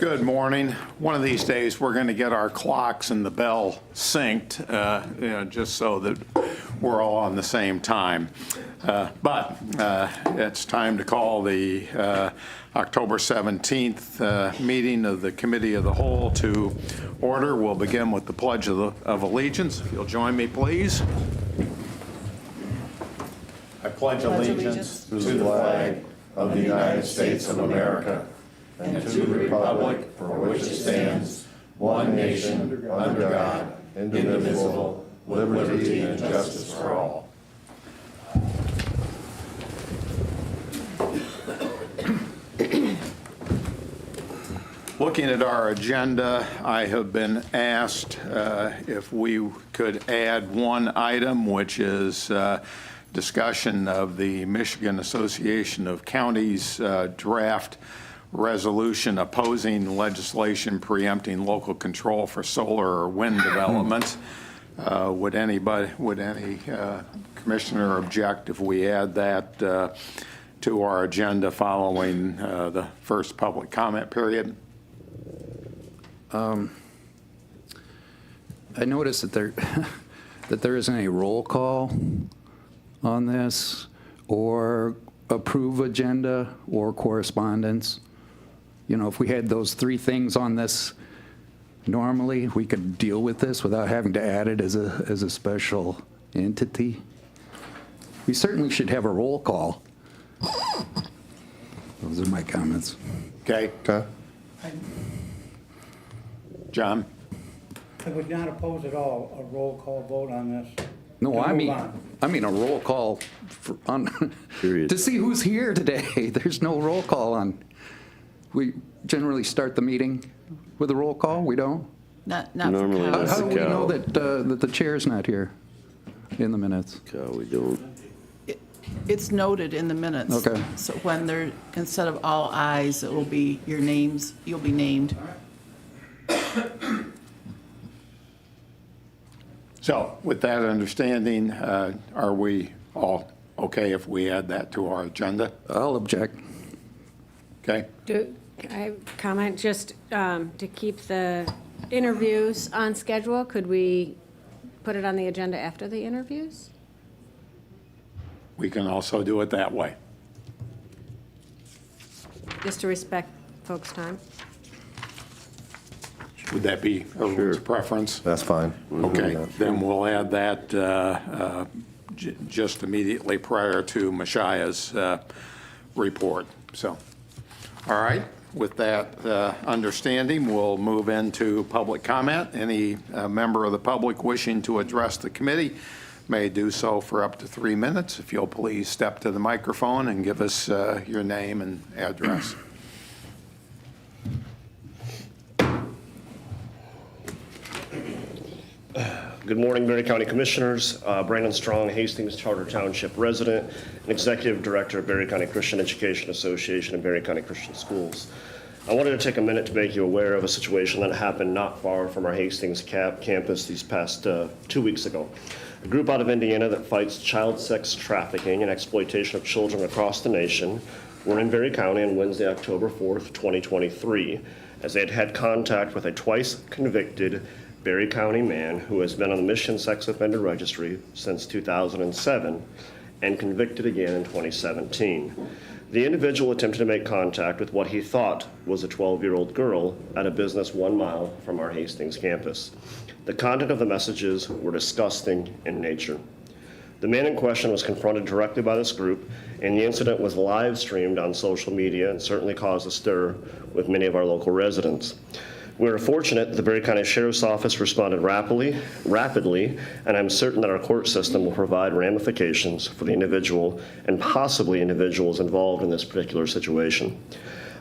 Good morning. One of these days, we're going to get our clocks and the bell synced, just so that we're all on the same time. But it's time to call the October 17th meeting of the Committee of the Whole to order. We'll begin with the Pledge of Allegiance. If you'll join me, please. I pledge allegiance to the flag of the United States of America and to the republic for which it stands, one nation, under God, indivisible, with liberty and justice for all. Looking at our agenda, I have been asked if we could add one item, which is discussion of the Michigan Association of Counties draft resolution opposing legislation preempting local control for solar or wind developments. Would any commissioner object if we add that to our agenda following the first public comment period? I noticed that there isn't a roll call on this, or approve agenda, or correspondence. You know, if we had those three things on this normally, we could deal with this without having to add it as a special entity. We certainly should have a roll call. Those are my comments. Okay. John? I would not oppose at all a roll call vote on this. No, I mean a roll call Period. to see who's here today. There's no roll call on. We generally start the meeting with a roll call. We don't. Not Normally for that's cows. How do we know that the chair's not here in the minutes? We don't. It's noted in the minutes. Okay. So when they're, instead of all ayes, it will be your names, you'll be named. So with that understanding, are we all okay if we add that to our agenda? I'll object. Okay. Can I comment just to keep the interviews on schedule? Could we put it on the agenda after the interviews? We can also do it that way. Just to respect folks' time? Would that be everyone's preference? That's fine. Okay, then we'll add that just immediately prior to Mashia's report. So, all right, with that understanding, we'll move into public comment. Any member of the public wishing to address the committee may do so for up to 3 minutes. If you'll please step to the microphone and give us your name and address. Good morning, Berry County Commissioners. Brandon Strong, Hastings Charter Township resident and Executive Director of Berry County Christian Education Association and Berry County Christian Schools. I wanted to take a minute to make you aware of a situation that happened not far from our Hastings campus these past 2 weeks ago. A group out of Indiana that fights child sex trafficking and exploitation of children across the nation were in Berry County on Wednesday, October 4th, 2023, as they had had contact with a twice convicted Berry County man who has been on the Michigan Sex Offender Registry since 2007 and convicted again in 2017. The individual attempted to make contact with what he thought was a 12-year-old girl at a business 1 mile from our Hastings campus. The content of the messages were disgusting in nature. The man in question was confronted directly by this group, and the incident was live streamed on social media and certainly caused a stir with many of our local residents. We are fortunate that the Berry County Sheriff's Office responded rapidly, and I'm certain that our court system will provide ramifications for the individual and possibly individuals involved in this particular situation.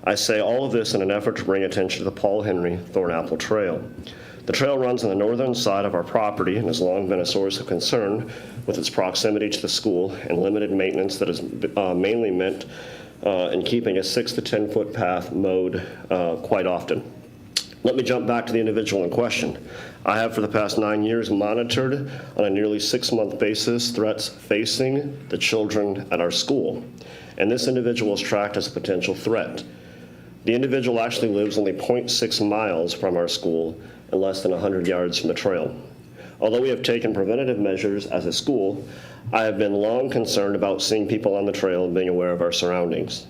I say all of this in an effort to bring attention to the Paul Henry Thornapple Trail. The trail runs on the northern side of our property and has long been a source of concern with its proximity to the school and limited maintenance that is mainly meant in keeping a 6 to 10 foot path mowed quite often. Let me jump back to the individual in question. I have for the past 9 years monitored on a nearly 6-month basis threats facing the children at our school, and this individual is tracked as a potential threat. The individual actually lives only 0.6 miles from our school and less than 100 yards from the trail. Although we have taken preventative measures as a school, I have been long concerned about seeing people on the trail and being aware of our surroundings.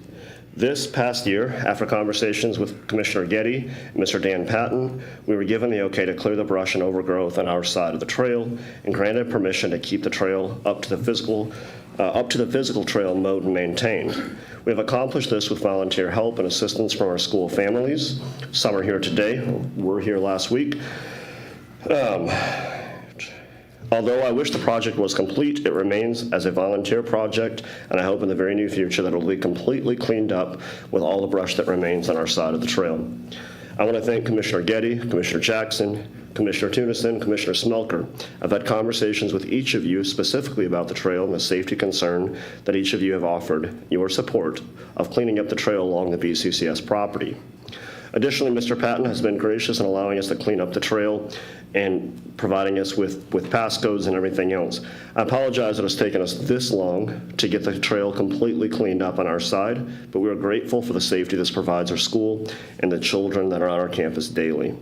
This past year, after conversations with Commissioner Getty and Mr. Dan Patton, we were given the okay to clear the brush and overgrowth on our side of the trail and granted permission to keep the trail up to the physical trail mowed and maintained. We have accomplished this with volunteer help and assistance from our school families. Some are here today, were here last week. Although I wish the project was complete, it remains as a volunteer project, and I hope in the very near future that it will be completely cleaned up with all the brush that remains on our side of the trail. I want to thank Commissioner Getty, Commissioner Jackson, Commissioner Tunison, Commissioner Smelker. I've had conversations with each of you specifically about the trail and the safety concern that each of you have offered your support of cleaning up the trail along the BCCS property. Additionally, Mr. Patton has been gracious in allowing us to clean up the trail and providing us with passcodes and everything else. I apologize that it's taken us this long to get the trail completely cleaned up on our side, but we are grateful for the safety this provides our school and the children that are on our campus daily.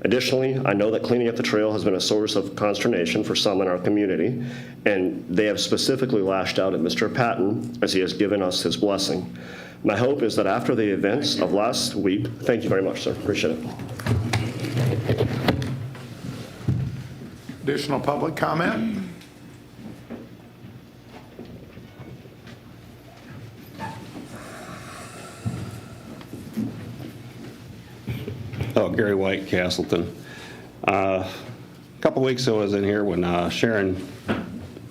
Additionally, I know that cleaning up the trail has been a source of consternation for some in our community, and they have specifically lashed out at Mr. Patton as he has given us his blessing. My hope is that after the events of last week, thank you very much, sir, appreciate it. Additional public comment? Oh, Gary White, Castleton. A couple weeks ago I was in here when Sharon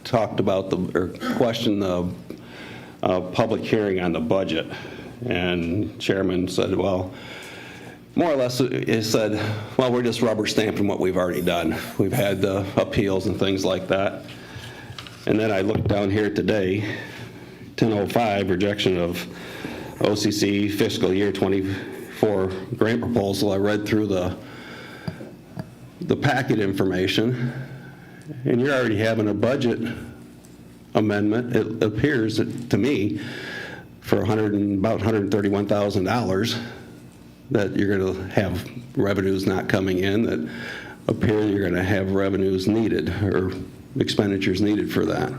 talked about or questioned the public hearing on the budget. And Chairman said, well, more or less, he said, well, we're just rubber stamping what we've already done. We've had the appeals and things like that. And then I looked down here today, 1005, rejection of OCC fiscal year 24 grant proposal. I read through the packet information, and you're already having a budget amendment, it appears to me, for about $131,000 that you're going to have revenues not coming in that appear you're going to have revenues needed or expenditures needed for that.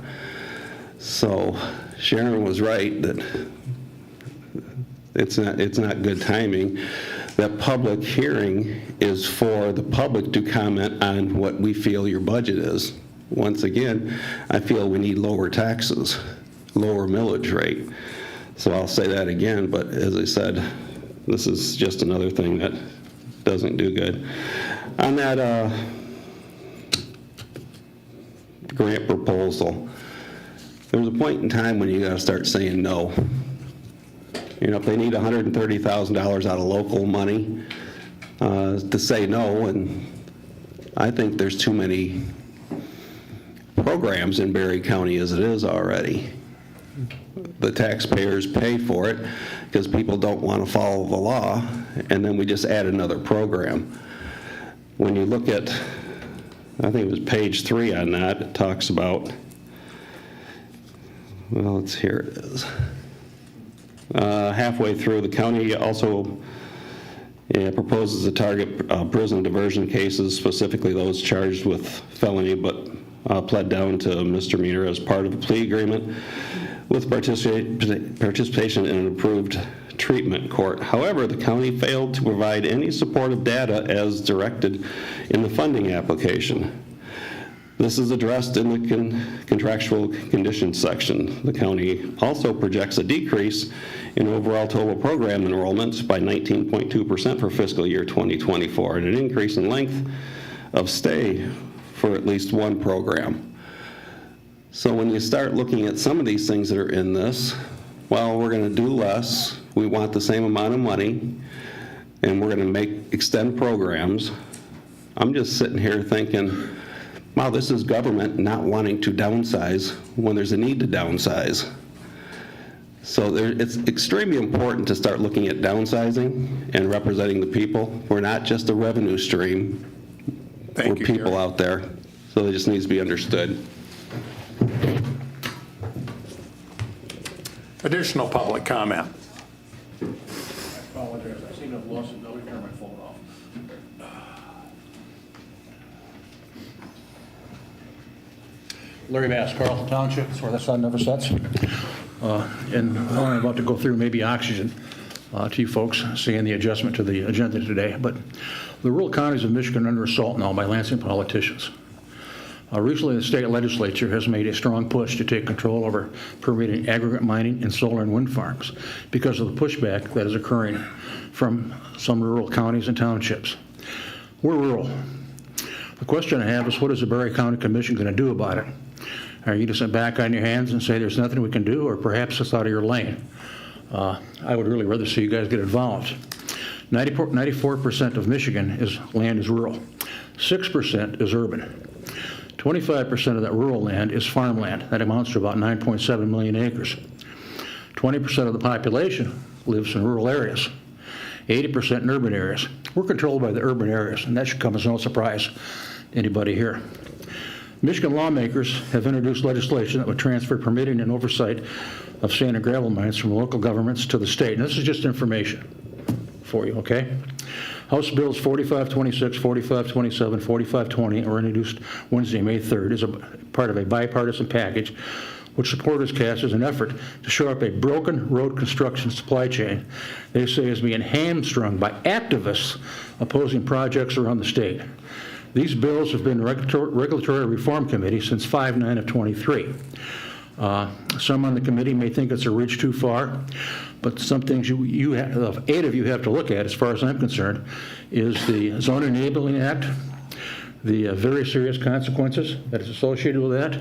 So Sharon was right that it's not good timing. That public hearing is for the public to comment on what we feel your budget is. Once again, I feel we need lower taxes, lower millage rate. So I'll say that again, but as I said, this is just another thing that doesn't do good. On that grant proposal, there's a point in time when you got to start saying no. You know, if they need $130,000 out of local money to say no, and I think there's too many programs in Berry County as it is already. The taxpayers pay for it because people don't want to follow the law, and then we just add another program. When you look at, I think it was page 3 on that, it talks about, well, here it is. Halfway through, the county also proposes to target prison diversion cases, specifically those charged with felony but pled down to misdemeanor as part of a plea agreement with participation in an approved treatment court. However, the county failed to provide any supportive data as directed in the funding application. This is addressed in the contractual conditions section. The county also projects a decrease in overall total program enrollments by 19.2% for fiscal year 2024, and an increase in length of stay for at least one program. So when you start looking at some of these things that are in this, well, we're going to do less, we want the same amount of money, and we're going to extend programs. I'm just sitting here thinking, wow, this is government not wanting to downsize when there's a need to downsize. So it's extremely important to start looking at downsizing and representing the people. We're not just a revenue stream. We're people out there. So it just needs to be understood. Additional public comment? Apologize. Larry Bass, Carlton Township, that's where the sun never sets. And I'm about to go through maybe oxygen to you folks, seeing the adjustment to the agenda today. But the rural counties of Michigan are under assault now by Lansing politicians. Recently, the state legislature has made a strong push to take control over permitting aggregate mining in solar and wind farms because of the pushback that is occurring from some rural counties and townships. We're rural. The question I have is, what is the Berry County Commission going to do about it? Are you going to sit back on your hands and say there's nothing we can do, or perhaps it's out of your lane? I would really rather see you guys get involved. 94% of Michigan land is rural. 6% is urban. 25% of that rural land is farmland. That amounts to about 9.7 million acres. 20% of the population lives in rural areas. 80% in urban areas. We're controlled by the urban areas, and that should come as no surprise to anybody here. Michigan lawmakers have introduced legislation that would transfer permitting and oversight of sand and gravel mines from local governments to the state. And this is just information for you, okay? House Bills 4526, 4527, 4520 were introduced Wednesday, May 3rd, as a part of a bipartisan package which supporters cast as an effort to shore up a broken road construction supply chain they say is being hamstrung by activists opposing projects around the state. These bills have been Regulatory Reform Committee since 5/9 of 23. Some on the committee may think it's a reach too far, but some things you have, 8 of you have to look at, as far as I'm concerned, is the Zone Enabling Act, the very serious consequences that is associated with that,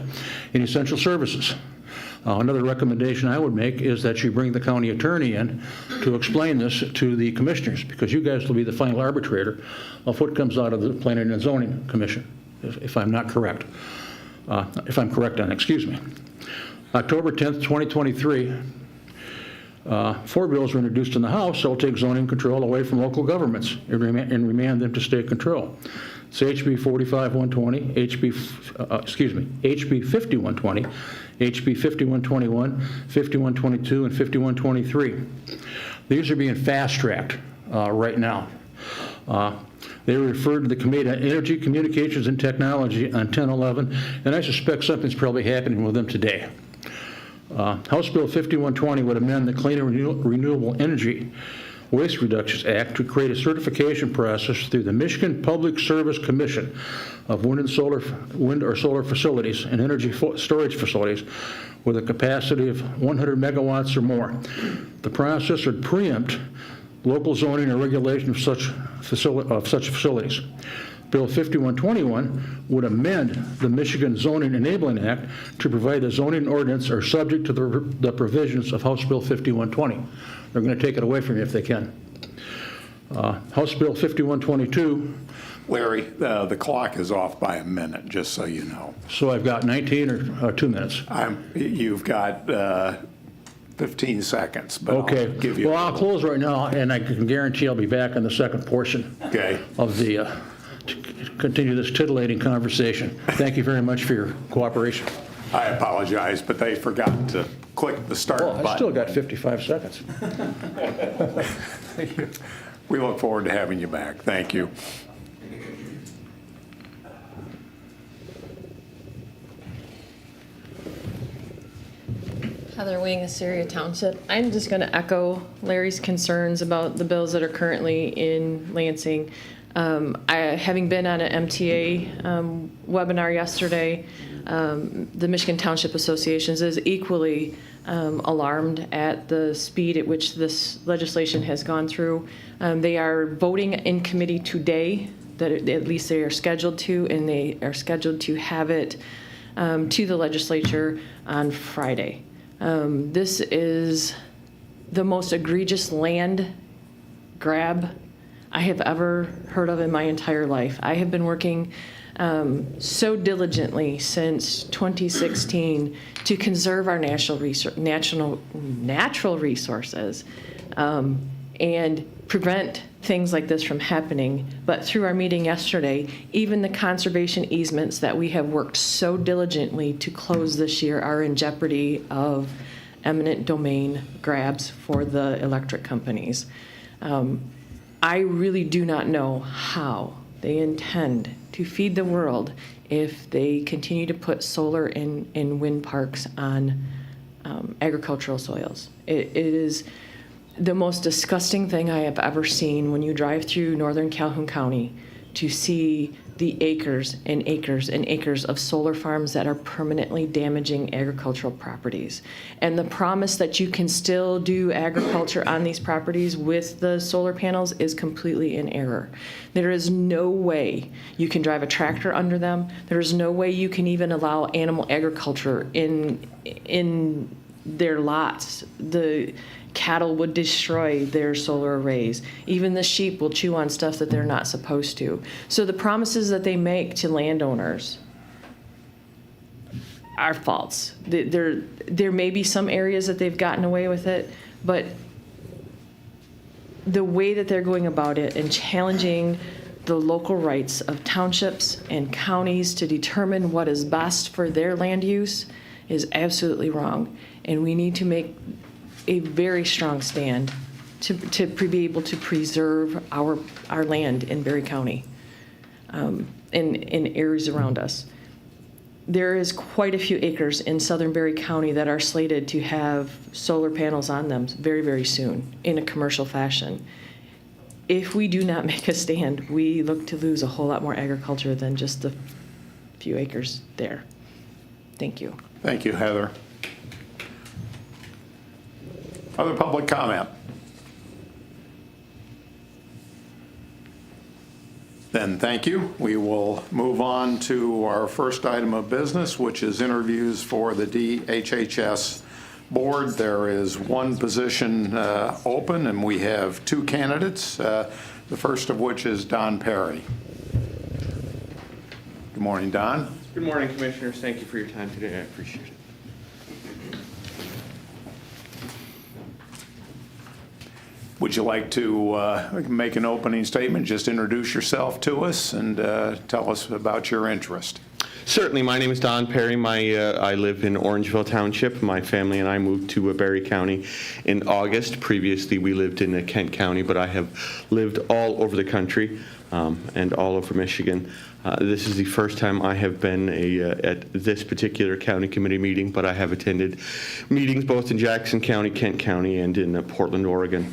and essential services. Another recommendation I would make is that you bring the county attorney in to explain this to the commissioners, because you guys will be the final arbitrator of what comes out of the Planning and Zoning Commission, if I'm not correct. If I'm correct on, excuse me. October 10th, 2023, 4 bills were introduced in the House that will take zoning control away from local governments and remand them to state control. It's HB 45-120, HB 5120, HB 5121, 5122, and 5123. These are being fast-tracked right now. They were referred to the Committee on Energy, Communications, and Technology on 10/11, and I suspect something's probably happening with them today. House Bill 5120 would amend the Clean and Renewable Energy Waste Reductions Act to create a certification process through the Michigan Public Service Commission of wind or solar facilities and energy storage facilities with a capacity of 100 megawatts or more. The process would preempt local zoning or regulation of such facilities. Bill 5121 would amend the Michigan Zoning Enabling Act to provide the zoning ordinance are subject to the provisions of House Bill 5120. They're going to take it away from you if they can. House Bill 5122. Larry, the clock is off by a minute, just so you know. So I've got 19 or 2 minutes. You've got 15 seconds, but Okay. I'll give you. Well, I'll close right now, and I can guarantee I'll be back in the second portion Okay. of the to continue this titillating conversation. Thank you very much for your cooperation. I apologize, but they forgot to click the start Well, button. I still got 55 seconds. We look forward to having you back. Thank you. Heather Wing, Assyria Township. I'm just going to echo Larry's concerns about the bills that are currently in Lansing. Having been on an MTA webinar yesterday, the Michigan Township Associations is equally alarmed at the speed at which this legislation has gone through. They are voting in committee today, that at least they are scheduled to, and they are scheduled to have it to the legislature on Friday. This is the most egregious land grab I have ever heard of in my entire life. I have been working so diligently since 2016 to conserve our natural resources and prevent things like this from happening. But through our meeting yesterday, even the conservation easements that we have worked so diligently to close this year are in jeopardy of eminent domain grabs for the electric companies. I really do not know how they intend to feed the world if they continue to put solar and wind parks on agricultural soils. It is the most disgusting thing I have ever seen when you drive through northern Calhoun County to see the acres and acres and acres of solar farms that are permanently damaging agricultural properties. And the promise that you can still do agriculture on these properties with the solar panels is completely in error. There is no way you can drive a tractor under them. There is no way you can even allow animal agriculture in their lots. The cattle would destroy their solar arrays. Even the sheep will chew on stuff that they're not supposed to. So the promises that they make to landowners are false. There may be some areas that they've gotten away with it, but the way that they're going about it and challenging the local rights of townships and counties to determine what is best for their land use is absolutely wrong. And we need to make a very strong stand to be able to preserve our land in Berry County and areas around us. There is quite a few acres in southern Berry County that are slated to have solar panels on them very, very soon in a commercial fashion. If we do not make a stand, we look to lose a whole lot more agriculture than just the few acres there. Thank you. Thank you, Heather. Other public comment? Then thank you. We will move on to our first item of business, which is interviews for the DHHS board. There is one position open, and we have two candidates, the first of which is Don Perry. Good morning, Don. Good morning, Commissioners. Thank you for your time today. I appreciate it. Would you like to make an opening statement? Just introduce yourself to us and tell us about your interest. Certainly. My name is Don Perry. I live in Orangeville Township. My family and I moved to Berry County in August. Previously, we lived in Kent County, but I have lived all over the country and all over Michigan. This is the first time I have been at this particular county committee meeting, but I have attended meetings both in Jackson County, Kent County, and in Portland, Oregon.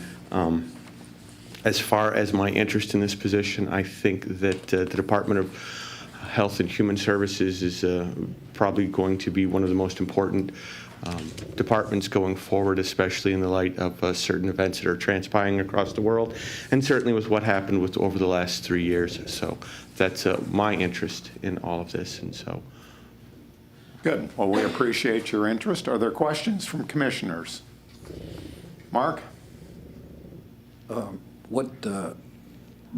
As far as my interest in this position, I think that the Department of Health and Human Services is probably going to be one of the most important departments going forward, especially in the light of certain events that are transpiring across the world, and certainly with what happened over the last 3 years. So that's my interest in all of this, and so. Good. Well, we appreciate your interest. Are there questions from commissioners? Mark?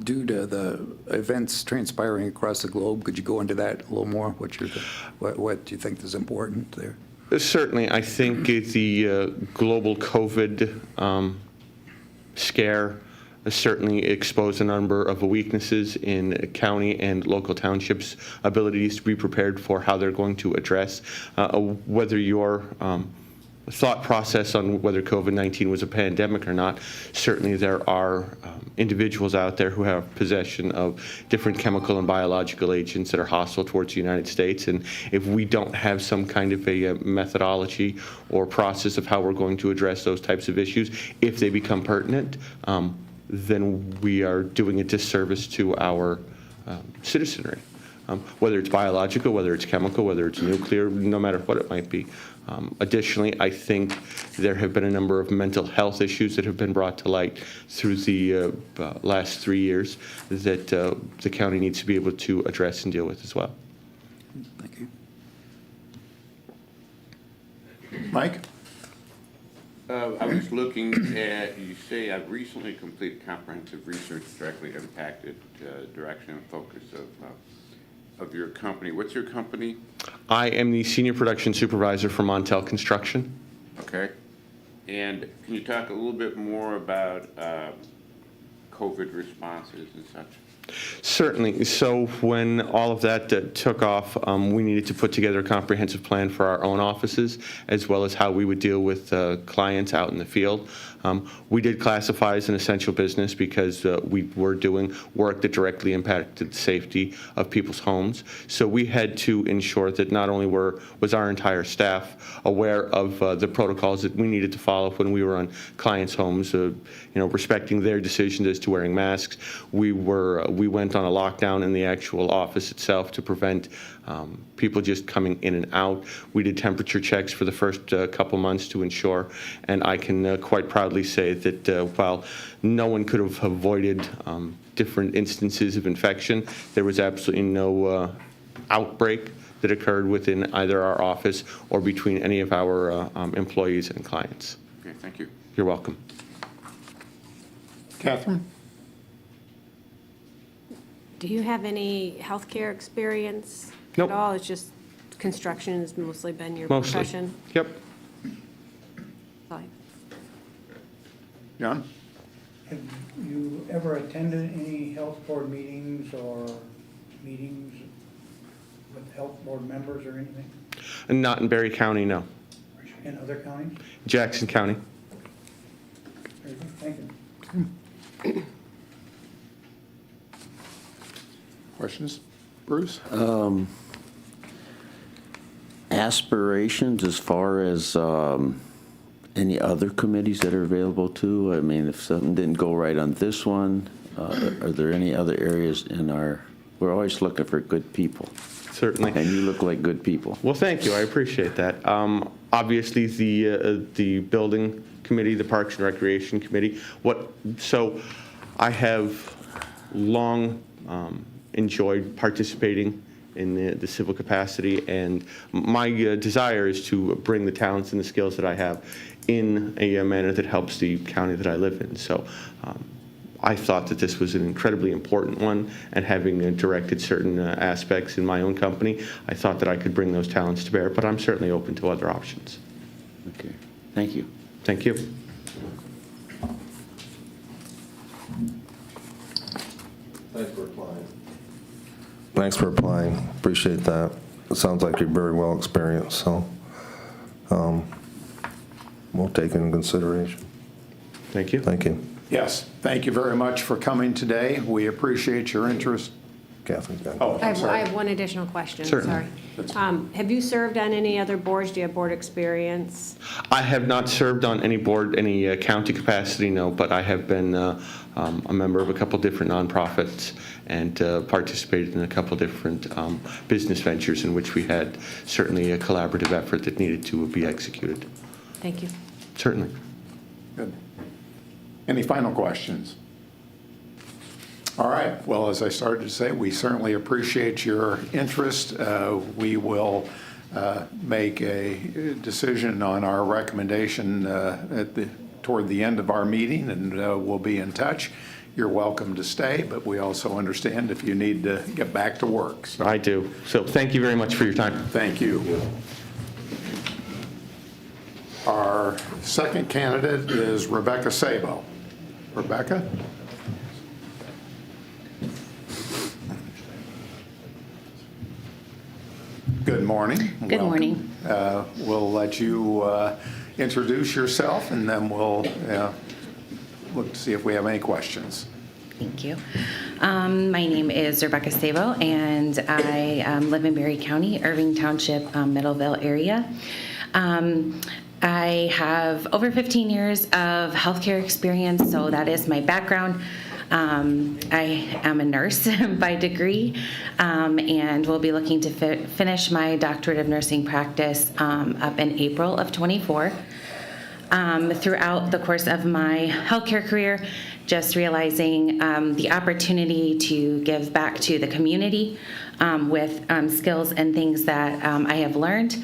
Due to the events transpiring across the globe, could you go into that a little more? What do you think is important there? Certainly. I think the global COVID scare certainly exposed a number of weaknesses in county and local townships' abilities to be prepared for how they're going to address whether your thought process on whether COVID-19 was a pandemic or not. Certainly there are individuals out there who have possession of different chemical and biological agents that are hostile towards the United States. And if we don't have some kind of a methodology or process of how we're going to address those types of issues, if they become pertinent, then we are doing a disservice to our citizenry. Whether it's biological, whether it's chemical, whether it's nuclear, no matter what it might be. Additionally, I think there have been a number of mental health issues that have been brought to light through the last 3 years that the county needs to be able to address and deal with as well. Thank you. Mike? I was looking at, you say I've recently completed comprehensive research directly impacted direction and focus of your company. What's your company? I am the Senior Production Supervisor for Montel Construction. Okay. And can you talk a little bit more about COVID responses and such? Certainly. So when all of that took off, we needed to put together a comprehensive plan for our own offices, as well as how we would deal with clients out in the field. We did classify as an essential business because we were doing work that directly impacted the safety of people's homes. So we had to ensure that not only was our entire staff aware of the protocols that we needed to follow when we were on clients' homes, respecting their decisions as to wearing masks. We went on a lockdown in the actual office itself to prevent people just coming in and out. We did temperature checks for the first couple months to ensure, and I can quite proudly say that while no one could have avoided different instances of infection, there was absolutely no outbreak that occurred within either our office or between any of our employees and clients. Okay, thank you. You're welcome. Catherine? Do you have any healthcare experience Nope. at all? It's just construction has mostly been your Mostly. profession? Yep. Fine. John? Have you ever attended any health board meetings or meetings with health board members or anything And not in Berry County, no. in other counties? Jackson County. Very good, thank you. Questions? Bruce? Aspirations as far as any other committees that are available too? I mean, if something didn't go right on this one, are there any other areas we're always looking for good people, Certainly. and you look like good people. Well, thank you. I appreciate that. Obviously, the building committee, the Parks and Recreation Committee. So I have long enjoyed participating in the civil capacity, and my desire is to bring the talents and the skills that I have in a manner that helps the county that I live in. So I thought that this was an incredibly important one, and having directed certain aspects in my own company, I thought that I could bring those talents to bear, but I'm certainly open to other options. Okay, thank you. Thank you. Thanks for applying. Appreciate that. It sounds like you're very well experienced, so we'll take it into consideration. Thank you. Thank you. Yes, thank you very much for coming today. We appreciate your interest. Catherine, go ahead. Oh, I I'm sorry. have one additional question, Certainly. sorry. Have you served on any other boards? Do you have board experience? I have not served on any board, any county capacity, no, but I have been a member of a couple different nonprofits and participated in a couple different business ventures in which we had certainly a collaborative effort that needed to be executed. Thank you. Certainly. Good. Any final questions? All right. Well, as I started to say, we certainly appreciate your interest. We will make a decision on our recommendation toward the end of our meeting, and we'll be in touch. You're welcome to stay, but we also understand if you need to get back to work. So I do. So thank you very much for your time. thank you. Our second candidate is Rebecca Sabo. Rebecca? Good morning. Good morning. We'll let you introduce yourself, and then we'll look to see if we have any questions. Thank you. My name is Rebecca Sabo, and I live in Berry County, Irving Township, Middleville area. I have over 15 years of healthcare experience, so that is my background. I am a nurse by degree, and will be looking to finish my doctorate of nursing practice up in April of 24. Throughout the course of my healthcare career, just realizing the opportunity to give back to the community with skills and things that I have learned.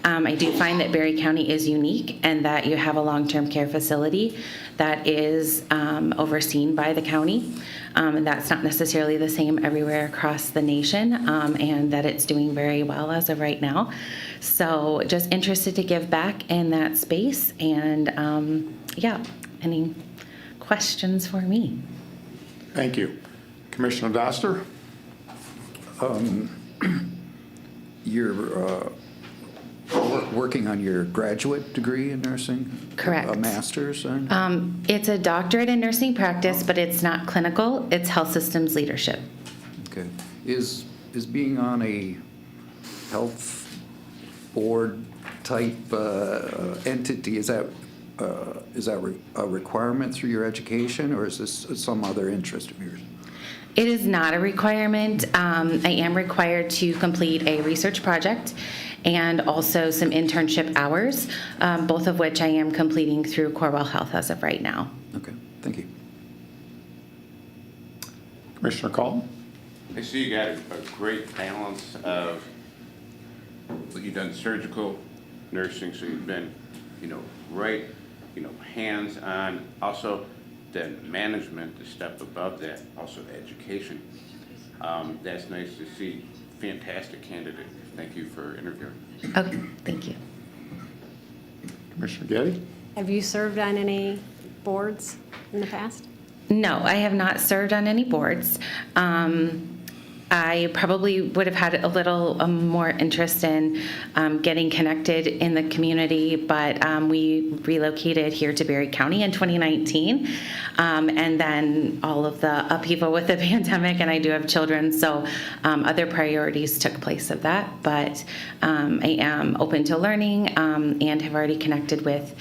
I do find that Berry County is unique, and that you have a long-term care facility that is overseen by the county. And that's not necessarily the same everywhere across the nation, and that it's doing very well as of right now. So just interested to give back in that space, and yeah, any questions for me? Thank you. Commissioner Doster? You're working on your graduate degree in nursing? Correct. A master's? It's a doctorate in nursing practice, but it's not clinical, it's health systems leadership. Okay. Is being on a health board type entity, is that a requirement through your education, or is this some other interest of yours? It is not a requirement. I am required to complete a research project and also some internship hours, both of which I am completing through Corewell Health as of right now. Okay, thank you. Commissioner Call? I see you got a great balance of, you've done surgical nursing, so you've been, right, hands-on. Also, then management, the step above that, also education. That's nice to see. Fantastic candidate. Thank you for interviewing. Okay, thank you. Commissioner Getty? Have you served on any boards in the past? No, I have not served on any boards. I probably would have had a little more interest in getting connected in the community, but we relocated here to Berry County in 2019, and then all of the upheaval with the pandemic, and I do have children, so other priorities took place of that, but I am open to learning and have already connected with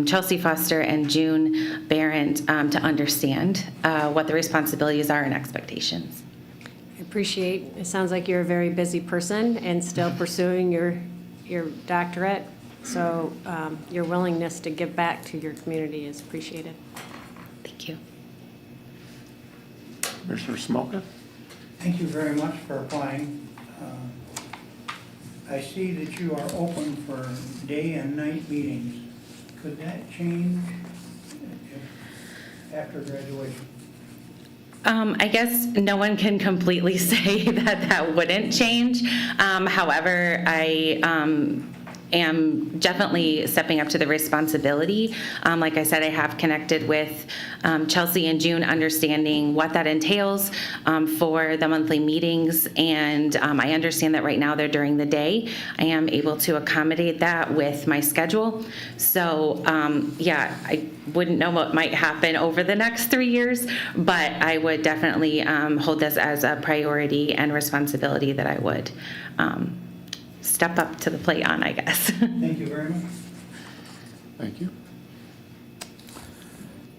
Chelsea Foster and June Barrett to understand what the responsibilities are and expectations. I appreciate, it sounds like you're a very busy person and still pursuing your doctorate. So your willingness to give back to your community is appreciated. Thank you. Commissioner Smolka? Thank you very much for applying. I see that you are open for day and night meetings. Could that change after graduation? I guess no one can completely say that wouldn't change. However, I am definitely stepping up to the responsibility. Like I said, I have connected with Chelsea and June, understanding what that entails for the monthly meetings, and I understand that right now they're during the day. I am able to accommodate that with my schedule. So yeah, I wouldn't know what might happen over the next 3 years, but I would definitely hold this as a priority and responsibility that I would step up to the plate on, I guess. Thank you very much. Thank you.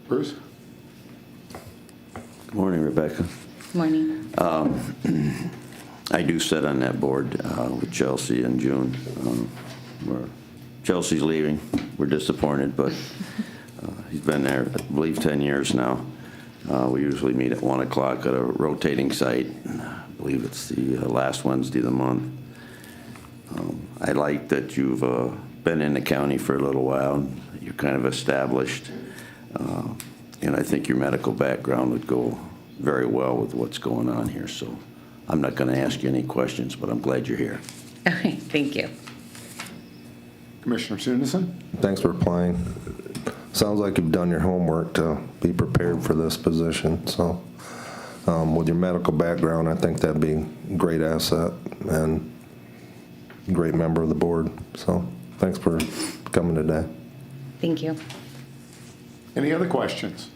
Bruce? Good morning, Rebecca. Morning. I do sit on that board with Chelsea and June. Chelsea's leaving. We're disappointed, but he's been there, I believe, 10 years now. We usually meet at 1 o'clock at a rotating site. I believe it's the last Wednesday of the month. I like that you've been in the county for a little while. You're kind of established. And I think your medical background would go very well with what's going on here. So I'm not going to ask you any questions, but I'm glad you're here. Okay, thank you. Commissioner Sunison? Thanks for applying. Sounds like you've done your homework to be prepared for this position. So with your medical background, I think that'd be a great asset and great member of the board. So thanks for coming today. Thank you. Any other questions?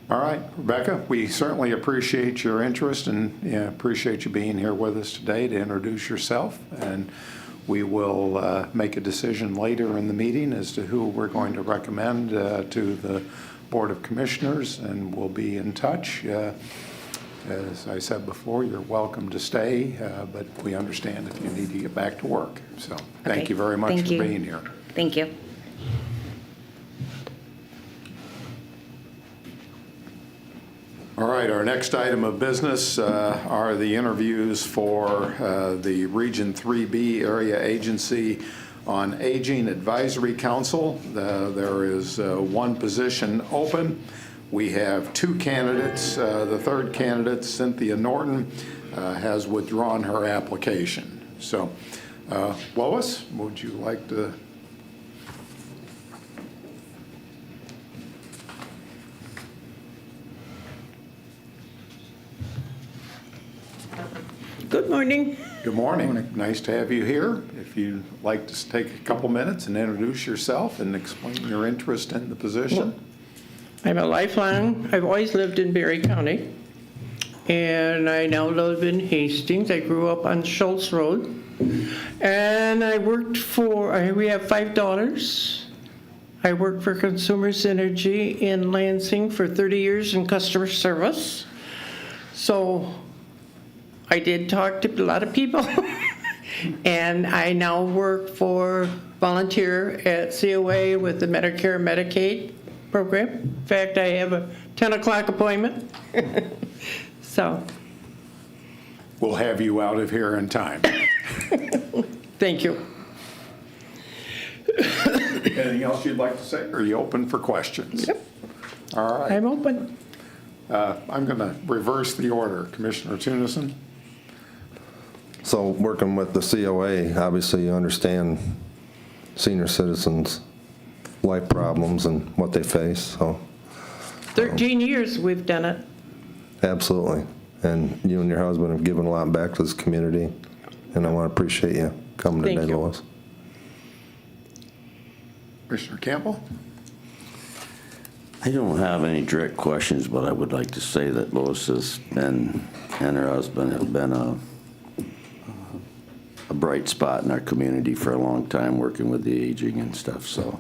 All right, Rebecca, we certainly appreciate your interest and appreciate you being here with us today to introduce yourself. And we will make a decision later in the meeting as to who we're going to recommend to the Board of Commissioners, and we'll be in touch. As I said before, you're welcome to stay, but we understand if you need to get back to work. So thank you very much for being here. Thank you. All right, our next item of business are the interviews for the Region 3B Area Agency on Aging Advisory Council. There is one position open. We have two candidates. The third candidate, Cynthia Norton, has withdrawn her application. So, Lois, would you like to? Morning. Good morning. Nice to have you here. If you'd like to take a couple minutes and introduce yourself and explain your interest in the position. I've always lived in Berry County, and I now live in Hastings. I grew up on Schultz Road, and we have 5 daughters. I worked for Consumer Synergy in Lansing for 30 years in customer service. So I did talk to a lot of people. And I now volunteer at COA with the Medicare and Medicaid program. In fact, I have a 10 o'clock appointment. So. We'll have you out of here in time. Thank you. Anything else you'd like to say? Or are you open for questions? Yep. All right. I'm open. I'm going to reverse the order. Commissioner Tunison? So working with the COA, obviously you understand senior citizens' life problems and what they face, so. 13 years we've done it. Absolutely. And you and your husband have given a lot back to this community, and I want to appreciate you coming Thank today, you. Lois. Commissioner Campbell? I don't have any direct questions, but I would like to say that Lois and her husband have been a bright spot in our community for a long time, working with the aging and stuff, so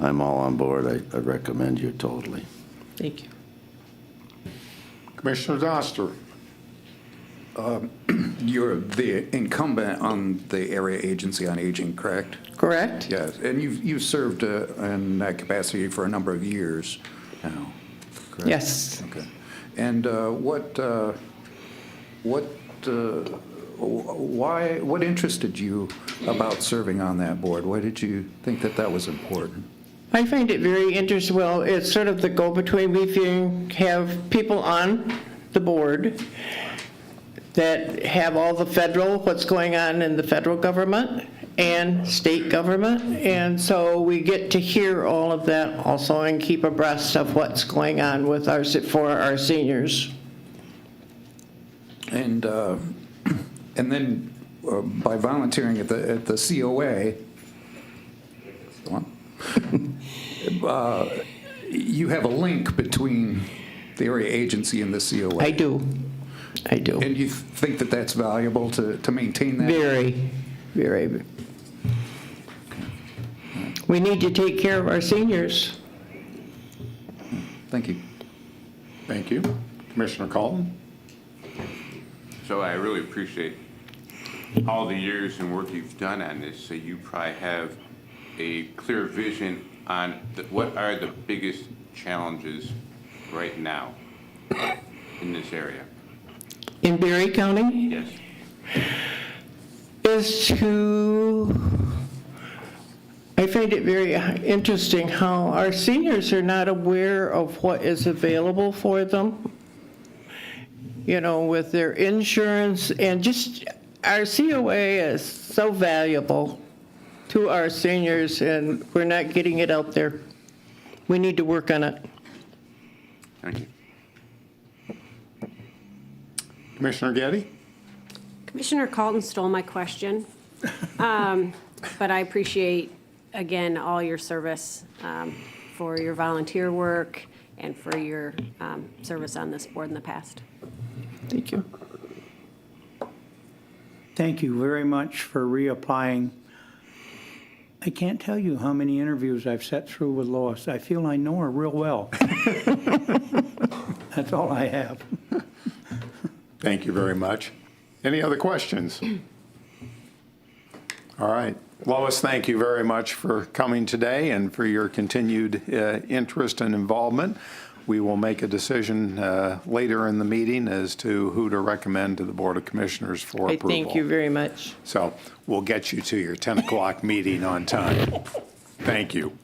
I'm all on board. I recommend you totally. Thank you. Commissioner Doster? You're the incumbent on the Area Agency on Aging, correct? Correct? Yes, and you've served in that capacity for a number of years now, correct? Yes. Okay. And what interested you about serving on that board? Why did you think that was important? I find it very interesting. Well, it's sort of the go-between. We have people on the board that have all the what's going on in the federal government and state government. And so we get to hear all of that also and keep abreast of what's going on with for our seniors. And then by volunteering at the COA, you have a link between the Area Agency and the COA. I do. And you think that that's valuable to maintain that? Very, very. We need to take care of our seniors. Thank you. Thank you. Commissioner Colton? So I really appreciate all the years and work you've done on this. So you probably have a clear vision on what are the biggest challenges right now in this area. In Berry County? Yes. I find it very interesting how our seniors are not aware of what is available for them, with their insurance, and just our COA is so valuable to our seniors, and we're not getting it out there. We need to work on it. Thank you. Commissioner Getty? Commissioner Colton stole my question, but I appreciate, again, all your service for your volunteer work and for your service on this board in the past. Thank you. Thank you very much for reapplying. I can't tell you how many interviews I've sat through with Lois. I feel I know her real well. That's all I have. Thank you very much. Any other questions? All right. Lois, thank you very much for coming today and for your continued interest and involvement. We will make a decision later in the meeting as to who to recommend to the Board of Commissioners for approval. Thank you very much. So we'll get you to your 10 o'clock meeting on time. Thank you.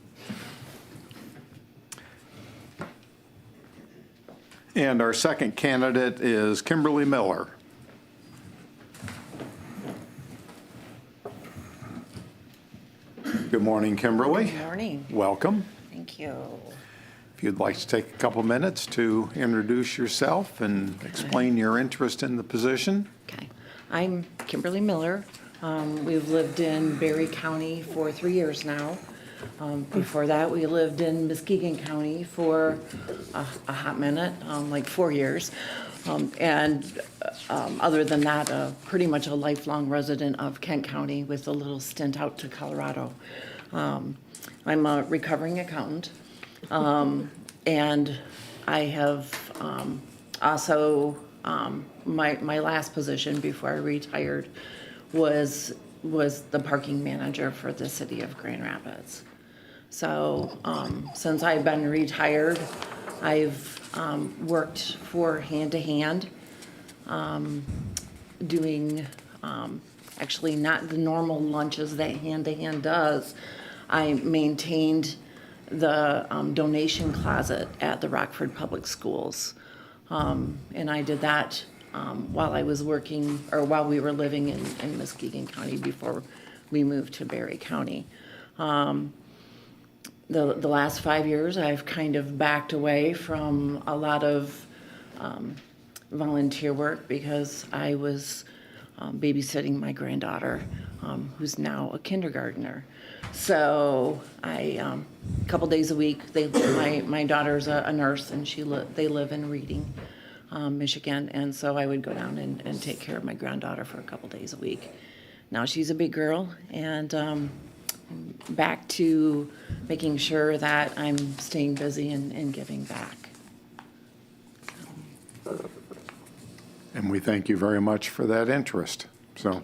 And our second candidate is Kimberly Miller. Good morning, Kimberly. Good morning. Welcome. Thank you. If you'd like to take a couple minutes to introduce yourself and explain your interest in the position. Okay. I'm Kimberly Miller. We've lived in Berry County for 3 years now. Before that, we lived in Muskegon County for a hot minute, like 4 years. Other than that, pretty much a lifelong resident of Kent County with a little stint out to Colorado. I'm a recovering accountant, and I have also, my last position before I retired was the parking manager for the city of Grand Rapids. So since I've been retired, I've worked for Hand to Hand, doing actually not the normal lunches that Hand to Hand does. I maintained the donation closet at the Rockford Public Schools. And I did that while I was working, or while we were living in Muskegon County before we moved to Berry County. The last 5 years, I've kind of backed away from a lot of volunteer work because I was babysitting my granddaughter, who's now a kindergartner. So a couple days a week, my daughter's a nurse, and they live in Reading, Michigan, and so I would go down and take care of my granddaughter for a couple days a week. Now she's a big girl, and back to making sure that I'm staying busy and giving back. And we thank you very much for that interest. So,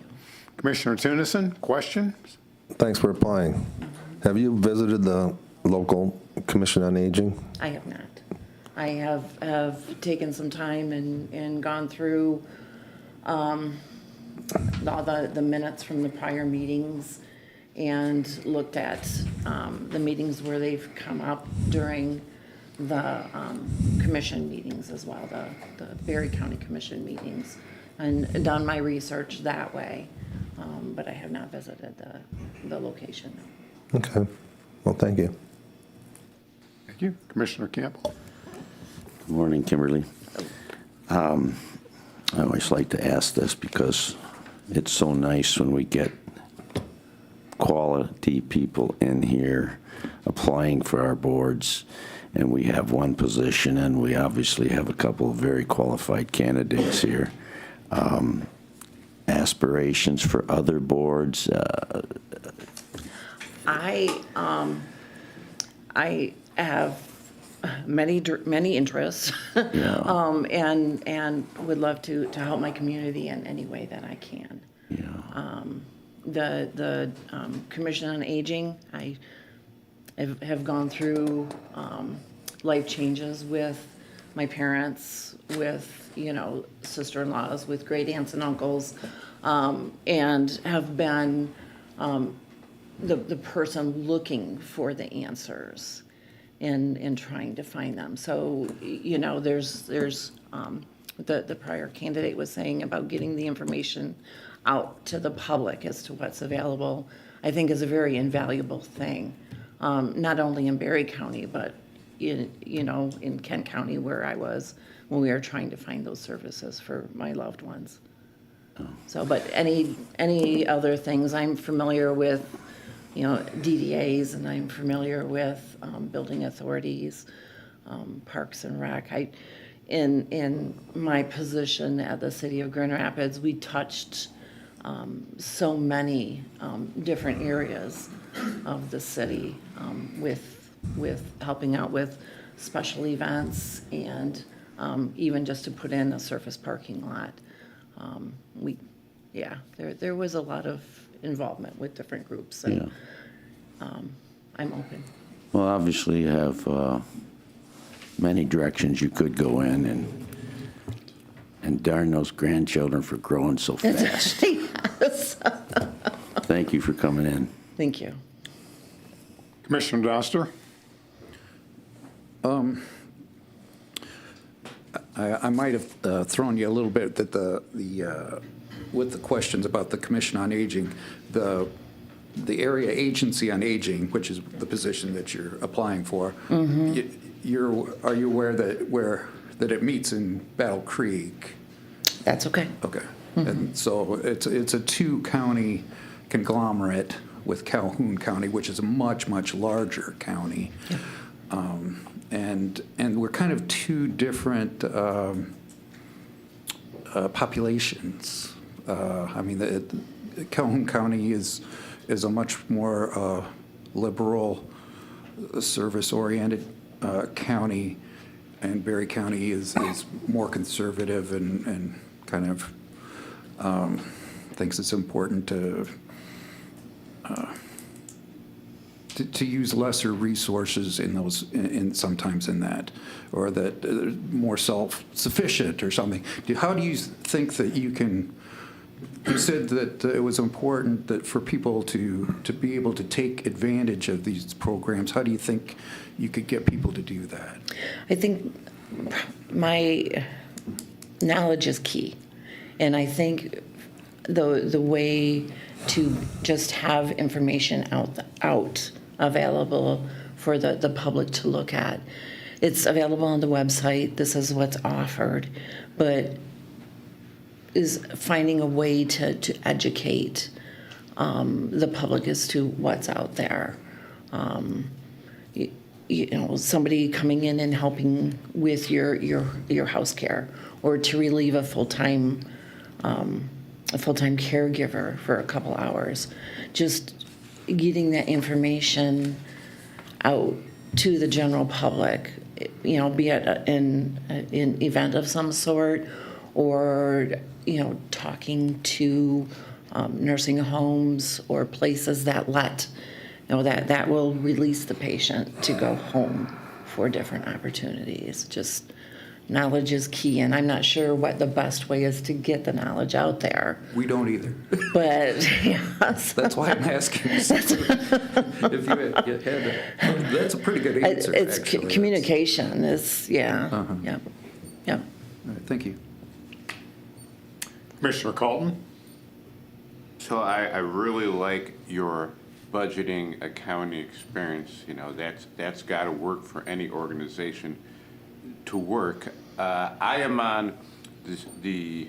Commissioner Tunison, questions? Thanks for applying. Have you visited the local Commission on Aging? I have not. I have taken some time and gone through all the minutes from the prior meetings and looked at the meetings where they've come up during the commission meetings as well, the Berry County Commission meetings, and done my research that way. But I have not visited the location. Okay. Well, thank you. Thank you. Commissioner Campbell. Good morning, Kimberly. I always like to ask this because it's so nice when we get quality people in here applying for our boards, and we have one position, and we obviously have a couple of very qualified candidates here. Aspirations for other boards? I have many interests, Yeah. and would love to help my community in any way that I can. Yeah. The Commission on Aging, I have gone through life changes with my parents, with sister-in-laws, with great aunts and uncles, and have been the person looking for the answers and trying to find them. So there's the prior candidate was saying about getting the information out to the public as to what's available, I think is a very invaluable thing, not only in Berry County, but in Kent County where I was when we were trying to find those services for my loved ones. So, but any other things, I'm familiar with, DDAs, and I'm familiar with building authorities, Parks and Rec. In my position at the City of Grand Rapids, we touched so many different areas of the city with helping out with special events and even just to put in a surface parking lot. There was a lot of involvement with different groups, and I'm open. Well, obviously you have many directions you could go in, and darn those grandchildren for growing so fast. Yes. Thank you for coming in. Thank you. Commissioner Doster? I might have thrown you a little bit that with the questions about the Commission on Aging, the Area Agency on Aging, which is the position that you're applying for. Are you aware that it meets in Battle Creek? That's okay. Okay. And so it's a two-county conglomerate with Calhoun County, which is a much, much larger county. And we're kind of two different populations. I mean, Calhoun County is a much more liberal, service-oriented county, and Berry County is more conservative and kind of thinks it's important to use lesser resources in those, sometimes in that, or that more self-sufficient or something. How do you think that you can? You said that it was important that for people to be able to take advantage of these programs. How do you think you could get people to do that? I think my knowledge is key, and I think the way to just have information out available for the public to look at. It's available on the website. This is what's offered, but is finding a way to educate the public as to what's out there. You know, somebody coming in and helping with your house care, or to relieve a full-time caregiver for a couple hours. Just getting that information out to the general public, you know, be it an event of some sort, or, you know, talking to nursing homes or places that that will release the patient to go home for different opportunities. Just knowledge is key, and I'm not sure what the best way is to get the knowledge out there. We don't either. But yes. That's why I'm asking. If you had that's a pretty good answer. It's actually. Communication is, yeah. Uh-huh. Yep. All right, thank you. Commissioner Colton? So I really like your budgeting accounting experience. You know, that's got to work for any organization to work. I am on the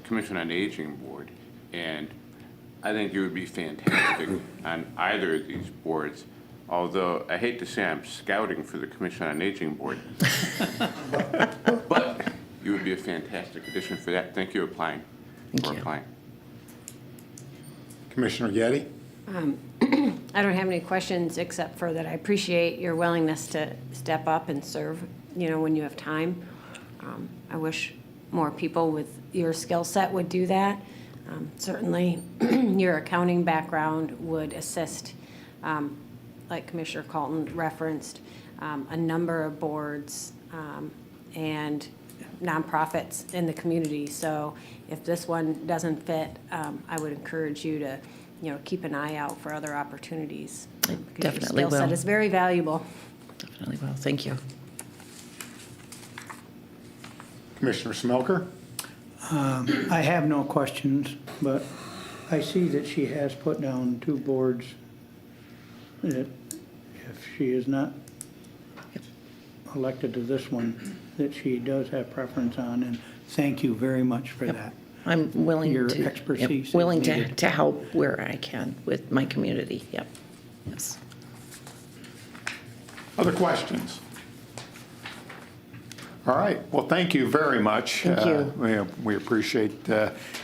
Commission on Aging board, and I think it would be fantastic on either of these boards, although I hate to say I'm scouting for the Commission on Aging board. But you would be a fantastic addition for that. Thank you for applying. Commissioner Getty? I don't have any questions except for that I appreciate your willingness to step up and serve, you know, when you have time. I wish more people with your skill set would do that. Certainly, your accounting background would assist, like Commissioner Colton referenced, a number of boards and nonprofits in the community. So if this one doesn't fit, I would encourage you to, you know, keep an eye out for other opportunities. Definitely your skill set will. is very valuable. Definitely will. Thank you. Commissioner Smelker? I have no questions, but I see that she has put down 2 boards that if she is not elected to this one, that she does have preference on, and thank you very much for that. I'm willing Your to. expertise is Willing needed. to help where I can with my community. Yep. Yes. Other questions? All right. Well, thank you very much. Thank you. We appreciate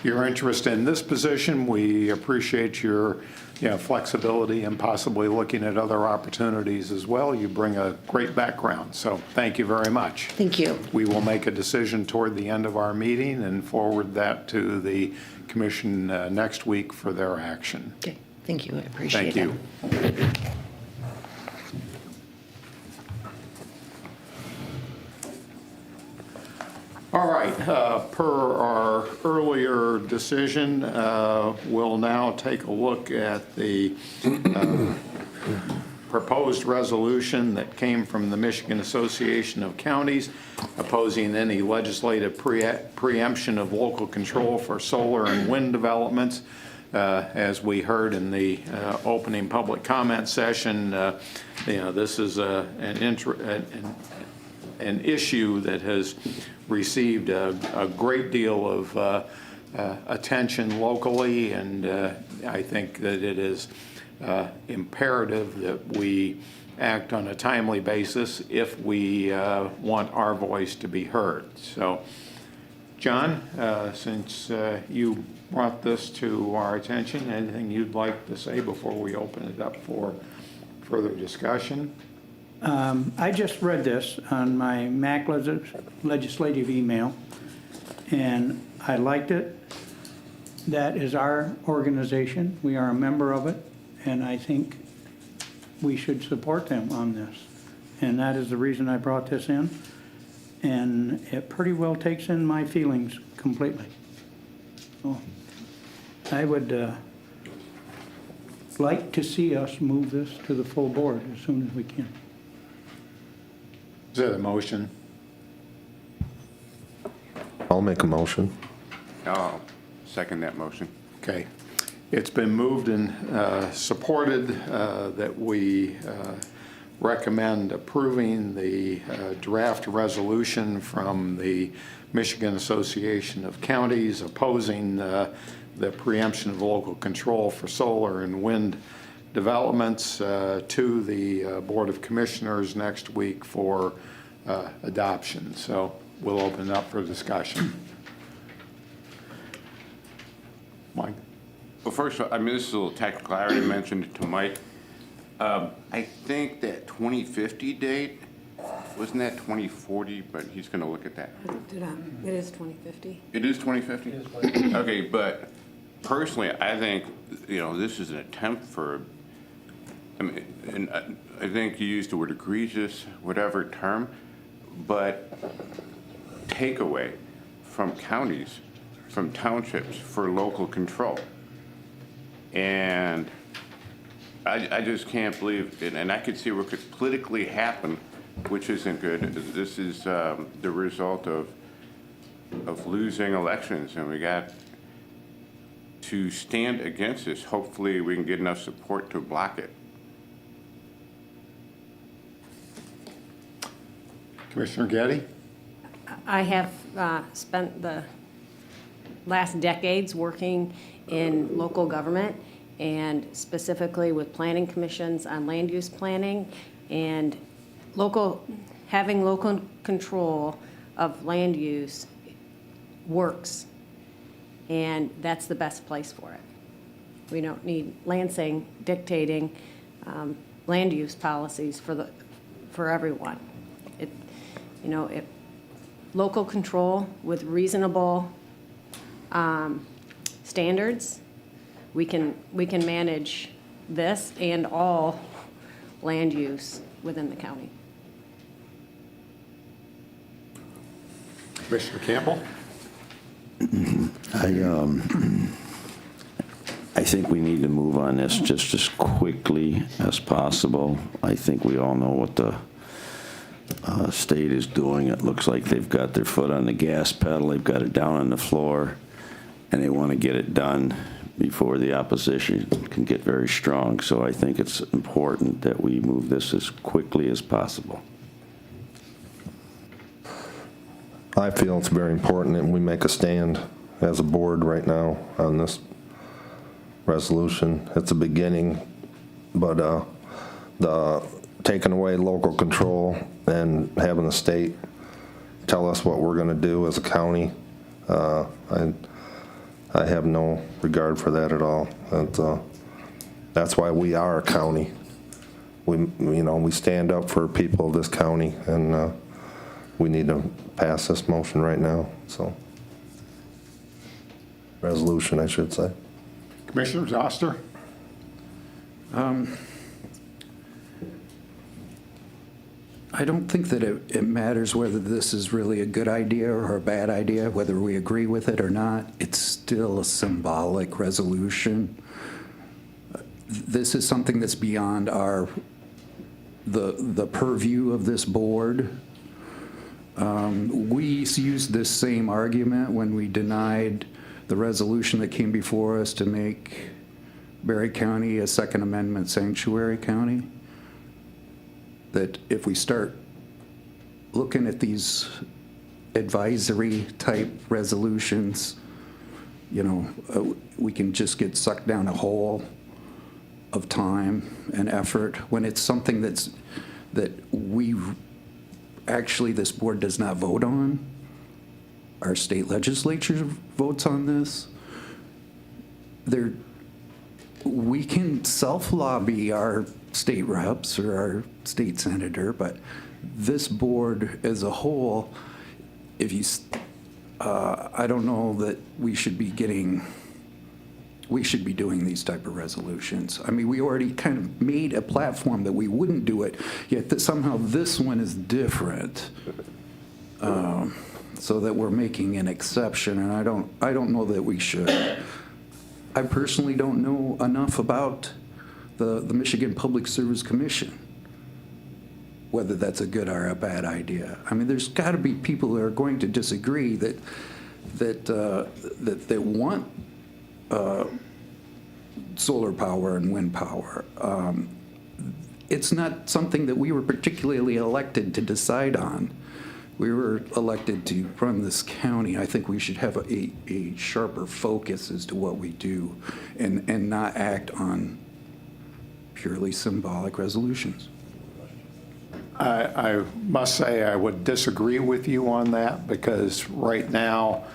your interest in this position. We appreciate your flexibility and possibly looking at other opportunities as well. You bring a great background, so thank you very much. Thank you. We will make a decision toward the end of our meeting and forward that to the commission next week for their action. Okay. Thank you. I appreciate it. Thank you. All right, per our earlier decision, we'll now take a look at the proposed resolution that came from the Michigan Association of Counties opposing any legislative preemption of local control for solar and wind developments. As we heard in the opening public comment session, this is an issue that has received a great deal of attention locally, and I think that it is imperative that we act on a timely basis if we want our voice to be heard. So, John, since you brought this to our attention, anything you'd like to say before we open it up for further discussion? I just read this on my Mac legislative email, and I liked it. That is our organization. We are a member of it, and I think we should support them on this. And that is the reason I brought this in. And it pretty well takes in my feelings completely. So I would like to see us move this to the full board as soon as we can. Is that a motion? I'll make a motion. I'll second that motion. Okay. It's been moved and supported that we recommend approving the draft resolution from the Michigan Association of Counties opposing the preemption of local control for solar and wind developments to the Board of Commissioners next week for adoption. So we'll open it up for discussion. Mike? Well, first, I mean, this is a little technical. I already mentioned it to Mike. I think that 2050 date, wasn't that 2040? But he's going to look at that. It is 2050. It is 2050? Okay, but personally, I think, this is an attempt for, I mean, and I think you used the word egregious, whatever term, but takeaway from counties, from townships for local control. And I just can't believe it, and I could see what could politically happen, which isn't good. This is the result of losing elections, and we got to stand against this. Hopefully we can get enough support to block it. Commissioner Getty? I have spent the last decades working in local government, and specifically with planning commissions on land use planning, and having local control of land use works, and that's the best place for it. We don't need Lansing dictating land use policies for everyone. Local control with reasonable standards, we can manage this and all land use within the county. Commissioner Campbell? I think we need to move on this just as quickly as possible. I think we all know what the state is doing. It looks like they've got their foot on the gas pedal, they've got it down on the floor, and they want to get it done before the opposition can get very strong. So I think it's important that we move this as quickly as possible. I feel it's very important that we make a stand as a board right now on this resolution. It's a beginning, but the taking away local control and having the state tell us what we're going to do as a county, I have no regard for that at all. That's why we are a county. We stand up for people of this county, and we need to pass this motion right now. So, resolution, I should say. Commissioner Zoster? I don't think that it matters whether this is really a good idea or a bad idea, whether we agree with it or not. It's still a symbolic resolution. This is something that's beyond the purview of this board. We used this same argument when we denied the resolution that came before us to make Berry County a Second Amendment sanctuary county. That if we start looking at these advisory type resolutions, we can just get sucked down a hole of time and effort when it's something that this board does not vote on. Our state legislature votes on this. We can self-lobby our state reps or our state senator, but this board as a whole, I don't know that we should be doing these type of resolutions. I mean, we already kind of made a platform that we wouldn't do it, yet that somehow this one is different, so that we're making an exception, and I don't know that we should. I personally don't know enough about the Michigan Public Service Commission, whether that's a good or a bad idea. I mean, there's got to be people who are going to disagree that want solar power and wind power. It's not something that we were particularly elected to decide on. We were elected to run this county. I think we should have a sharper focus as to what we do and not act on purely symbolic resolutions. I must say I would disagree with you on that, because right now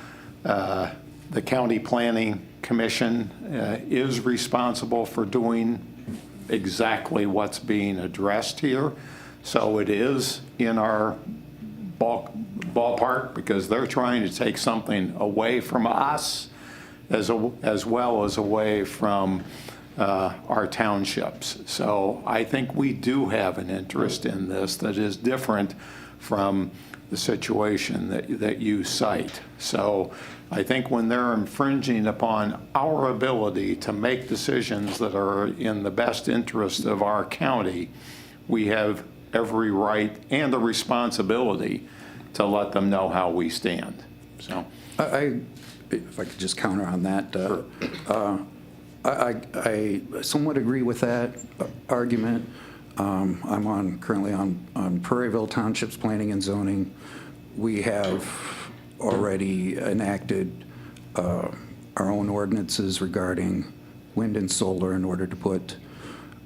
the County Planning Commission is responsible for doing exactly what's being addressed here. So it is in our ballpark, because they're trying to take something away from us as well as away from our townships. So I think we do have an interest in this that is different from the situation that you cite. So I think when they're infringing upon our ability to make decisions that are in the best interest of our county, we have every right and the responsibility to let them know how we stand. So, if I could just counter on that, I somewhat agree with that argument. I'm currently on Prairieville Township's Planning and Zoning. We have already enacted our own ordinances regarding wind and solar in order to put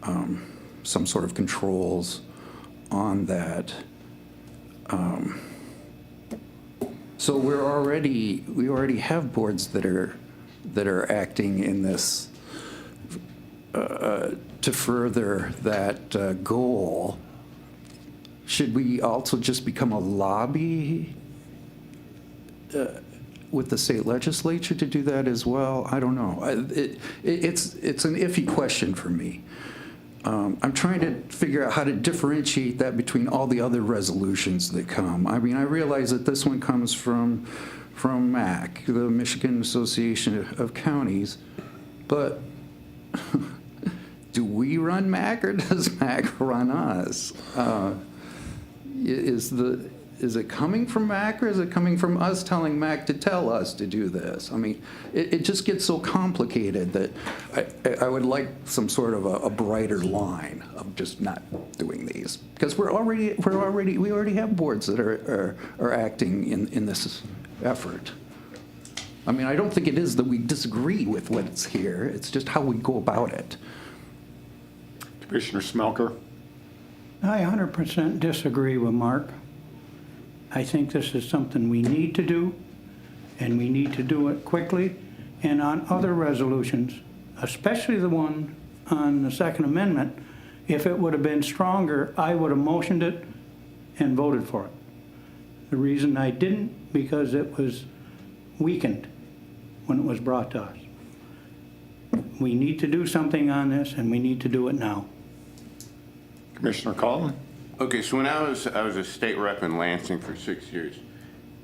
some sort of controls on that. So we already have boards that are acting in this to further that goal. Should we also just become a lobby with the state legislature to do that as well? I don't know. It's an iffy question for me. I'm trying to figure out how to differentiate that between all the other resolutions that come. I mean, I realize that this one comes from MAC, the Michigan Association of Counties, but do we run MAC or does MAC run us? Is it coming from MAC or is it coming from us telling MAC to tell us to do this? I mean, it just gets so complicated that I would like some sort of a brighter line of just not doing these, because we already have boards that are acting in this effort. I mean, I don't think it is that we disagree with what's here. It's just how we go about it. Commissioner Smelker? I 100% disagree with Mark. I think this is something we need to do, and we need to do it quickly. And on other resolutions, especially the one on the Second Amendment, if it would have been stronger, I would have motioned it and voted for it. The reason I didn't, because it was weakened when it was brought to us. We need to do something on this, and we need to do it now. Commissioner Collin? Okay, so when I was a state rep in Lansing for 6 years,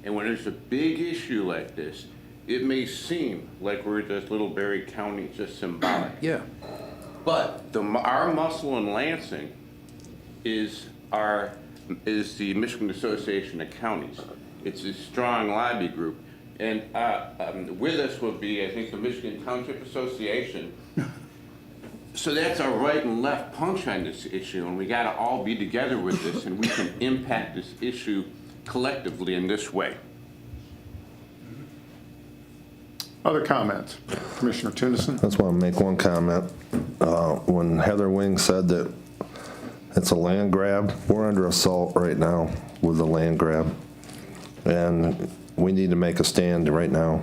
and when there's a big issue like this, it may seem like we're just little Berry County, just symbolic. Yeah. But our muscle in Lansing is the Michigan Association of Counties. It's a strong lobby group. And with us will be, I think, the Michigan Township Association. So that's our right and left punch on this issue, and we got to all be together with this, and we can impact this issue collectively in this way. Other comments? Commissioner Tunison? I just want to make one comment. When Heather Wing said that it's a land grab, we're under assault right now with the land grab. And we need to make a stand right now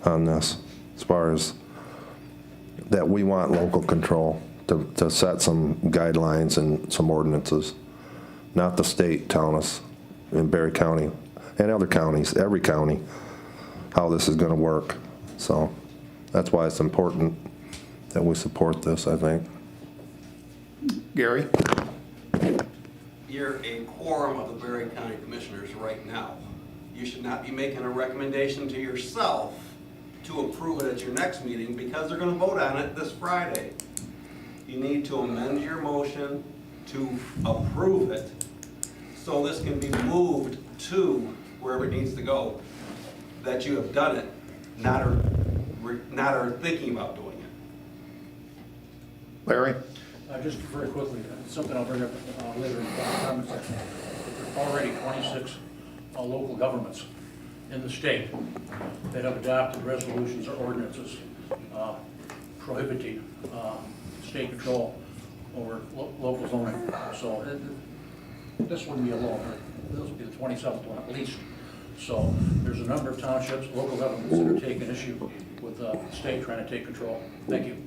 on this, as far as that we want local control to set some guidelines and some ordinances, not the state telling us in Berry County and other counties, every county, how this is going to work. So that's why it's important that we support this, I think. Gary? You're a quorum of the Berry County Commissioners right now. You should not be making a recommendation to yourself to approve it at your next meeting because they're going to vote on it this Friday. You need to amend your motion to approve it so this can be moved to wherever it needs to go, that you have done it, not are thinking about doing it. Larry? Just very quickly, something I'll bring up later in the comment section. There are already 26 local governments in the state that have adopted resolutions or ordinances prohibiting state control over local zoning. So this wouldn't be alone. This would be the 27th one at least. So there's a number of townships, local governments that are taking issue with the state trying to take control. Thank you.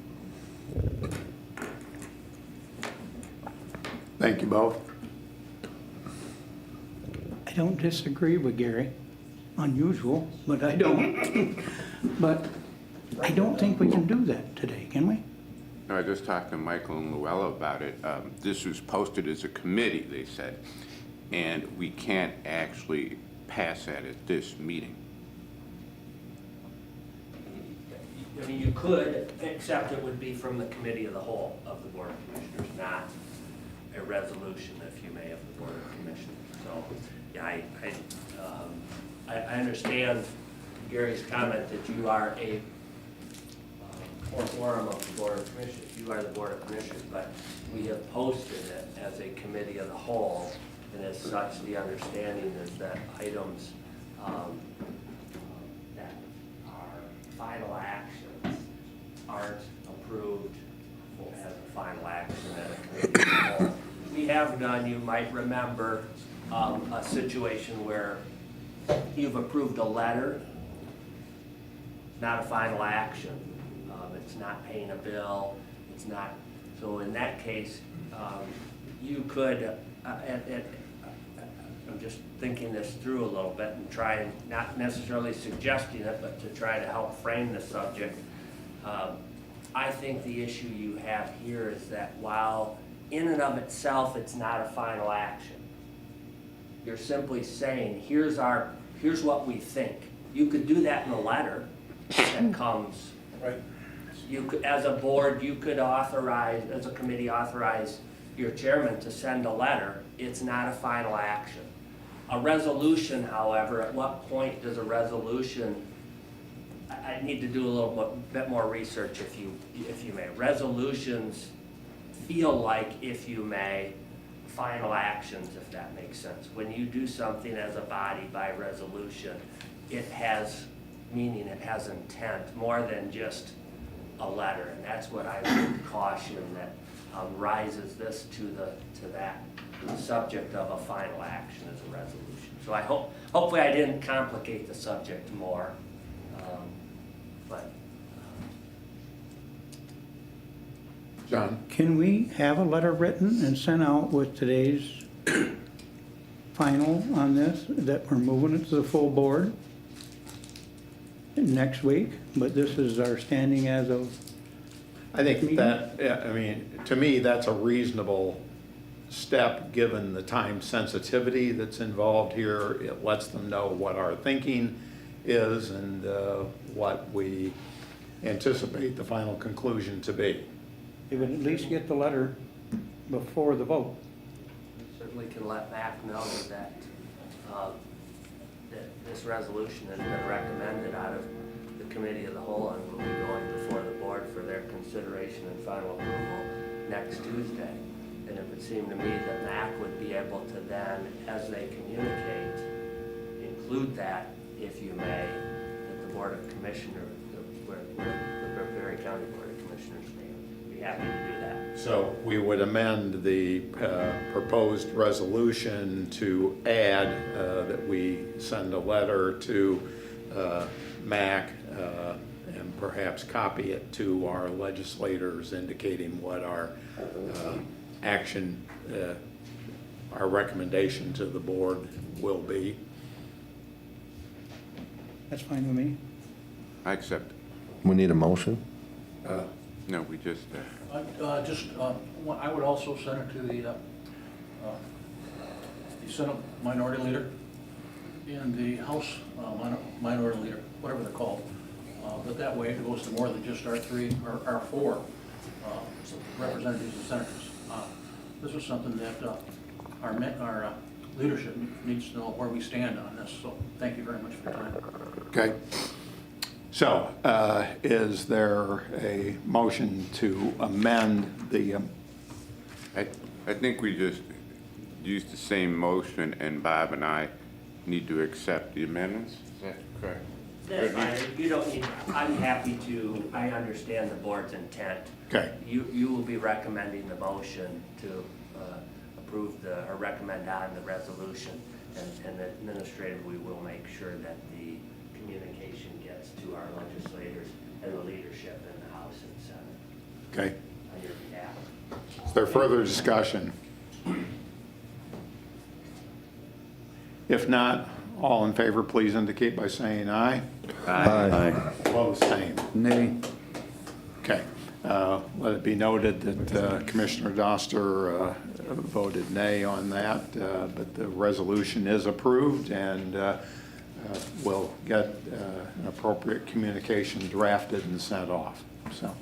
Thank you both. I don't disagree with Gary. Unusual, but I don't. But I don't think we can do that today, can we? No, I just talked to Michael and Luella about it. This was posted as a committee, they said, and we can't actually pass that at this meeting. I mean, you could, except it would be from the committee of the whole of the Board of Commissioners, not a resolution, if you may, of the Board of Commissioners. So, yeah, I understand Gary's comment that you are a quorum of the Board of Commissioners. You are the Board of Commissioners, but we have posted it as a committee of the whole, and as such, the understanding is that items that are final actions aren't approved as a final action at a committee of the whole. We have done, you might remember, a situation where you've approved a letter, not a final action. It's not paying a bill, it's not, so in that case, you could, I'm just thinking this through a little bit and trying, not necessarily suggesting it, but to try to help frame the subject. I think the issue you have here is that while in and of itself it's not a final action, you're simply saying, here's what we think. You could do that in a letter that comes. Right. You could, as a board, you could authorize, as a committee, authorize your chairman to send a letter. It's not a final action. A resolution, however, at what point does a resolution, I need to do a little bit more research if you may. Resolutions feel like, if you may, final actions, if that makes sense. When you do something as a body by resolution, it has meaning, it has intent, more than just a letter, and that's what I would caution that rises this to that subject of a final action as a resolution. So I hopefully I didn't complicate the subject more, but. John? Can we have a letter written and sent out with today's final on this, that we're moving it to the full board next week? But this is our standing as of. I think that, yeah, I mean, to me, that's a reasonable step, given the time sensitivity that's involved here. It lets them know what our thinking is and what we anticipate the final conclusion to be. You would at least get the letter before the vote. Certainly can let Mac know that this resolution has been recommended out of the committee of the whole and will be going before the board for their consideration and final approval next Tuesday. And it would seem to me that Mac would be able to then, as they communicate, include that, if you may, that the Board of Commissioners where the Berry County Board of Commissioners stand. Be happy to do that. So we would amend the proposed resolution to add that we send a letter to MAC and perhaps copy it to our legislators indicating what our action, our recommendation to the board will be. That's fine with me. I accept. We need a motion? No, we just, I would also send it to the Senate Minority Leader and the House Minority Leader, whatever they're called. But that way it goes to more than just our three, or our four representatives and senators. This is something that our leadership needs to know where we stand on this, so thank you very much for your time. Okay. So is there a motion to amend the, I think we just used the same motion, and Bob and I need to accept the amendments. Is that correct? That's fine. You don't need, I'm happy to, I understand the board's intent. Okay. You will be recommending the motion to approve or recommend on the resolution, and administratively, we will make sure that the communication gets to our legislators and the leadership in the House and Senate. okay. On your behalf. Is there further discussion? If not, all in favor, please indicate by saying aye. Aye. Opposed, same. Nay. Okay. Let it be noted that Commissioner Doster voted nay on that, but the resolution is approved, and we'll get an appropriate communication drafted and sent off. So,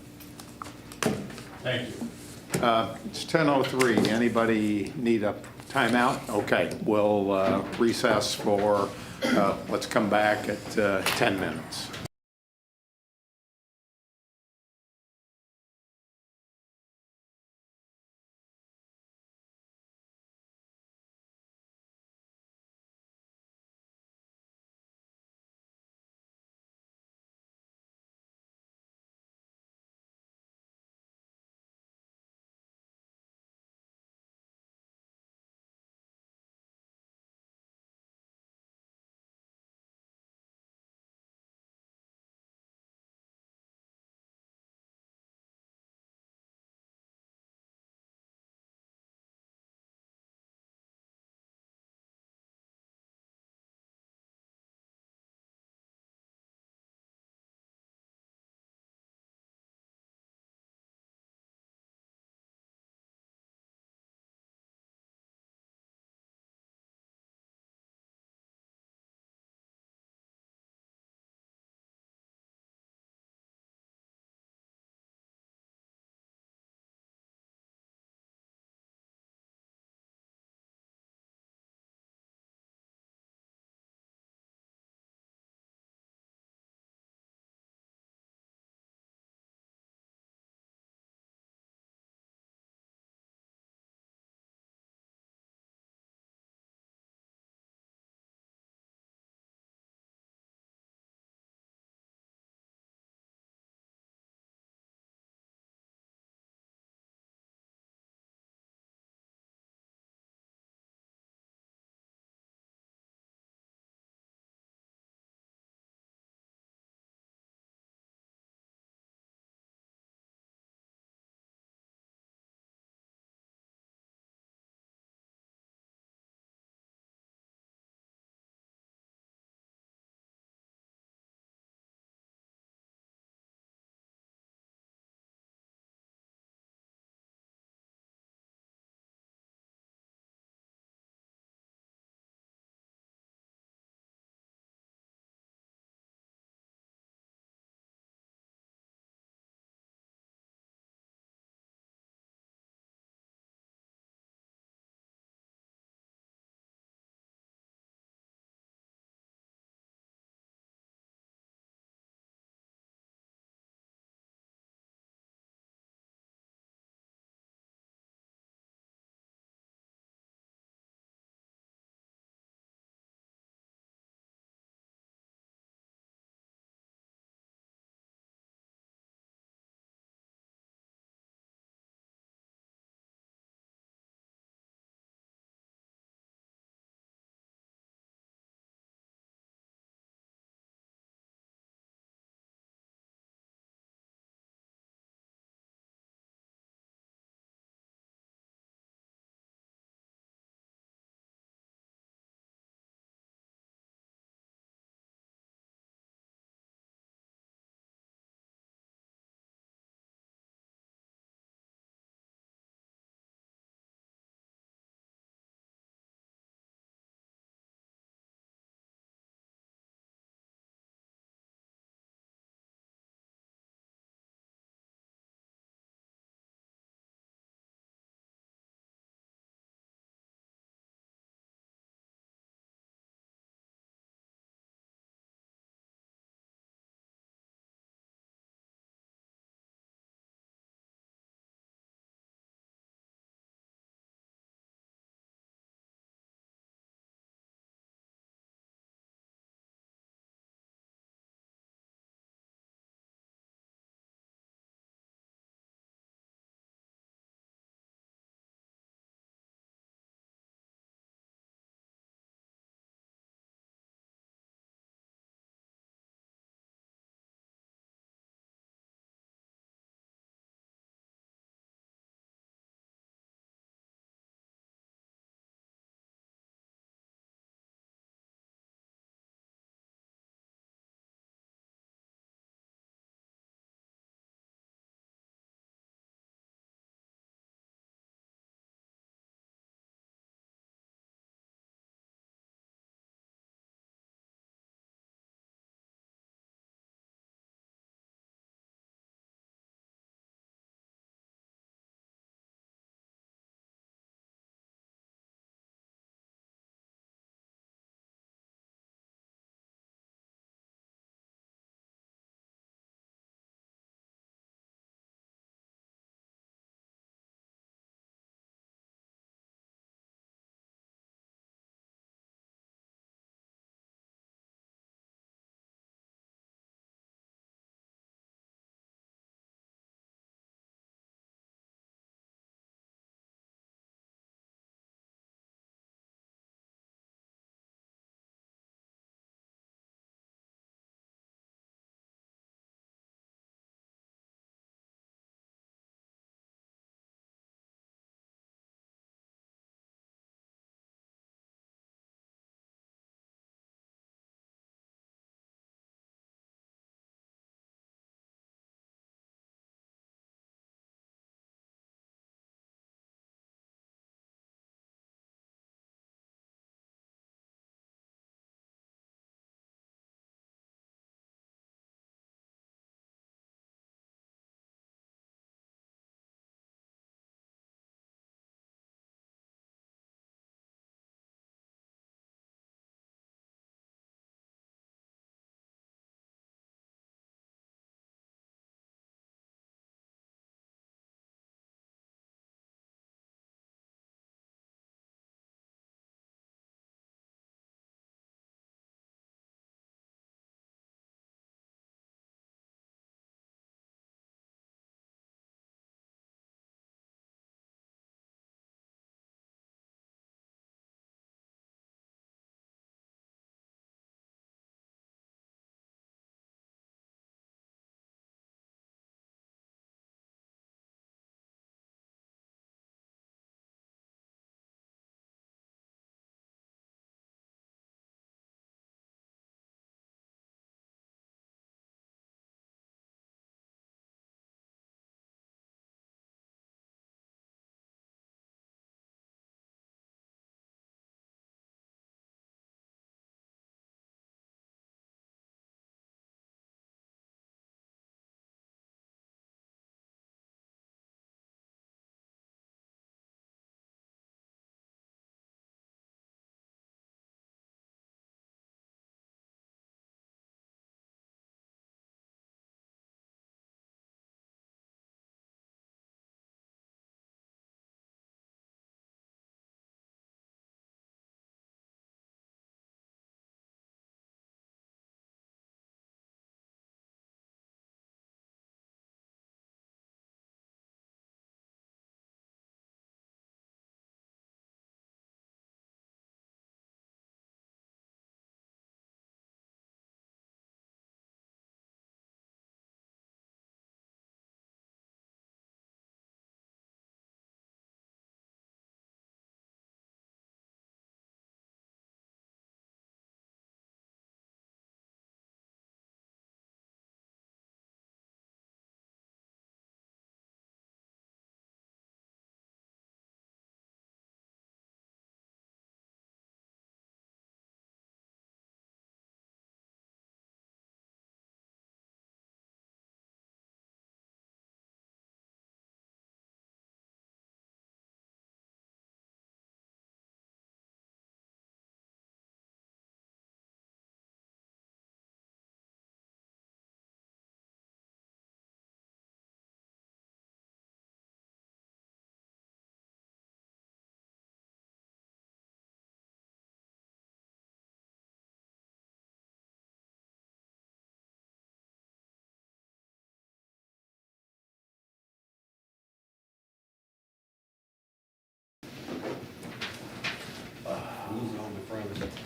thank you. It's 10:03. Anybody need a timeout? Okay, we'll recess for, let's come back at 10 minutes.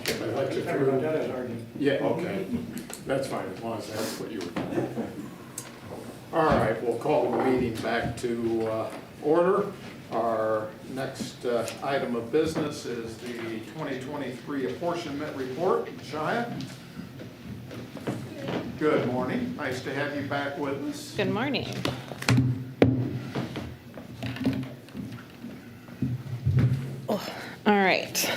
Can I let you through? Yeah, okay. That's fine, as long as that's what you were. All right, we'll call the meeting back to order. Our next item of business is the 2023 apportionment report. Shia? Good morning. Nice to have you back with us. Good morning. All right.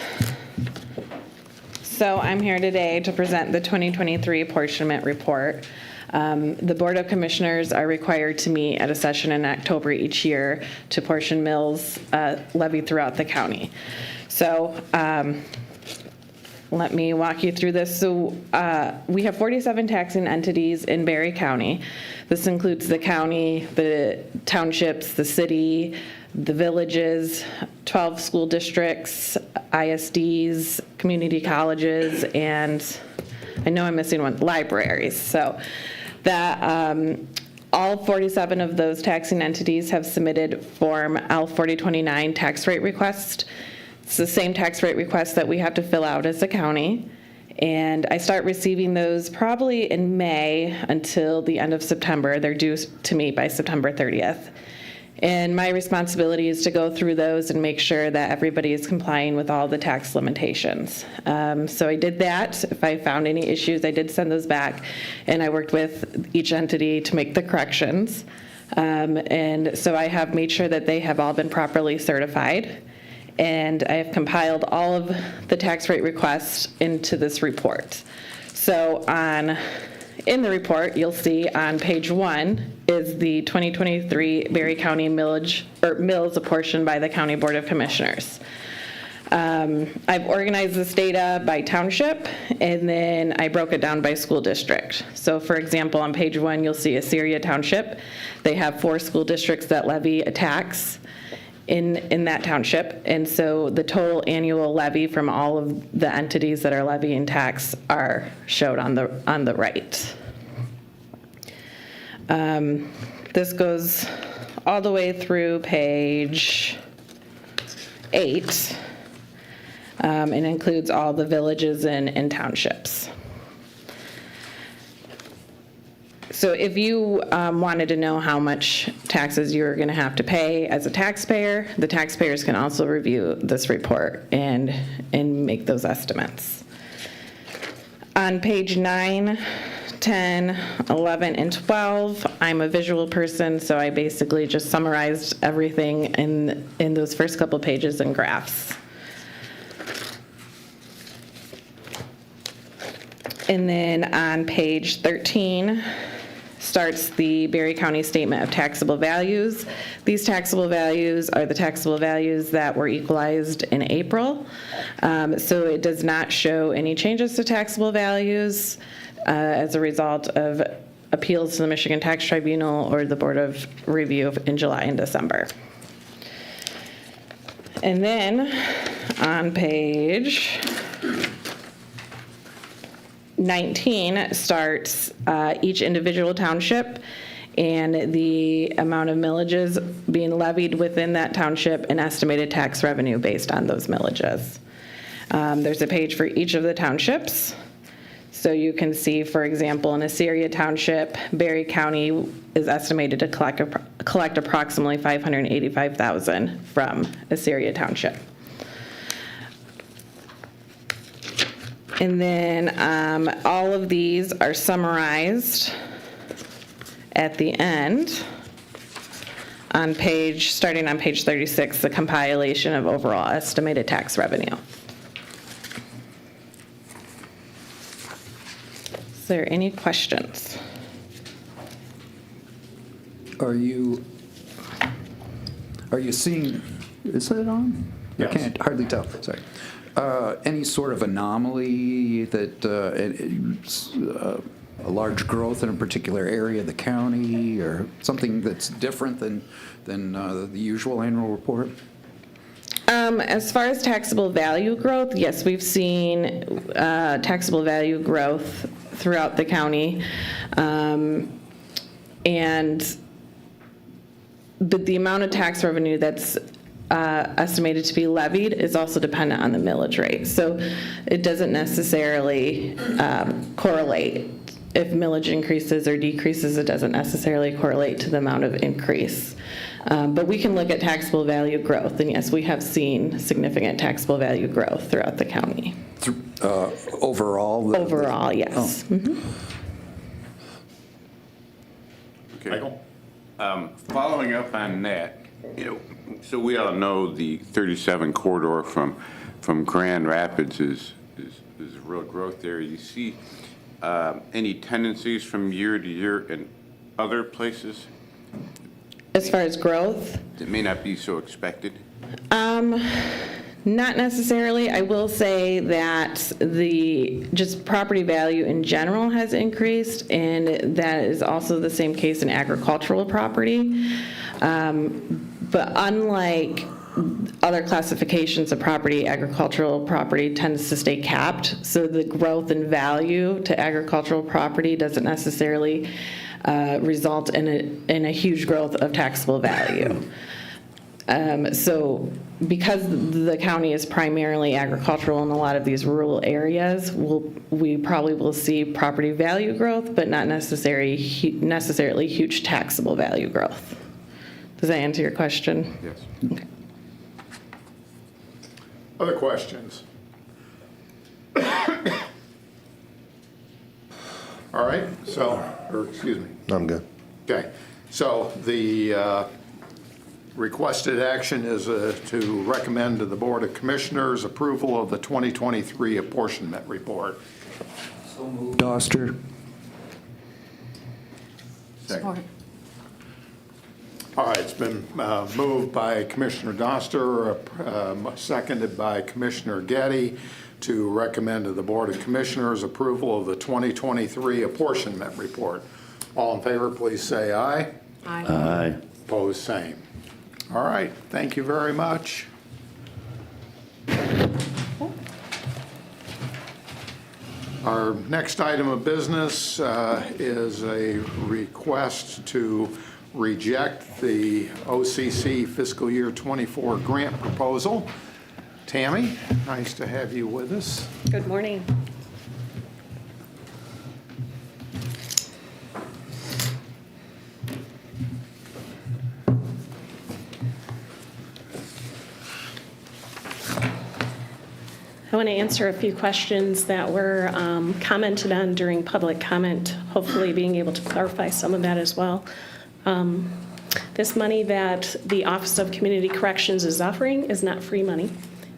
So I'm here today to present the 2023 apportionment report. The Board of Commissioners are required to meet at a session in October each year to apportion mills levied throughout the county. So let me walk you through this. So we have 47 taxing entities in Berry County. This includes the county, the townships, the city, the villages, 12 school districts, ISDs, community colleges, and I know I'm missing one, libraries. So that all 47 of those taxing entities have submitted Form L4029 tax rate request. It's the same tax rate request that we have to fill out as a county. And I start receiving those probably in May until the end of September. They're due to me by September 30th. And my responsibility is to go through those and make sure that everybody is complying with all the tax limitations. So I did that. If I found any issues, I did send those back, and I worked with each entity to make the corrections. And so I have made sure that they have all been properly certified, and I have compiled all of the tax rate requests into this report. So in the report, you'll see on page 1 is the 2023 Berry County mills apportioned by the County Board of Commissioners. I've organized this data by township, and then I broke it down by school district. So for example, on page 1, you'll see Assyria Township. They have 4 school districts that levy a tax in that township, and so the total annual levy from all of the entities that are levying tax are showed on the right. This goes all the way through page 8 and includes all the villages and townships. So if you wanted to know how much taxes you're going to have to pay as a taxpayer, the taxpayers can also review this report and make those estimates. On page 9, 10, 11, and 12, I'm a visual person, so I basically just summarized everything in those first couple pages in graphs. And then on page 13, starts the Berry County Statement of Taxable Values. These taxable values are the taxable values that were equalized in April. So it does not show any changes to taxable values as a result of appeals to the Michigan Tax Tribunal or the Board of Review in July and December. And then on page 19 starts each individual township and the amount of millages being levied within that township and estimated tax revenue based on those millages. There's a page for each of the townships. So you can see, for example, in Assyria Township, Berry County is estimated to collect approximately $585,000 from Assyria Township. And then all of these are summarized at the end on starting on page 36, the compilation of overall estimated tax revenue. Is there any questions? Are you seeing, is it on? Yes. I can't hardly tell, sorry. Any sort of anomaly that a large growth in a particular area of the county or something that's different than the usual annual report? As far as taxable value growth, yes, we've seen taxable value growth throughout the county. But the amount of tax revenue that's estimated to be levied is also dependent on the millage rate. So it doesn't necessarily correlate. If millage increases or decreases, it doesn't necessarily correlate to the amount of increase. But we can look at taxable value growth, and yes, we have seen significant taxable value growth throughout the county. Overall? Overall, yes. Mhm. Okay. Michael? Following up on that, so we all know the 37 corridor from Grand Rapids is real growth there. You see any tendencies from year to year in other places? As far as growth? That may not be so expected? Not necessarily. I will say that the just property value in general has increased, and that is also the same case in agricultural property. But unlike other classifications of property, agricultural property tends to stay capped. So the growth in value to agricultural property doesn't necessarily result in a huge growth of taxable value. So because the county is primarily agricultural in a lot of these rural areas, we probably will see property value growth, but not necessarily huge taxable value growth. Does that answer your question? Yes. Okay. Other questions? All right, excuse me. I'm good. Okay, so the requested action is to recommend to the Board of Commissioners approval of the 2023 apportionment report. Doster? Support. All right, it's been moved by Commissioner Doster, seconded by Commissioner Getty, to recommend to the Board of Commissioners approval of the 2023 apportionment report. All in favor, please say aye. Aye. Aye. Opposed, same. All right, thank you very much. Our next item of business is a request to reject the OCC fiscal year 24 grant proposal. Tammy, nice to have you with us. Good morning. I want to answer a few questions that were commented on during public comment, hopefully being able to clarify some of that as well. This money that the Office of Community Corrections is offering is not free money.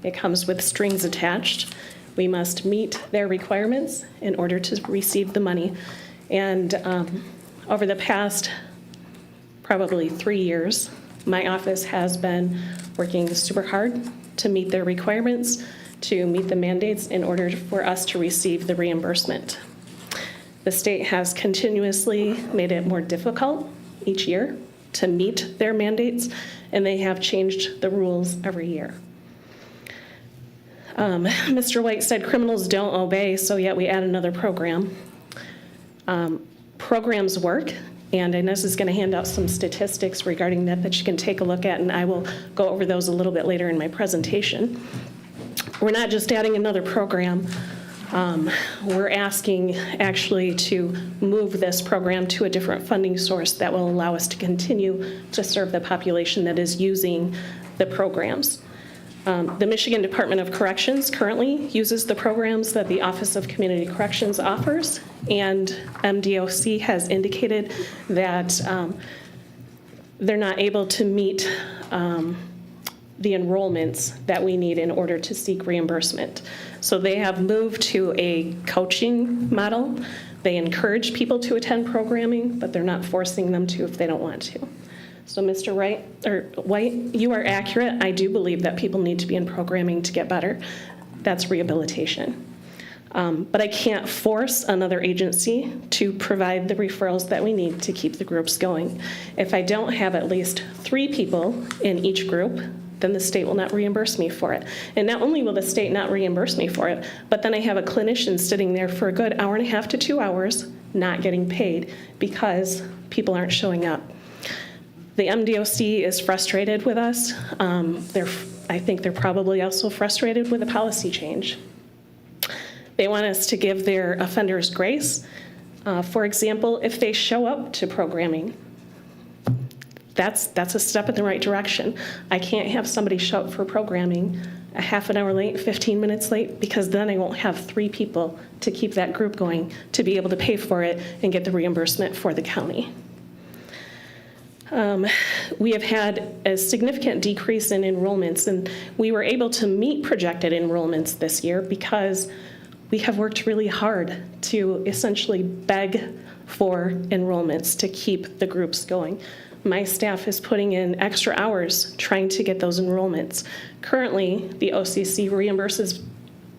It comes with strings attached. We must meet their requirements in order to receive the money. And over the past probably 3 years, my office has been working super hard to meet their requirements, to meet the mandates in order for us to receive the reimbursement. The state has continuously made it more difficult each year to meet their mandates, and they have changed the rules every year. Mr. White said criminals don't obey, so yet we add another program. Programs work, and I know this is going to hand out some statistics regarding that you can take a look at, and I will go over those a little bit later in my presentation. We're not just adding another program. We're asking actually to move this program to a different funding source that will allow us to continue to serve the population that is using the programs. The Michigan Department of Corrections currently uses the programs that the Office of Community Corrections offers, and MDOC has indicated that they're not able to meet the enrollments that we need in order to seek reimbursement. So they have moved to a coaching model. They encourage people to attend programming, but they're not forcing them to if they don't want to. So Mr. White, you are accurate. I do believe that people need to be in programming to get better. That's rehabilitation. But I can't force another agency to provide the referrals that we need to keep the groups going. If I don't have at least 3 people in each group, then the state will not reimburse me for it. And not only will the state not reimburse me for it, but then I have a clinician sitting there for a good 1.5 to 2 hours not getting paid because people aren't showing up. The MDOC is frustrated with us. I think they're probably also frustrated with the policy change. They want us to give their offenders grace. For example, if they show up to programming, that's a step in the right direction. I can't have somebody show up for programming a half an hour late, 15 minutes late, because then I won't have 3 people to keep that group going to be able to pay for it and get the reimbursement for the county. We have had a significant decrease in enrollments, and we were able to meet projected enrollments this year because we have worked really hard to essentially beg for enrollments to keep the groups going. My staff is putting in extra hours trying to get those enrollments. Currently, the OCC reimburses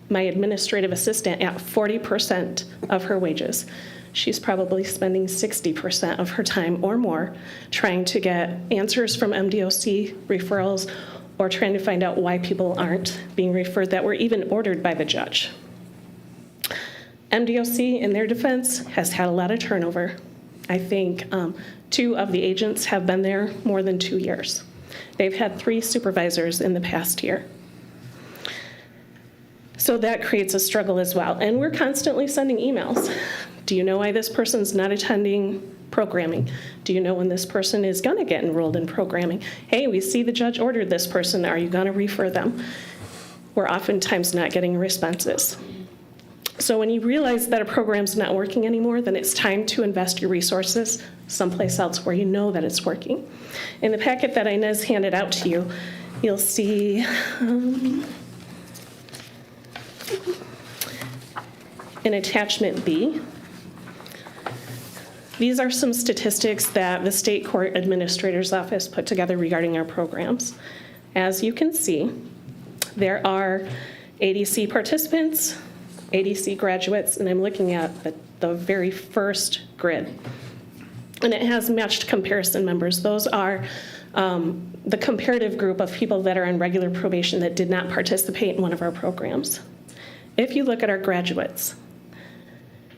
my administrative assistant at 40% of her wages. She's probably spending 60% of her time or more trying to get answers from MDOC referrals or trying to find out why people aren't being referred that were even ordered by the judge. MDOC, in their defense, has had a lot of turnover. I think 2 of the agents have been there more than 2 years. They've had 3 supervisors in the past year. So that creates a struggle as well. And we're constantly sending emails. Do you know why this person's not attending programming? Do you know when this person is going to get enrolled in programming? Hey, we see the judge ordered this person. Are you going to refer them? We're oftentimes not getting responses. So when you realize that a program's not working anymore, then it's time to invest your resources someplace else where you know that it's working. In the packet that Inez handed out to you, you'll see in attachment B, these are some statistics that the State Court Administrator's Office put together regarding our programs. As you can see, there are ADC participants, ADC graduates, and I'm looking at the very first grid. And it has matched comparison members. Those are the comparative group of people that are on regular probation that did not participate in one of our programs. If you look at our graduates,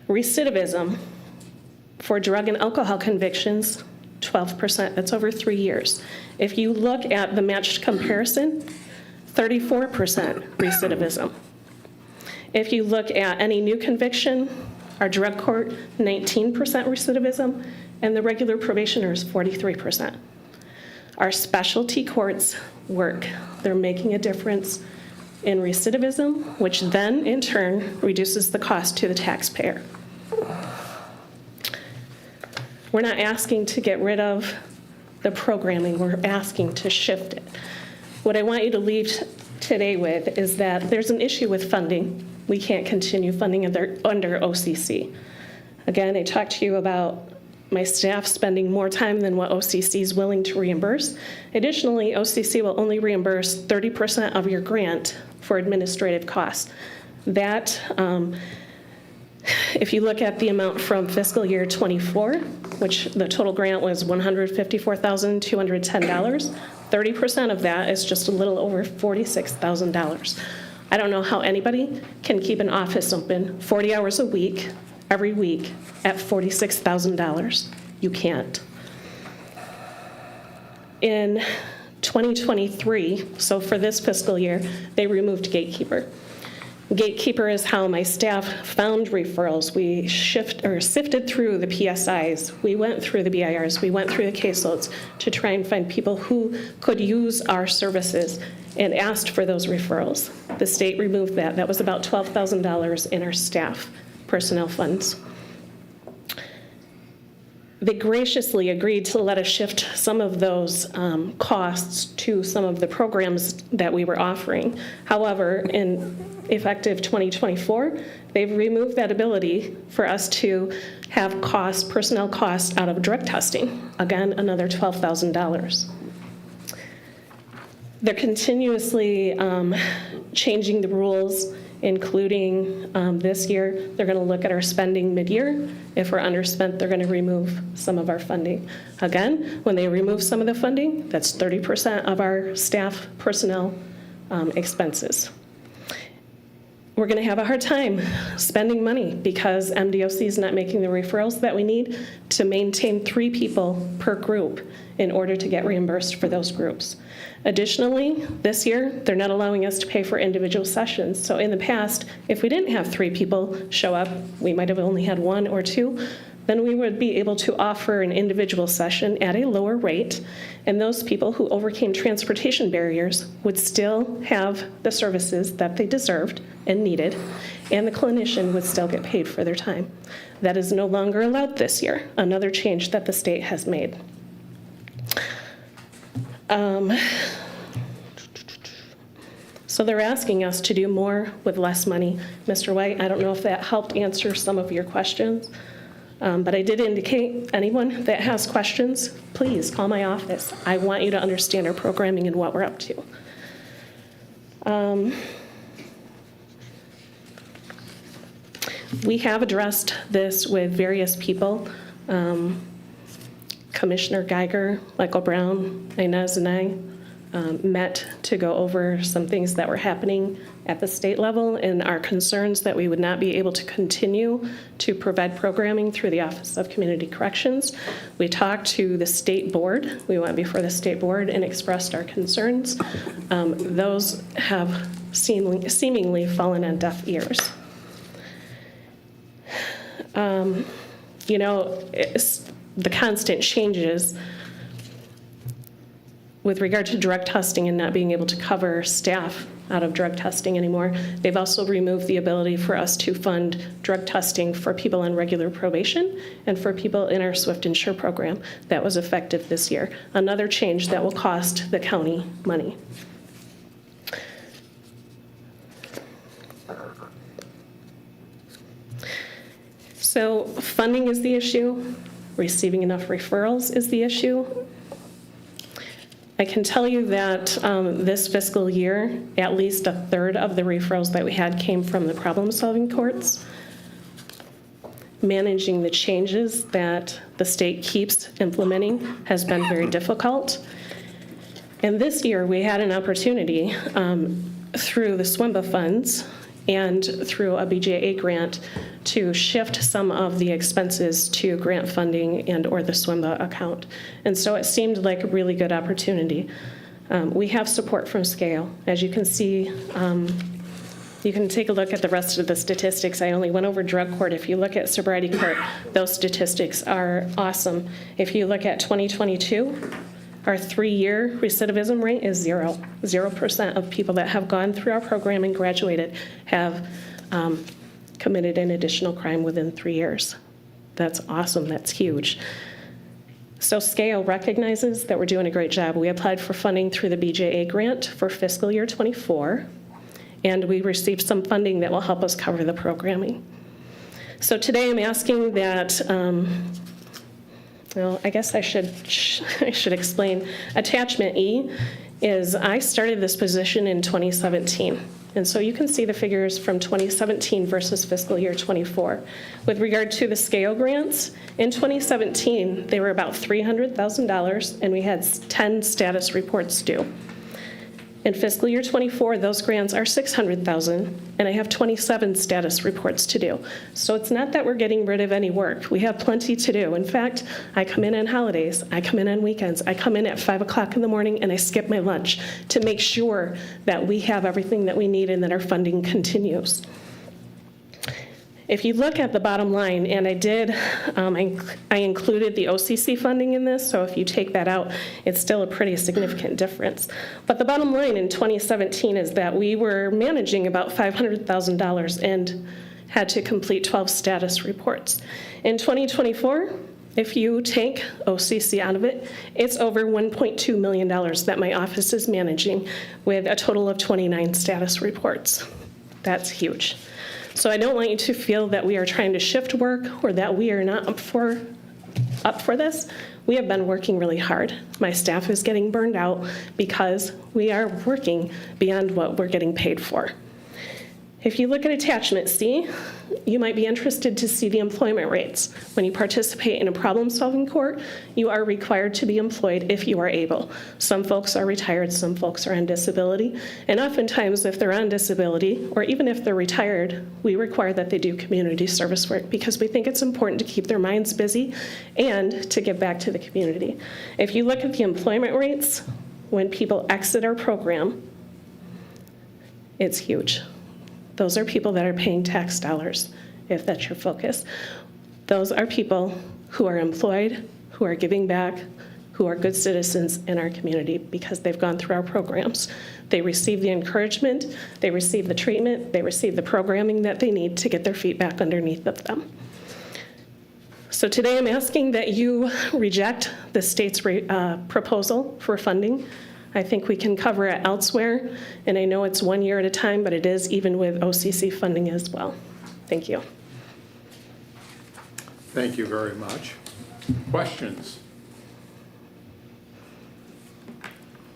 recidivism for drug and alcohol convictions, 12%. That's over 3 years. If you look at the matched comparison, 34% recidivism. If you look at any new conviction, our drug court, 19% recidivism, and the regular probationers, 43%. Our specialty courts work. They're making a difference in recidivism, which then in turn reduces the cost to the taxpayer. We're not asking to get rid of the programming, we're asking to shift it. What I want you to leave today with is that there's an issue with funding. We can't continue funding under OCC. Again, I talked to you about my staff spending more time than what OCC is willing to reimburse. Additionally, OCC will only reimburse 30% of your grant for administrative costs. That, if you look at the amount from fiscal year '24, which the total grant was $154,210, 30% of that is just a little over $46,000. I don't know how anybody can keep an office open 40 hours a week, every week, at $46,000. You can't. In 2023, so for this fiscal year, they removed Gatekeeper. Gatekeeper is how my staff found referrals. We sifted through the PSIs. We went through the BIRs. We went through the caseloads to try and find people who could use our services and asked for those referrals. The state removed that. That was about $12,000 in our staff personnel funds. They graciously agreed to let us shift some of those costs to some of the programs that we were offering. However, in effective 2024, they've removed that ability for us to have personnel costs out of drug testing. Again, another $12,000. They're continuously changing the rules, including this year. They're going to look at our spending mid-year. If we're underspent, they're going to remove some of our funding. Again, when they remove some of the funding, that's 30% of our staff personnel expenses. we're going to have a hard time spending money because MDOC is not making the referrals that we need to maintain 3 people per group in order to get reimbursed for those groups. Additionally, this year, they're not allowing us to pay for individual sessions. So in the past, if we didn't have 3 people show up, we might have only had 1 or 2, then we would be able to offer an individual session at a lower rate, and those people who overcame transportation barriers would still have the services that they deserved and needed, and the clinician would still get paid for their time. That is no longer allowed this year, another change that the state has made. So they're asking us to do more with less money. Mr. White, I don't know if that helped answer some of your questions. But I did indicate anyone that has questions, please call my office. I want you to understand our programming and what we're up to. We have addressed this with various people. Commissioner Geiger, Michael Brown, Inez, and I met to go over some things that were happening at the state level and our concerns that we would not be able to continue to provide programming through the Office of Community Corrections. We talked to the state board. We went before the state board and expressed our concerns. Those have seemingly fallen on deaf ears. You know, it's the constant changes with regard to drug testing and not being able to cover staff out of drug testing anymore. They've also removed the ability for us to fund drug testing for people on regular probation and for people in our Swift Insure program. That was effective this year. Another change that will cost the county money. So funding is the issue. Receiving enough referrals is the issue. I can tell you that this fiscal year, at least 1/3 of the referrals that we had came from the problem-solving courts. Managing the changes that the state keeps implementing has been very difficult. And this year, we had an opportunity through the SWIMBA funds and through a BJA grant to shift some of the expenses to grant funding and or the SWIMBA account. And so it seemed like a really good opportunity. We have support from SCALE. As you can see, you can take a look at the rest of the statistics. I only went over drug court. If you look at sobriety court, those statistics are awesome. If you look at 2022, our 3-year recidivism rate is 0. 0% of people that have gone through our program and graduated have committed an additional crime within 3 years. That's awesome. That's huge. So SCALE recognizes that we're doing a great job. We applied for funding through the BJA grant for fiscal year 24, and we received some funding that will help us cover the programming. So today I'm asking that well, I guess I should explain. Attachment E is I started this position in 2017. And so you can see the figures from 2017 versus fiscal year 24. With regard to the SCALE grants, in 2017, they were about $300,000, and we had 10 status reports due. In fiscal year 24, those grants are $600,000, and I have 27 status reports to do. So it's not that we're getting rid of any work. We have plenty to do. In fact, I come in on holidays, I come in on weekends, I come in at 5 o'clock in the morning, and I skip my lunch to make sure that we have everything that we need and that our funding continues. If you look at the bottom line, and I did, I included the OCC funding in this, so if you take that out, it's still a pretty significant difference. But the bottom line in 2017 is that we were managing about $500,000 and had to complete 12 status reports. In 2024, if you take OCC out of it, it's over $1.2 million that my office is managing with a total of 29 status reports. That's huge. So I don't want you to feel that we are trying to shift work or that we are not up for this. We have been working really hard. My staff is getting burned out because we are working beyond what we're getting paid for. If you look at attachment C, you might be interested to see the employment rates. When you participate in a problem-solving court, you are required to be employed if you are able. Some folks are retired, some folks are on disability, and oftentimes if they're on disability, or even if they're retired, we require that they do community service work because we think it's important to keep their minds busy and to give back to the community. If you look at the employment rates, when people exit our program, it's huge. Those are people that are paying tax dollars, if that's your focus. Those are people who are employed, who are giving back, who are good citizens in our community because they've gone through our programs. They receive the encouragement, they receive the treatment, they receive the programming that they need to get their feet back underneath of them. So today I'm asking that you reject the state's proposal for funding. I think we can cover it elsewhere, and I know it's 1 year at a time, but it is even with OCC funding as well. Thank you. Thank you very much. Questions?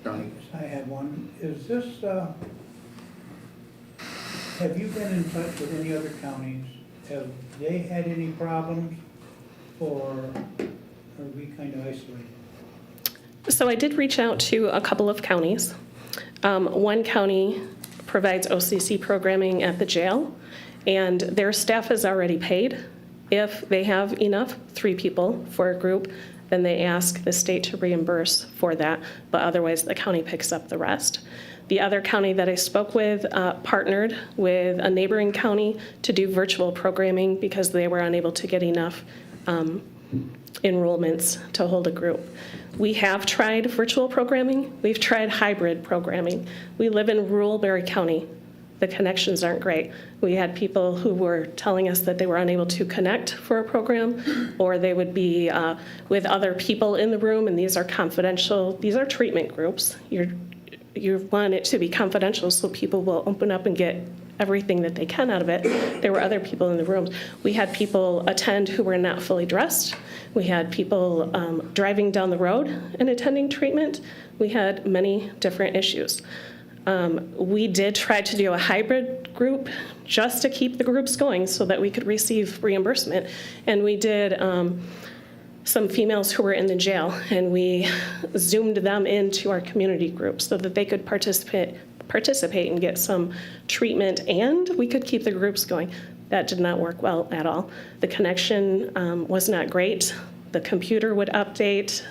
John? I had one. Is this, have you been in touch with any other counties? Have they had any problems, or are we kind of isolated? So I did reach out to a couple of counties. One county provides OCC programming at the jail, and their staff is already paid. If they have enough, 3 people for a group, then they ask the state to reimburse for that, but otherwise the county picks up the rest. The other county that I spoke with partnered with a neighboring county to do virtual programming because they were unable to get enough enrollments to hold a group. We have tried virtual programming. We've tried hybrid programming. We live in rural Berry County. The connections aren't great. We had people who were telling us that they were unable to connect for a program, or they would be with other people in the room, and these are confidential. These are treatment groups. You want it to be confidential so people will open up and get everything that they can out of it. There were other people in the rooms. We had people attend who were not fully dressed. We had people driving down the road and attending treatment. We had many different issues. We did try to do a hybrid group just to keep the groups going so that we could receive reimbursement. And we did some females who were in the jail, and we Zoomed them into our community group so that they could participate and get some treatment, and we could keep the groups going. That did not work well at all. The connection was not great. The computer would update.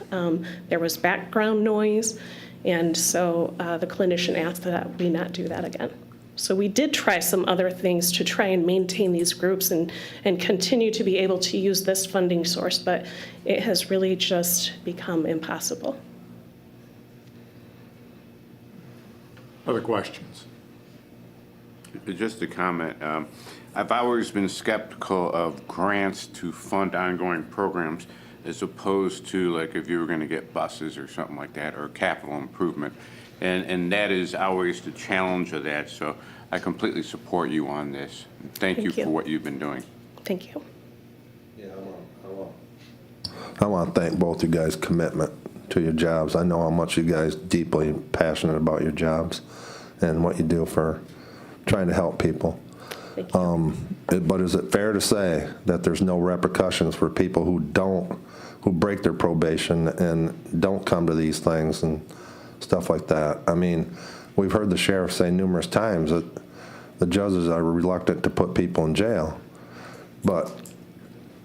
There was background noise. And so the clinician asked that we not do that again. So we did try some other things to try and maintain these groups and continue to be able to use this funding source, but it has really just become impossible. Other questions? Just a comment. I've always been skeptical of grants to fund ongoing programs as opposed to like if you were going to get buses or something like that or capital improvement. And that is always the challenge of that. So I completely support you on this. Thank you for what you've been doing. Thank you. I want to thank both you guys' commitment to your jobs. I know how much you guys deeply passionate about your jobs and what you do for trying to help people. But is it fair to say that there's no repercussions for people who break their probation and don't come to these things and stuff like that? I mean, we've heard the sheriff say numerous times that the judges are reluctant to put people in jail. But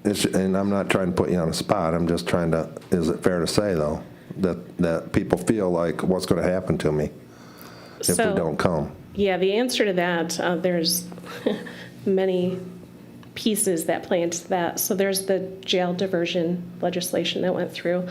and I'm not trying to put you on the spot. I'm just trying to, is it fair to say, though, that people feel like what's going to happen to me if we don't come? Yeah, the answer to that, there's many pieces that play into that. So there's the jail diversion legislation that went through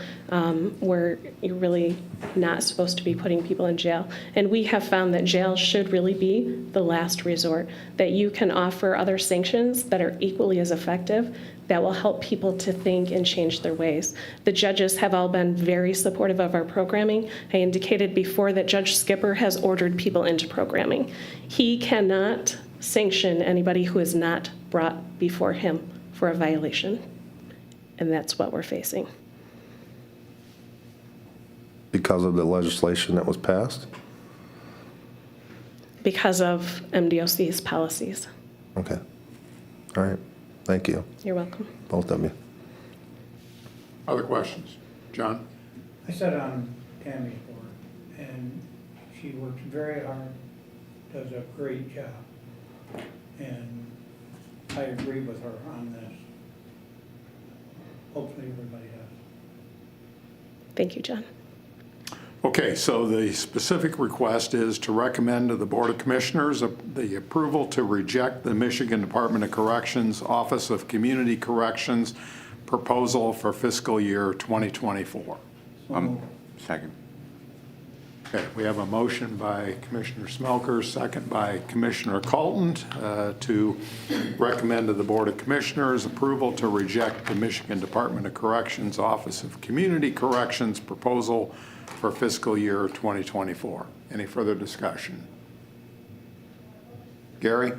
where you're really not supposed to be putting people in jail. And we have found that jail should really be the last resort, that you can offer other sanctions that are equally as effective that will help people to think and change their ways. The judges have all been very supportive of our programming. I indicated before that Judge Skipper has ordered people into programming. He cannot sanction anybody who is not brought before him for a violation. And that's what we're facing. Because of the legislation that was passed? because of MDOC's policies. Okay. All right. Thank you, You're welcome. both of you. Other questions? John? I sat on Tammy's board, and she works very hard, does a great job. And I agree with her on this. Hopefully everybody does. Thank you, John. Okay, so the specific request is to recommend to the Board of Commissioners the approval to reject the Michigan Department of Corrections Office of Community Corrections proposal for fiscal year 2024. Second. Okay, we have a motion by Commissioner Smelker, second by Commissioner Colton, to recommend to the Board of Commissioners approval to reject the Michigan Department of Corrections Office of Community Corrections proposal for fiscal year 2024. Any further discussion? Gary?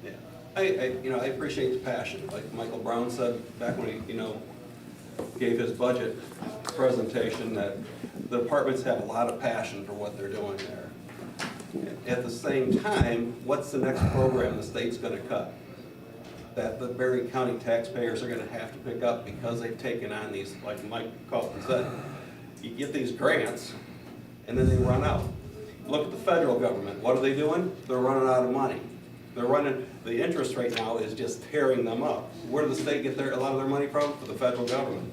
Yeah, I appreciate the passion. Like Michael Brown said back when he, gave his budget presentation, that the departments have a lot of passion for what they're doing there. At the same time, what's the next program the state's going to cut? That the Berry County taxpayers are going to have to pick up because they've taken on these, like Mike Colton said, you get these grants and then they run out. Look at the federal government. What are they doing? They're running out of money. The interest rate now is just tearing them up. Where does the state get a lot of their money from? For the federal government.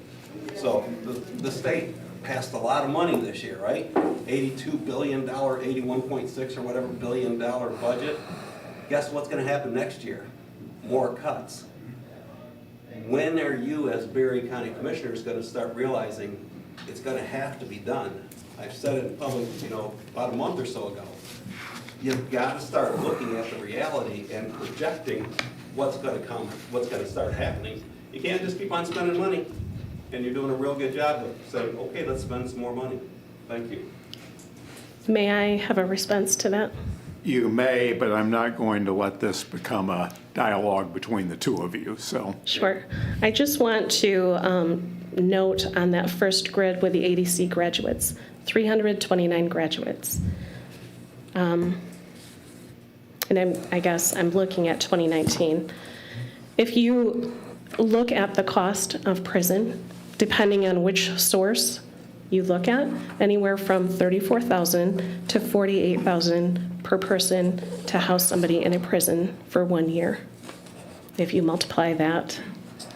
So the state passed a lot of money this year, right? $82 billion, 81.6 or whatever billion dollar budget. Guess what's going to happen next year? More cuts. When are you as Berry County Commissioners going to start realizing it's going to have to be done? I've said it in public, about a month or so ago. You've got to start looking at the reality and projecting what's going to come, what's going to start happening. You can't just keep on spending money, and you're doing a real good job of saying, okay, let's spend some more money. Thank you. May I have a response to that? You may, but I'm not going to let this become a dialogue between the two of you, so. Sure. I just want to note on that first grid with the ADC graduates, 329 graduates. And I guess I'm looking at 2019. If you look at the cost of prison, depending on which source you look at, anywhere from $34,000 to $48,000 per person to house somebody in a prison for 1 year. If you multiply that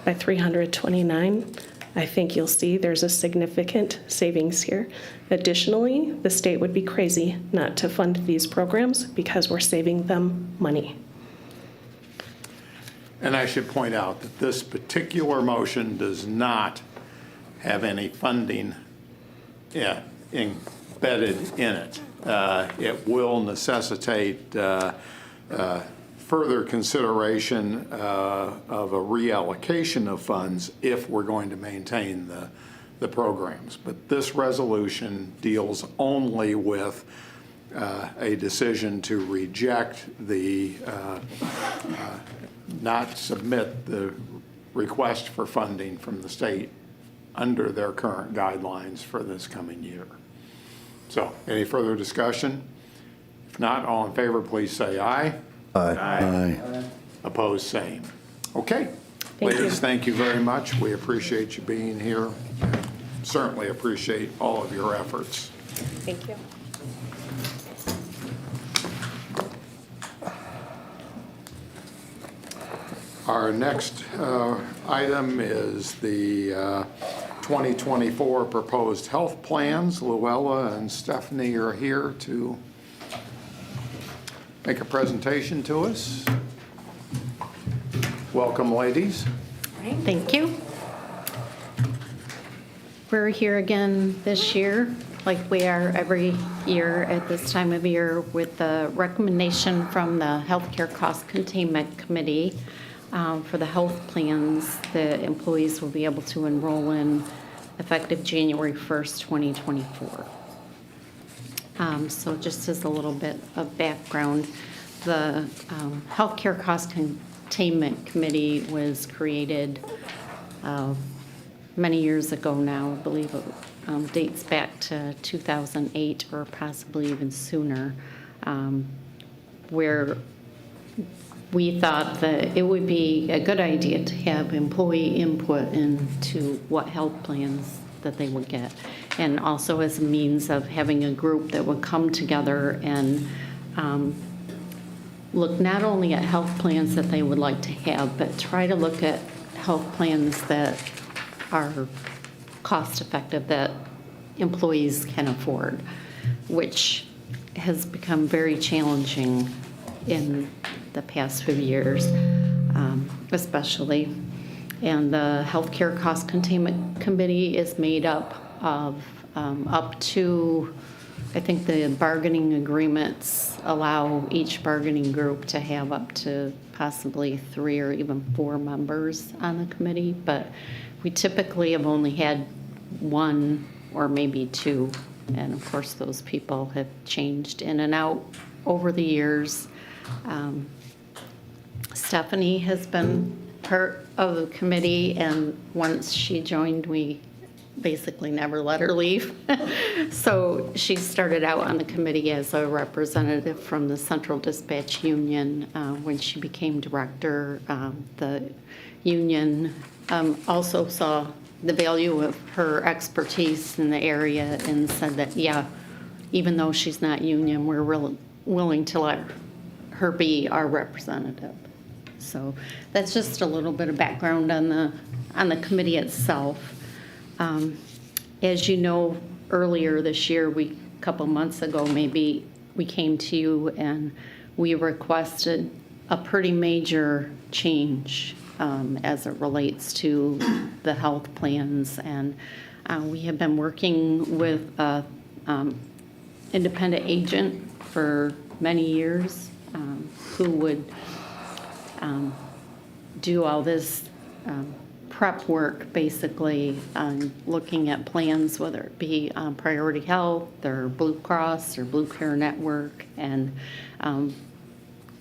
by 329, I think you'll see there's a significant savings here. Additionally, the state would be crazy not to fund these programs because we're saving them money. And I should point out that this particular motion does not have any funding embedded in it. It will necessitate further consideration of a reallocation of funds if we're going to maintain the programs. But this resolution deals only with a decision to reject not submit the request for funding from the state under their current guidelines for this coming year. So, any further discussion? If not, all in favor, please say aye. Aye. Opposed, same. Okay. Thank you. Ladies, thank you very much. We appreciate you being here. Certainly appreciate all of your efforts. Thank you. Our next item is the 2024 proposed health plans. Luella and Stephanie are here to make a presentation to us. Welcome, ladies. Thank you. We're here again this year, like we are every year at this time of year, with the recommendation from the Healthcare Cost Containment Committee for the health plans that employees will be able to enroll in effective January 1st, 2024. So just as a little bit of background, the Healthcare Cost Containment Committee was created many years ago now. I believe it dates back to 2008 or possibly even sooner. where we thought that it would be a good idea to have employee input into what health plans that they would get. And also as a means of having a group that would come together and look not only at health plans that they would like to have, but try to look at health plans that are cost effective, that employees can afford, which has become very challenging in the past few years, especially. And the Healthcare Cost Containment Committee is made up of up to, I think the bargaining agreements allow each bargaining group to have up to possibly 3 or even 4 members on the committee, but we typically have only had 1 or maybe 2, and of course those people have changed in and out over the years. Stephanie has been part of the committee, and once she joined, we basically never let her leave. So she started out on the committee as a representative from the Central Dispatch Union. When she became director, the union also saw the value of her expertise in the area and said that, yeah, even though she's not union, we're willing to let her be our representative. So that's just a little bit of background on the committee itself. As you know, earlier this year, a couple months ago maybe, we came to you and we requested a pretty major change as it relates to the health plans. And we have been working with an independent agent for many years who would do all this prep work, basically, on looking at plans, whether it be Priority Health or Blue Cross or Blue Care Network, and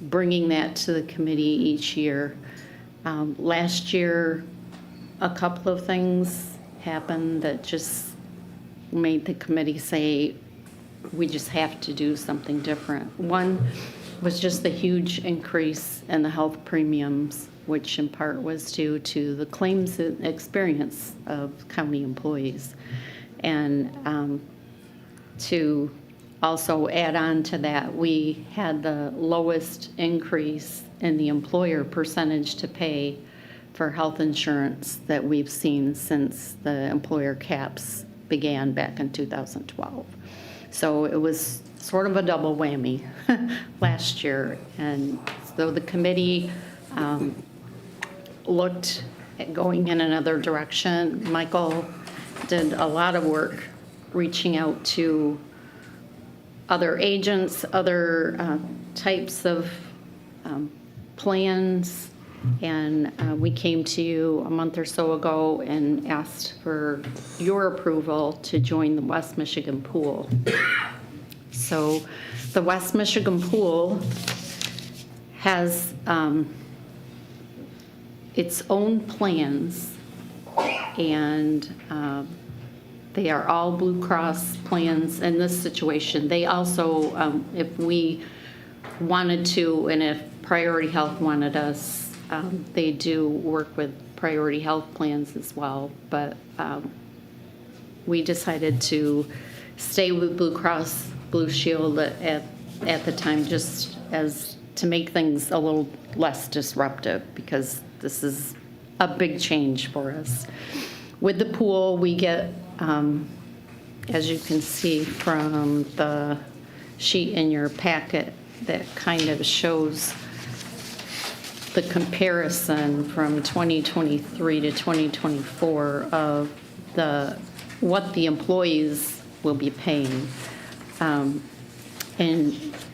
bringing that to the committee each year. Last year, a couple of things happened that just made the committee say, we just have to do something different. One was just the huge increase in the health premiums, which in part was due to the claims experience of county employees. And to also add on to that, we had the lowest increase in the employer percentage to pay for health insurance that we've seen since the employer caps began back in 2012. So it was sort of a double whammy last year. And so the committee looked at going in another direction. Michael did a lot of work reaching out to other agents, other types of plans, and we came to you a month or so ago and asked for your approval to join the West Michigan Pool. So the West Michigan Pool has its own plans, and they are all Blue Cross plans in this situation. They also, if we wanted to, and if Priority Health wanted us, they do work with Priority Health plans as well. But we decided to stay with Blue Cross Blue Shield at the time, just as to make things a little less disruptive, because this is a big change for us. With the pool, we get, as you can see from the sheet in your packet, that kind of shows the comparison from 2023 to 2024 of what the employees will be paying. And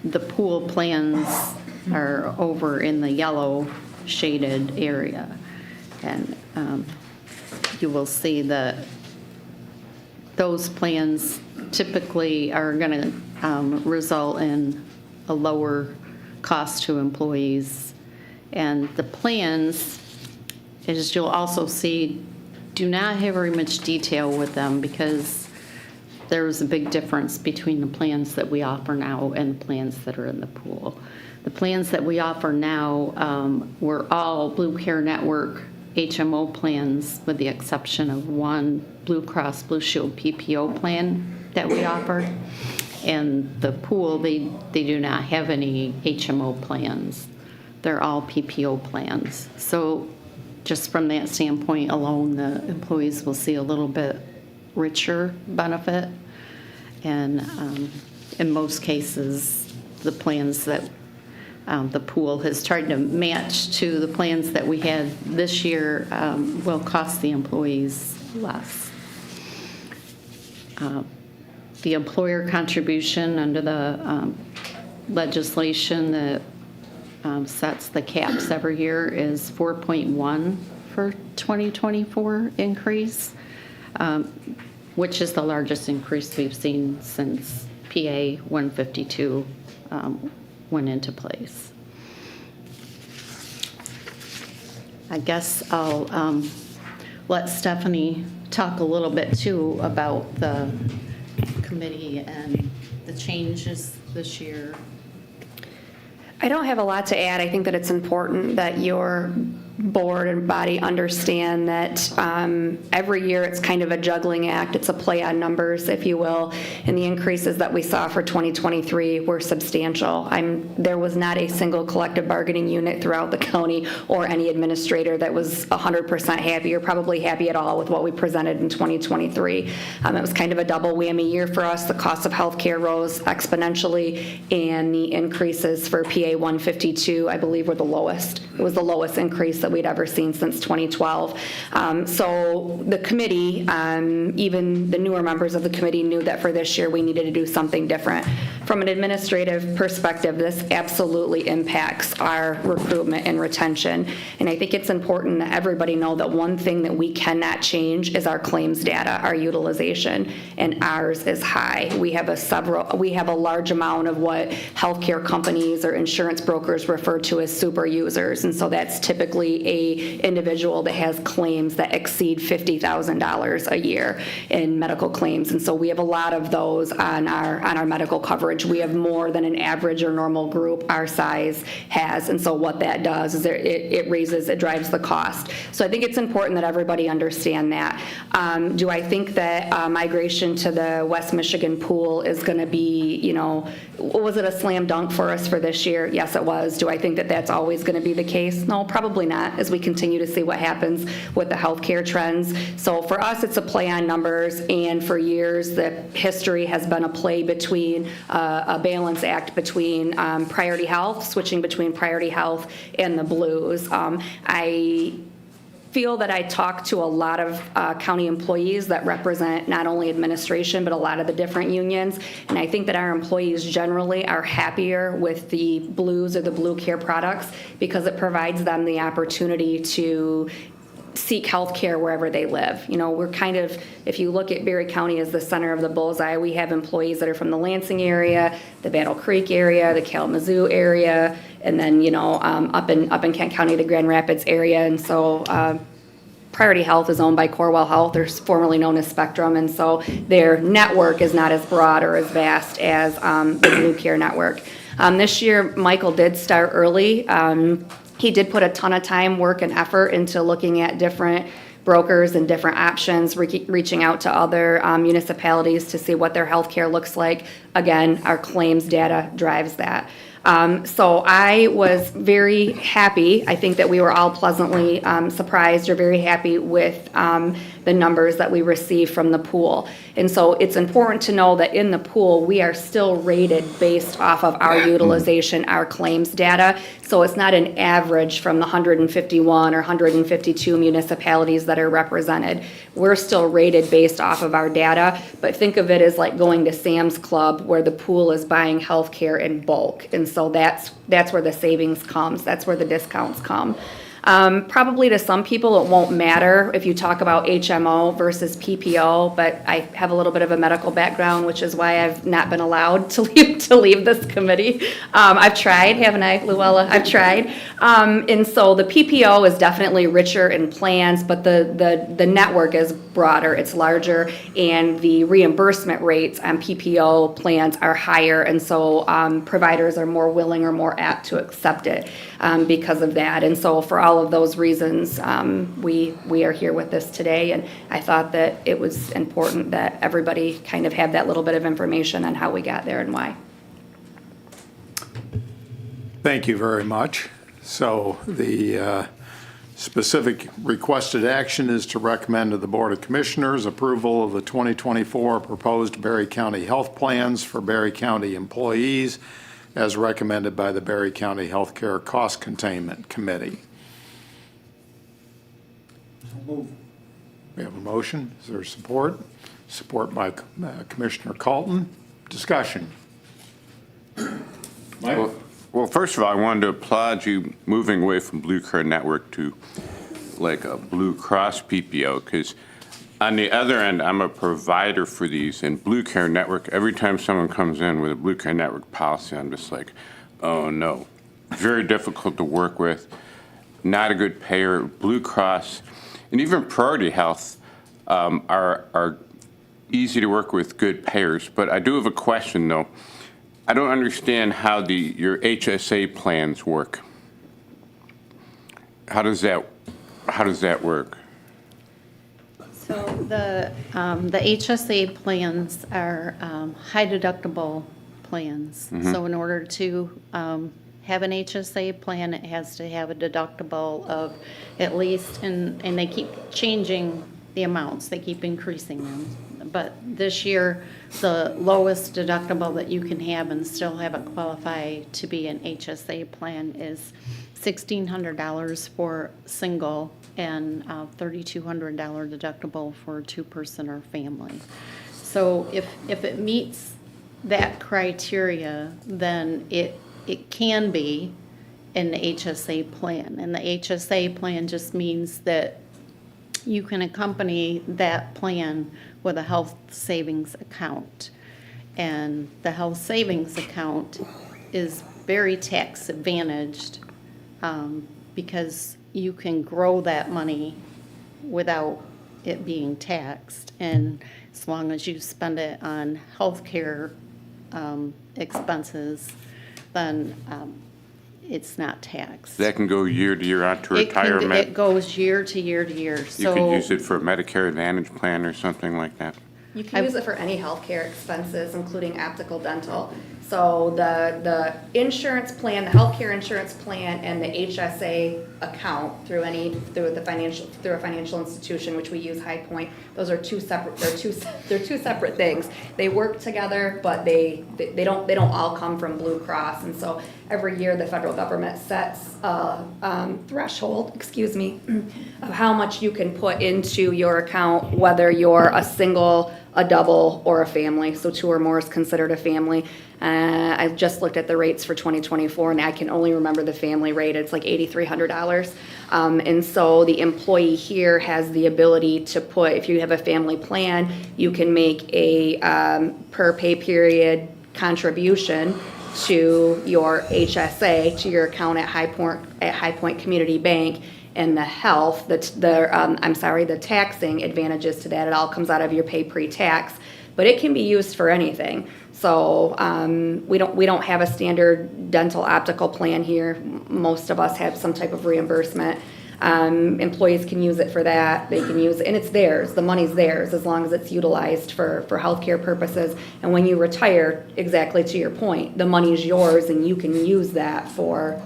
the pool plans are over in the yellow shaded area. And you will see that those plans typically are going to result in a lower cost to employees. And the plans, as you'll also see, do not have very much detail with them, because there is a big difference between the plans that we offer now and the plans that are in the pool. The plans that we offer now were all Blue Care Network HMO plans, with the exception of one Blue Cross Blue Shield PPO plan that we offered. And the pool, they do not have any HMO plans. They're all PPO plans. So just from that standpoint alone, the employees will see a little bit richer benefit. And in most cases, the plans that the pool has tried to match to the plans that we had this year will cost the employees less. The employer contribution under the legislation that sets the caps every year is 4.1 for 2024 increase, which is the largest increase we've seen since PA 152 went into place. I guess I'll let Stephanie talk a little bit too about the committee and the changes this year. I don't have a lot to add. I think that it's important that your board and body understand that every year it's kind of a juggling act. It's a play on numbers, if you will, and the increases that we saw for 2023 were substantial. There was not a single collective bargaining unit throughout the county or any administrator that was 100% happy or probably happy at all with what we presented in 2023. It was kind of a double whammy year for us. The cost of healthcare rose exponentially, and the increases for PA 152, I believe, were the lowest. It was the lowest increase that we'd ever seen since 2012. So the committee, even the newer members of the committee, knew that for this year we needed to do something different. From an administrative perspective, this absolutely impacts our recruitment and retention. And I think it's important that everybody know that one thing that we cannot change is our claims data, our utilization, and ours is high. We have a large amount of what healthcare companies or insurance brokers refer to as super users, and so that's typically a individual that has claims that exceed $50,000 a year in medical claims, and so we have a lot of those on our medical coverage. We have more than an average or normal group our size has, and so what that does is it drives the cost. So I think it's important that everybody understand that. Do I think that migration to the West Michigan pool is going to be, was it a slam dunk for us for this year? Yes, it was. Do I think that that's always going to be the case? No, probably not, as we continue to see what happens with the healthcare trends. So for us, it's a play on numbers, and for years, the history has been a play between a balance act between Priority Health, switching between Priority Health and the Blues. I feel that I talk to a lot of county employees that represent not only administration, but a lot of the different unions. And I think that our employees generally are happier with the Blues or the Blue Care products because it provides them the opportunity to seek health care wherever they live. We're kind of, if you look at Berry County as the center of the bullseye, we have employees that are from the Lansing area, the Battle Creek area, the Kalamazoo area, and then, up in Kent County, the Grand Rapids area. And so Priority Health is owned by Corewell Health. They're formerly known as Spectrum, and so their network is not as broad or as vast as the Blue Care network. This year, Michael did start early. He did put a ton of time, work, and effort into looking at different brokers and different options, reaching out to other municipalities to see what their healthcare looks like. Again, our claims data drives that. So I was very happy. I think that we were all pleasantly surprised or very happy with the numbers that we received from the pool. And so it's important to know that in the pool, we are still rated based off of our utilization, our claims data. So it's not an average from the 151 or 152 municipalities that are represented. We're still rated based off of our data, but think of it as like going to Sam's Club where the pool is buying healthcare in bulk. And so that's where the savings comes. That's where the discounts come. Probably to some people, it won't matter if you talk about HMO versus PPO, but I have a little bit of a medical background, which is why I've not been allowed to leave this committee. I've tried, haven't I, Luella? I've tried. And so the PPO is definitely richer in plans, but the network is broader, it's larger, and the reimbursement rates on PPO plans are higher, and so providers are more willing or more apt to accept it because of that. And so for all of those reasons, we are here with this today, and I thought that it was important that everybody kind of have that little bit of information on how we got there and why. Thank you very much. So the specific requested action is to recommend to the Board of Commissioners approval of the 2024 proposed Berry County health plans for Berry County employees as recommended by the Berry County Healthcare Cost Containment Committee. We have a motion. Is there support? Support by Commissioner Calton. Discussion. Mike? Well, first of all, I wanted to applaud you moving away from Blue Cross Network to like a Blue Cross PPO, because on the other end, I'm a provider for these, and Blue Care Network, every time someone comes in with a Blue Care Network policy, I'm just like, oh no. Very difficult to work with, not a good payer. Blue Cross and even Priority Health are easy to work with, good payers. But I do have a question though. I don't understand how your HSA plans work. How does that work? So the HSA plans are high deductible plans. Mhm. So in order to have an HSA plan, it has to have a deductible of at least, and they keep changing the amounts, they keep increasing them. But this year, the lowest deductible that you can have and still have it qualify to be an HSA plan is $1,600 for single and $3,200 deductible for a two-person or family. So if it meets that criteria, then it can be an HSA plan. And the HSA plan just means that you can accompany that plan with a health savings account. And the health savings account is very tax advantaged because you can grow that money without it being taxed. And as long as you spend it on healthcare expenses, then it's not taxed. That can go year to year on to It retirement. goes year to year to year. You could use it for a Medicare Advantage plan or something like that. You can use it for any healthcare expenses, including optical, dental. So the insurance plan, the healthcare insurance plan, and the HSA account through a financial institution, which we use High Point, those are two separate. They're two separate things. They work together, but they don't all come from Blue Cross. And so every year the federal government sets a threshold, of how much you can put into your account, whether you're a single, a double, or a family. So 2 or more is considered a family. I just looked at the rates for 2024, and I can only remember the family rate. It's like $8,300. And so the employee here has the ability to put, if you have a family plan, you can make a per pay period contribution to your HSA, to your account at High Point Community Bank. And the health, the taxing advantages to that, it all comes out of your pay pre-tax, but it can be used for anything. So we don't have a standard dental optical plan here. Most of us have some type of reimbursement. Employees can use it for that. They can use it, and it's theirs. The money's theirs as long as it's utilized for healthcare purposes. And when you retire, exactly to your point, the money's yours, and you can use that for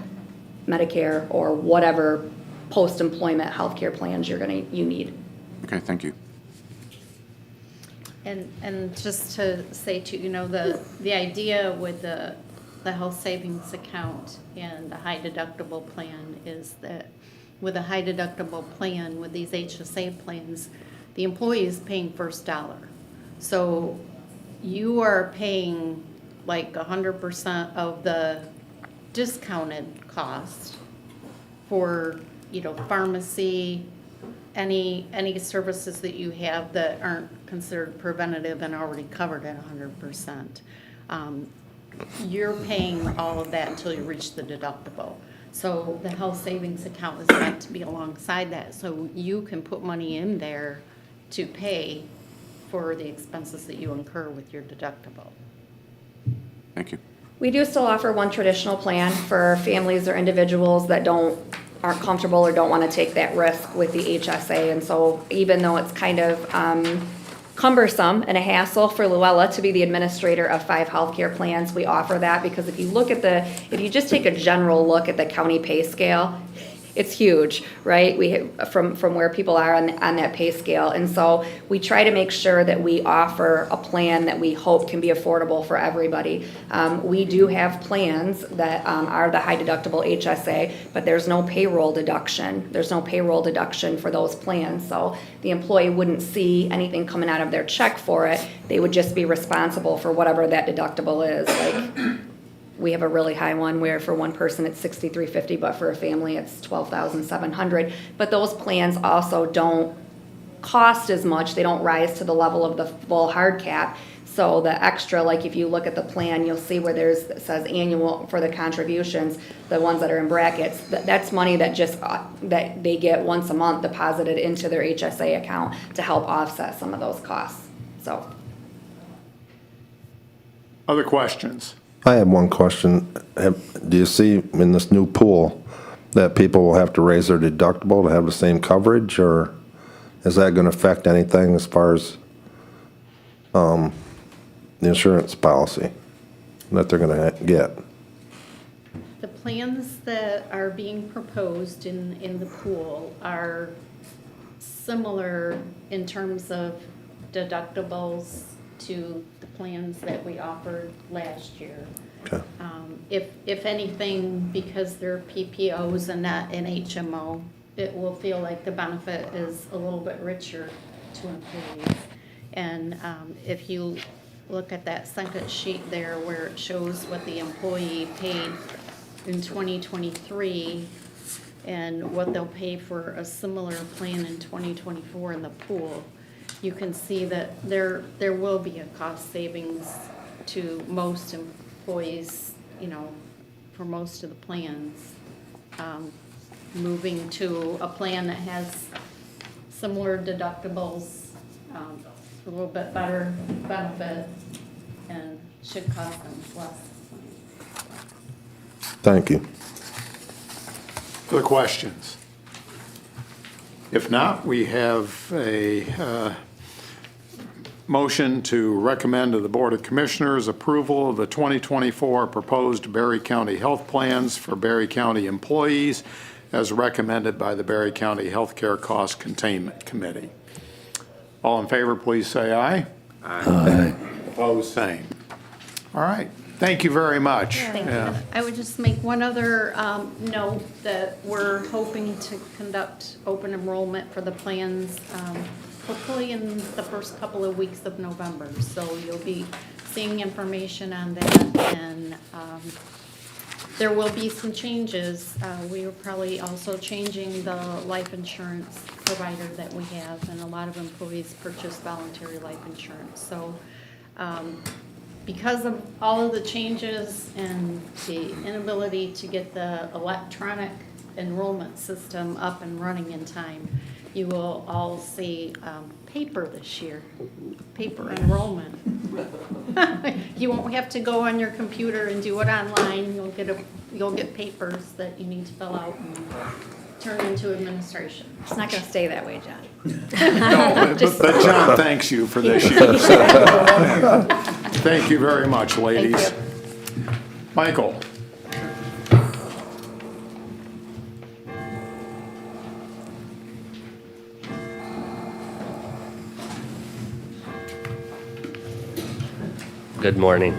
Medicare or whatever post-employment healthcare plans you need. Okay, thank you. And just to say too, the idea with the health savings account and the high deductible plan is that with a high deductible plan, with these HSA plans, the employee is paying first dollar. So you are paying like 100% of the discounted cost for pharmacy, any services that you have that aren't considered preventative and already covered at 100%. You're paying all of that until you reach the deductible. So the health savings account is meant to be alongside that, so you can put money in there to pay for the expenses that you incur with your deductible. Thank you. We do still offer one traditional plan for families or individuals that aren't comfortable or don't want to take that risk with the HSA. And so even though it's kind of cumbersome and a hassle for Luella to be the administrator of 5 healthcare plans, we offer that because if you just take a general look at the county pay scale, it's huge, right? From where people are on that pay scale. And so we try to make sure that we offer a plan that we hope can be affordable for everybody. We do have plans that are the high deductible HSA, but there's no payroll deduction. There's no payroll deduction for those plans. So the employee wouldn't see anything coming out of their check for it. They would just be responsible for whatever that deductible is. Like, we have a really high one where for one person it's $6,350, but for a family it's $12,700. But those plans also don't cost as much. They don't rise to the level of the full hard cap. So the extra, like if you look at the plan, you'll see where it says annual for the contributions, the ones that are in brackets. That's money that that they get once a month deposited into their HSA account to help offset some of those costs. So. Other questions? I have one question. Do you see in this new pool that people will have to raise their deductible to have the same coverage, or is that going to affect anything as far as the insurance policy that they're going to get? The plans that are being proposed in the pool are similar in terms of deductibles to the plans that we offered last year. Okay. If anything, because they're PPOs and not an HMO, it will feel like the benefit is a little bit richer to employees. And if you look at that second sheet there where it shows what the employee paid in 2023 and what they'll pay for a similar plan in 2024 in the pool, you can see that there will be a cost savings to most employees, for most of the plans. Moving to a plan that has similar deductibles, a little bit better benefit, and should cost them less. Thank you. Other questions? If not, we have a motion to recommend to the Board of Commissioners approval of the 2024 proposed Berry County health plans for Berry County employees as recommended by the Berry County Healthcare Cost Containment Committee. All in favor, please say aye. Aye. Opposed, same. All right. Thank you very much. Thank you. I would just make one other note that we're hoping to conduct open enrollment for the plans hopefully in the first couple of weeks of November. So you'll be seeing information on that, and there will be some changes. We are probably also changing the life insurance provider that we have, and a lot of employees purchase voluntary life insurance. So because of all of the changes and the inability to get the electronic enrollment system up and running in time, you will all see paper this year, paper enrollment. You won't have to go on your computer and do it online. You'll get papers that you need to fill out and turn into administration. It's not going to stay that way, John. No, but John thanks you for this year. So. Thank you very much, ladies. Michael. Good morning.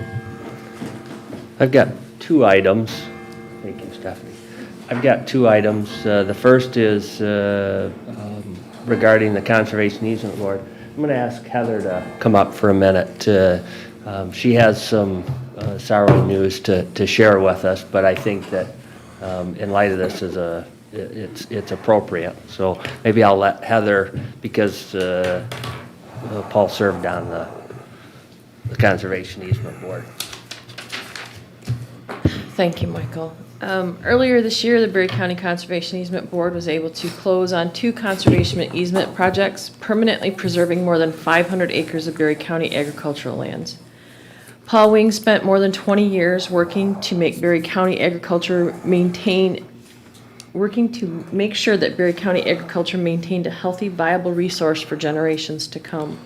I've got 2 items. Thank you, Stephanie. I've got 2 items. The first is regarding the Conservation Easement Board. I'm going to ask Heather to come up for a minute. She has some sorrowing news to share with us, but I think that in light of this as a it's appropriate. So maybe I'll let Heather, because Paul served on the Conservation Easement Board. Thank you, Michael. Earlier this year, the Berry County Conservation Easement Board was able to close on 2 conservation easement projects, permanently preserving more than 500 acres of Berry County agricultural lands. Paul Wing spent more than 20 years working to make Berry County agriculture working to make sure that Berry County agriculture maintained a healthy, viable resource for generations to come.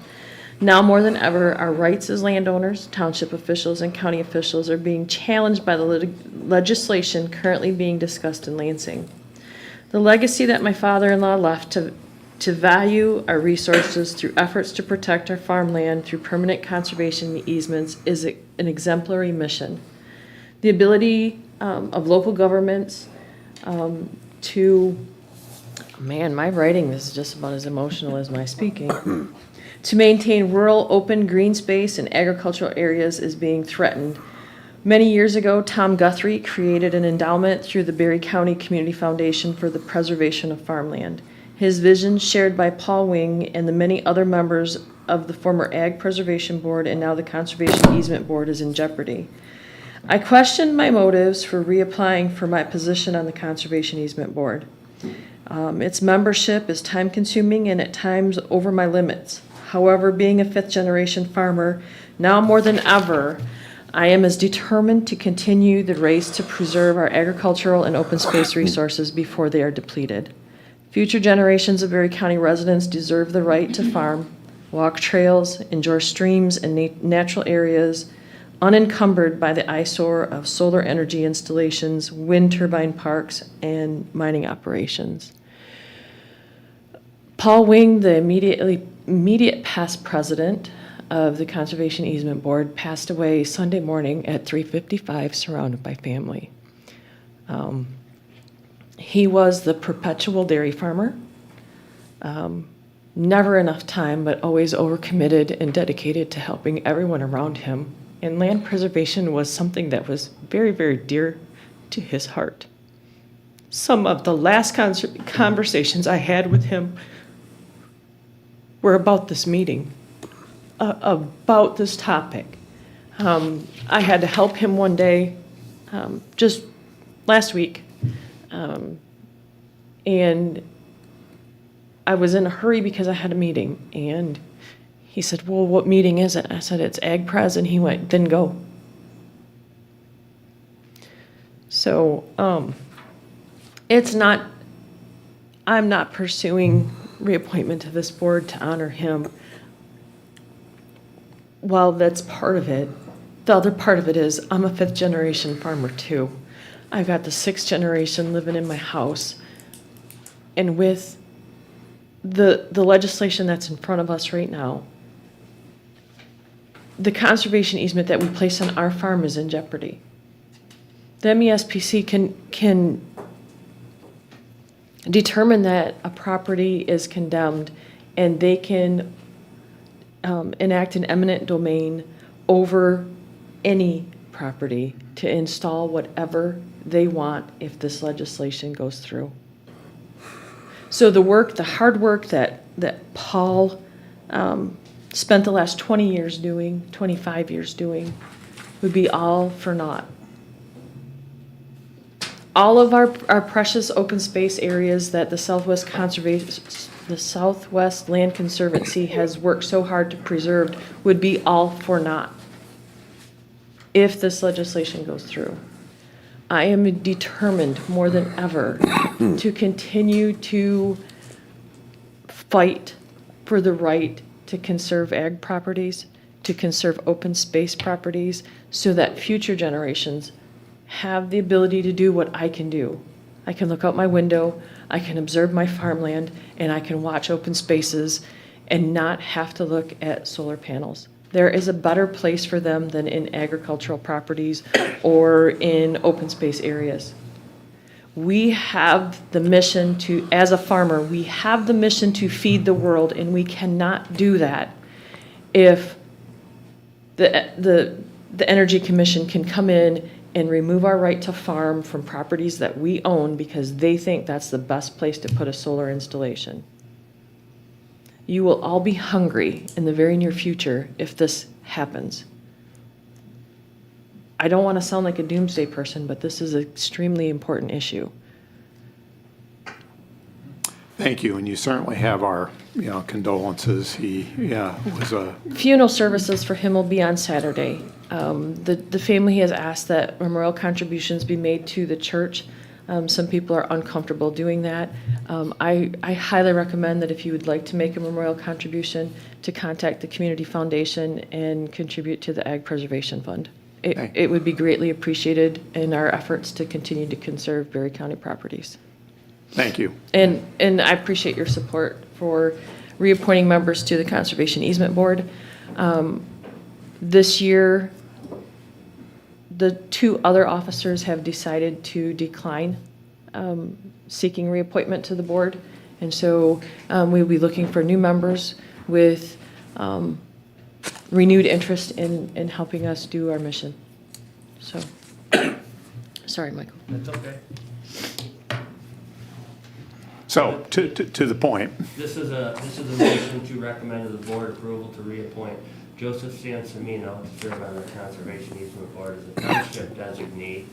Now more than ever, our rights as landowners, township officials, and county officials are being challenged by the legislation currently being discussed in Lansing. The legacy that my father-in-law left to value our resources through efforts to protect our farmland through permanent conservation easements is an exemplary mission. The ability of local governments my writing is just about as emotional as my speaking. To maintain rural, open, green space and agricultural areas is being threatened. Many years ago, Tom Guthrie created an endowment through the Berry County Community Foundation for the preservation of farmland. His vision, shared by Paul Wing and the many other members of the former Ag Preservation Board and now the Conservation Easement Board, is in jeopardy. I questioned my motives for reapplying for my position on the Conservation Easement Board. Its membership is time-consuming and at times over my limits. However, being a fifth-generation farmer, now more than ever, I am as determined to continue the race to preserve our agricultural and open space resources before they are depleted. Future generations of Berry County residents deserve the right to farm, walk trails, enjoy streams and natural areas, unencumbered by the eyesore of solar energy installations, wind turbine parks, and mining operations. Paul Wing, the immediate past president of the Conservation Easement Board, passed away Sunday morning at 3:55, surrounded by family. He was the perpetual dairy farmer. Never enough time, but always overcommitted and dedicated to helping everyone around him. And land preservation was something that was very, very dear to his heart. Some of the last conversations I had with him were about this meeting, about this topic. I had to help him one day, just last week, and I was in a hurry because I had a meeting, and he said, well, what meeting is it? I said, it's Ag Pres, and he went, then go. So I'm not pursuing reappointment to this board to honor him. While that's part of it, the other part of it is I'm a fifth-generation farmer too. I've got the sixth generation living in my house. And with the legislation that's in front of us right now, the conservation easement that we place on our farm is in jeopardy. The MESPC can determine that a property is condemned, and they can enact an eminent domain over any property to install whatever they want if this legislation goes through. So the hard work that Paul spent the last 20 years doing, 25 years doing, would be all for naught. All of our precious open space areas that the Southwest Land Conservancy has worked so hard to preserve would be all for naught if this legislation goes through. I am determined more than ever to continue to fight for the right to conserve ag properties, to conserve open space properties, so that future generations have the ability to do what I can do. I can look out my window, I can observe my farmland, and I can watch open spaces and not have to look at solar panels. There is a better place for them than in agricultural properties or in open space areas. We have the mission to, as a farmer, we have the mission to feed the world, and we cannot do that if the Energy Commission can come in and remove our right to farm from properties that we own because they think that's the best place to put a solar installation. You will all be hungry in the very near future if this happens. I don't want to sound like a doomsday person, but this is an extremely important issue. Thank you, and you certainly have our, condolences. He, was a, Funeral services for him will be on Saturday. The family has asked that memorial contributions be made to the church. Some people are uncomfortable doing that. I highly recommend that if you would like to make a memorial contribution, to contact the Community Foundation and contribute to the Ag Preservation Fund. It would be greatly appreciated in our efforts to continue to conserve Berry County properties. thank you. And I appreciate your support for reappointing members to the Conservation Easement Board. This year, the 2 other officers have decided to decline seeking reappointment to the board. And so we'll be looking for new members with renewed interest in helping us do our mission. So, sorry, Michael. That's okay. So, to the point, This is a motion to recommend to the board approval to reappoint Joseph Sansamino to serve on the Conservation Easement Board as a township designee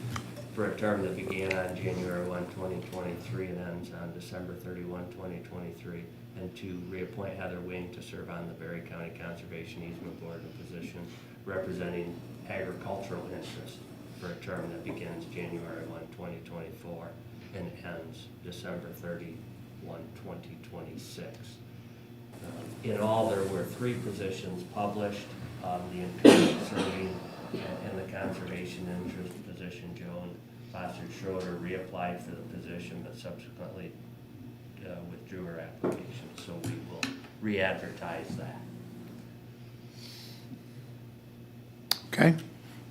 for a term that began on January 1, 2023 and ends on December 31, 2023, and to reappoint Heather Wing to serve on the Berry County Conservation Easement Board in a position representing agricultural interests for a term that begins January 1, 2024 and ends December 31, 2026. In all, there were 3 positions published. The incumbent serving in the conservation interest position, Joan Foster Schroeder, reapplied for the position, but subsequently withdrew her application. So we will re-advertise that. okay,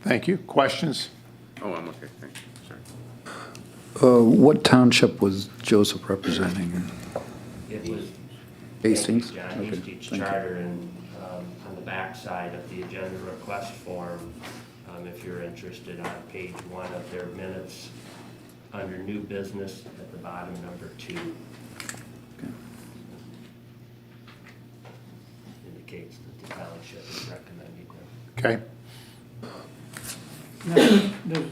thank you. Questions? Oh, I'm okay, thank you, sorry. What township was Joseph representing? It was Hastings? John Okay, Hastings thank you. Charter, and on the back side of the agenda request form, if you're interested, on page 1 of their minutes, under new business, at the bottom, number 2. Indicates that the township is recommending them. Okay, Now,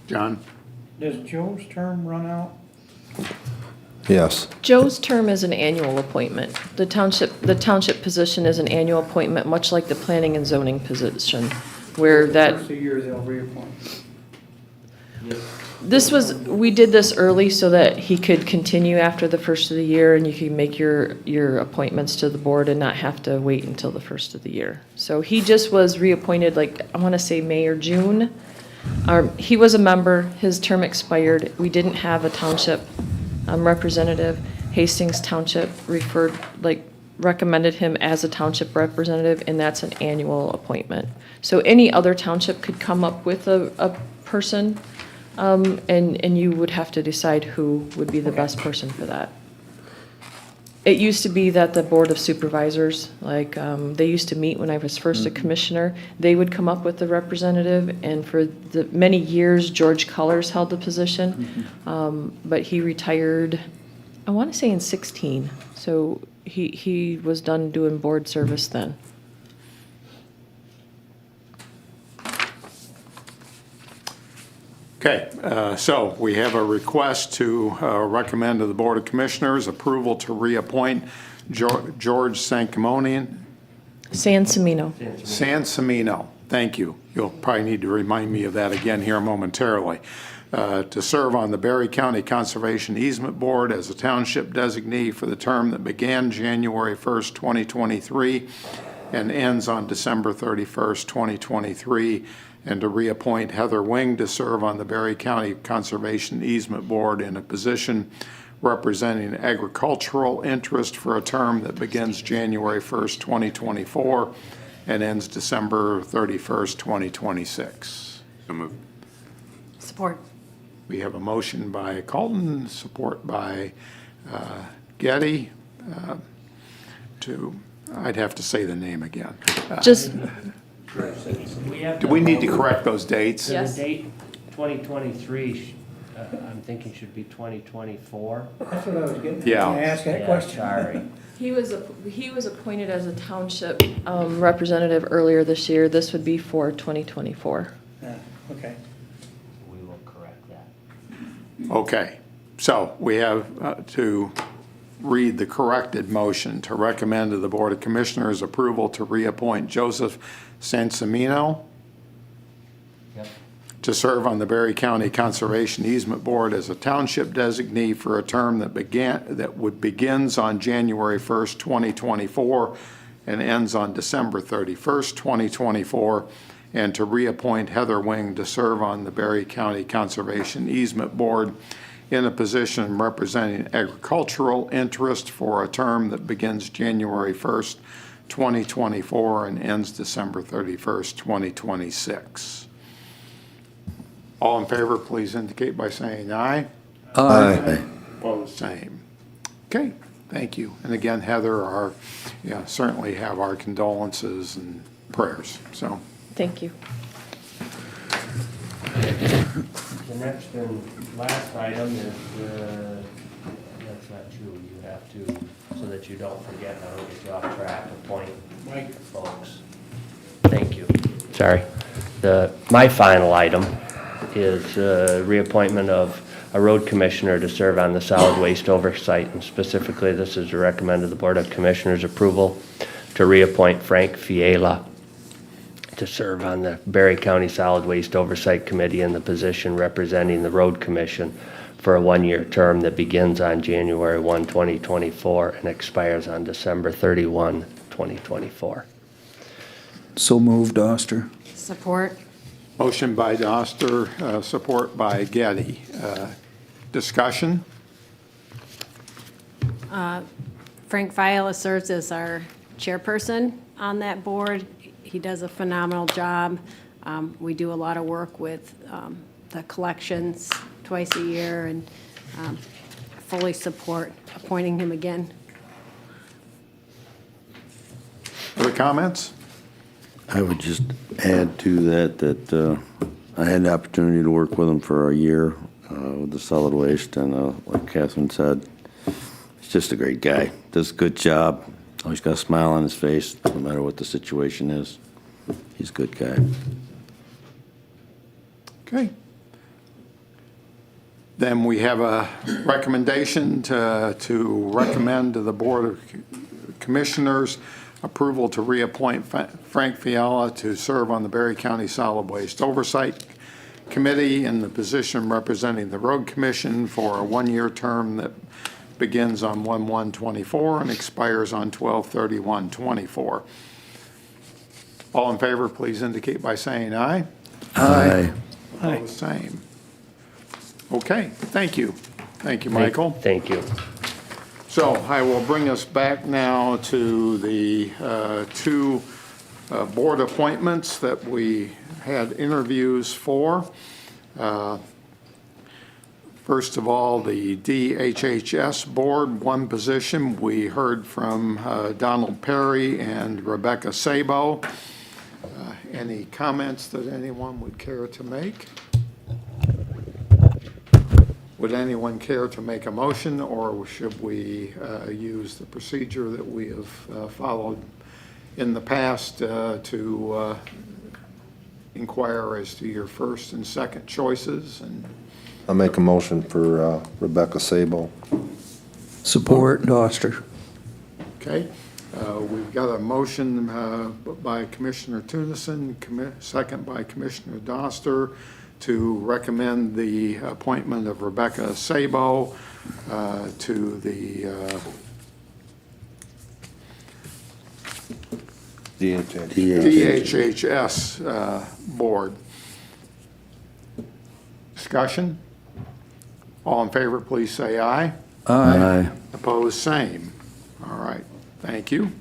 John? does Joe's term run out? Yes. Joe's term is an annual appointment. The township position is an annual appointment, much like the planning and zoning position, where that. Once a year they'll reappoint. We did this early so that he could continue after the first of the year and you could make your appointments to the board and not have to wait until the first of the year. So he just was reappointed, I want to say May or June. He was a member, his term expired. We didn't have a township representative. Hastings Township recommended him as a township representative, and that's an annual appointment. So any other township could come up with a person, and you would have to decide who would be the best person for that. It used to be that the Board of Supervisors, they used to meet when I was first a commissioner, they would come up with the representative, and for the many years, George Cullors held the position, but he retired, I want to say in 16, so he was done doing board service then. Okay, so we have a request to recommend to the Board of Commissioners approval to reappoint George Sansamino. Sansamino, thank you. You'll probably need to remind me of that again here momentarily. To serve on the Berry County Conservation Easement Board as a township designee for the term that began January 1st, 2023 and ends on December 31st, 2023, and to reappoint Heather Wing to serve on the Berry County Conservation Easement Board in a position representing agricultural interest for a term that begins January 1st, 2024 and ends December 31st, 2026. So moved. Support. We have a motion by Colton, support by Getty I'd have to say the name again. Do we need to correct those dates? The date 2023, I'm thinking should be 2024. That's what I was getting at. Yeah. I asked that Yeah, question. sorry. He was appointed as a township representative earlier this year. This would be for 2024. Yeah, okay. We will correct that. Okay, so we have to read the corrected motion to recommend to the Board of Commissioners approval to reappoint Joseph Sansamino Yep. to serve on the Berry County Conservation Easement Board as a township designee for a term that begins on January 1st, 2024 and ends on December 31st, 2024, and to reappoint Heather Wing to serve on the Berry County Conservation Easement Board in a position representing agricultural interest for a term that begins January 1st, 2024 and ends December 31st, 2026. All in favor, please indicate by saying aye. Aye. Opposed, same. Okay, thank you. And again, Heather, certainly have our condolences and prayers, so. Thank you. The next and last item is, that's not true, you have to, so that you don't forget, I don't get you off track, appoint folks. Thank you. Sorry. My final item is reappointment of a road commissioner to serve on the solid waste oversight, and specifically this is to recommend to the Board of Commissioners approval to reappoint Frank Fiala to serve on the Berry County Solid Waste Oversight Committee in the position representing the Road Commission for a one-year term that begins on January 1, 2024 and expires on December 31, 2024. So moved, Oster. Support. Motion by Doster, support by Getty. Discussion? Frank Fiala serves as our chairperson on that board. He does a phenomenal job. We do a lot of work with the collections twice a year, and fully support appointing him again. Other comments? I would just add to that I had the opportunity to work with him for a year with the solid waste, and like Catherine said, he's just a great guy. Does a good job. Always got a smile on his face, no matter what the situation is. He's a good guy. Okay. Then we have a recommendation to recommend to the Board of Commissioners approval to reappoint Frank Fiala to serve on the Berry County Solid Waste Oversight Committee in the position representing the Road Commission for a one-year term that begins on 1/1/24 and expires on 12/31/24. All in favor, please indicate by saying aye. Aye. Opposed, same. Okay, thank you. Thank you, Michael. Thank you. So I will bring us back now to the two board appointments that we had interviews for. First of all, the DHHS board, one position. We heard from Donald Perry and Rebecca Sabo. Any comments that anyone would care to make? Would anyone care to make a motion, or should we use the procedure that we have followed in the past to inquire as to your first and second choices? And I'll make a motion for Rebecca Sabo. Support, Oster. okay, we've got a motion by Commissioner Tunison, second by Commissioner Doster, to recommend the appointment of Rebecca Sabo to the DHHS board. Discussion? All in favor, please say aye. Aye. Opposed, same. All right, thank you.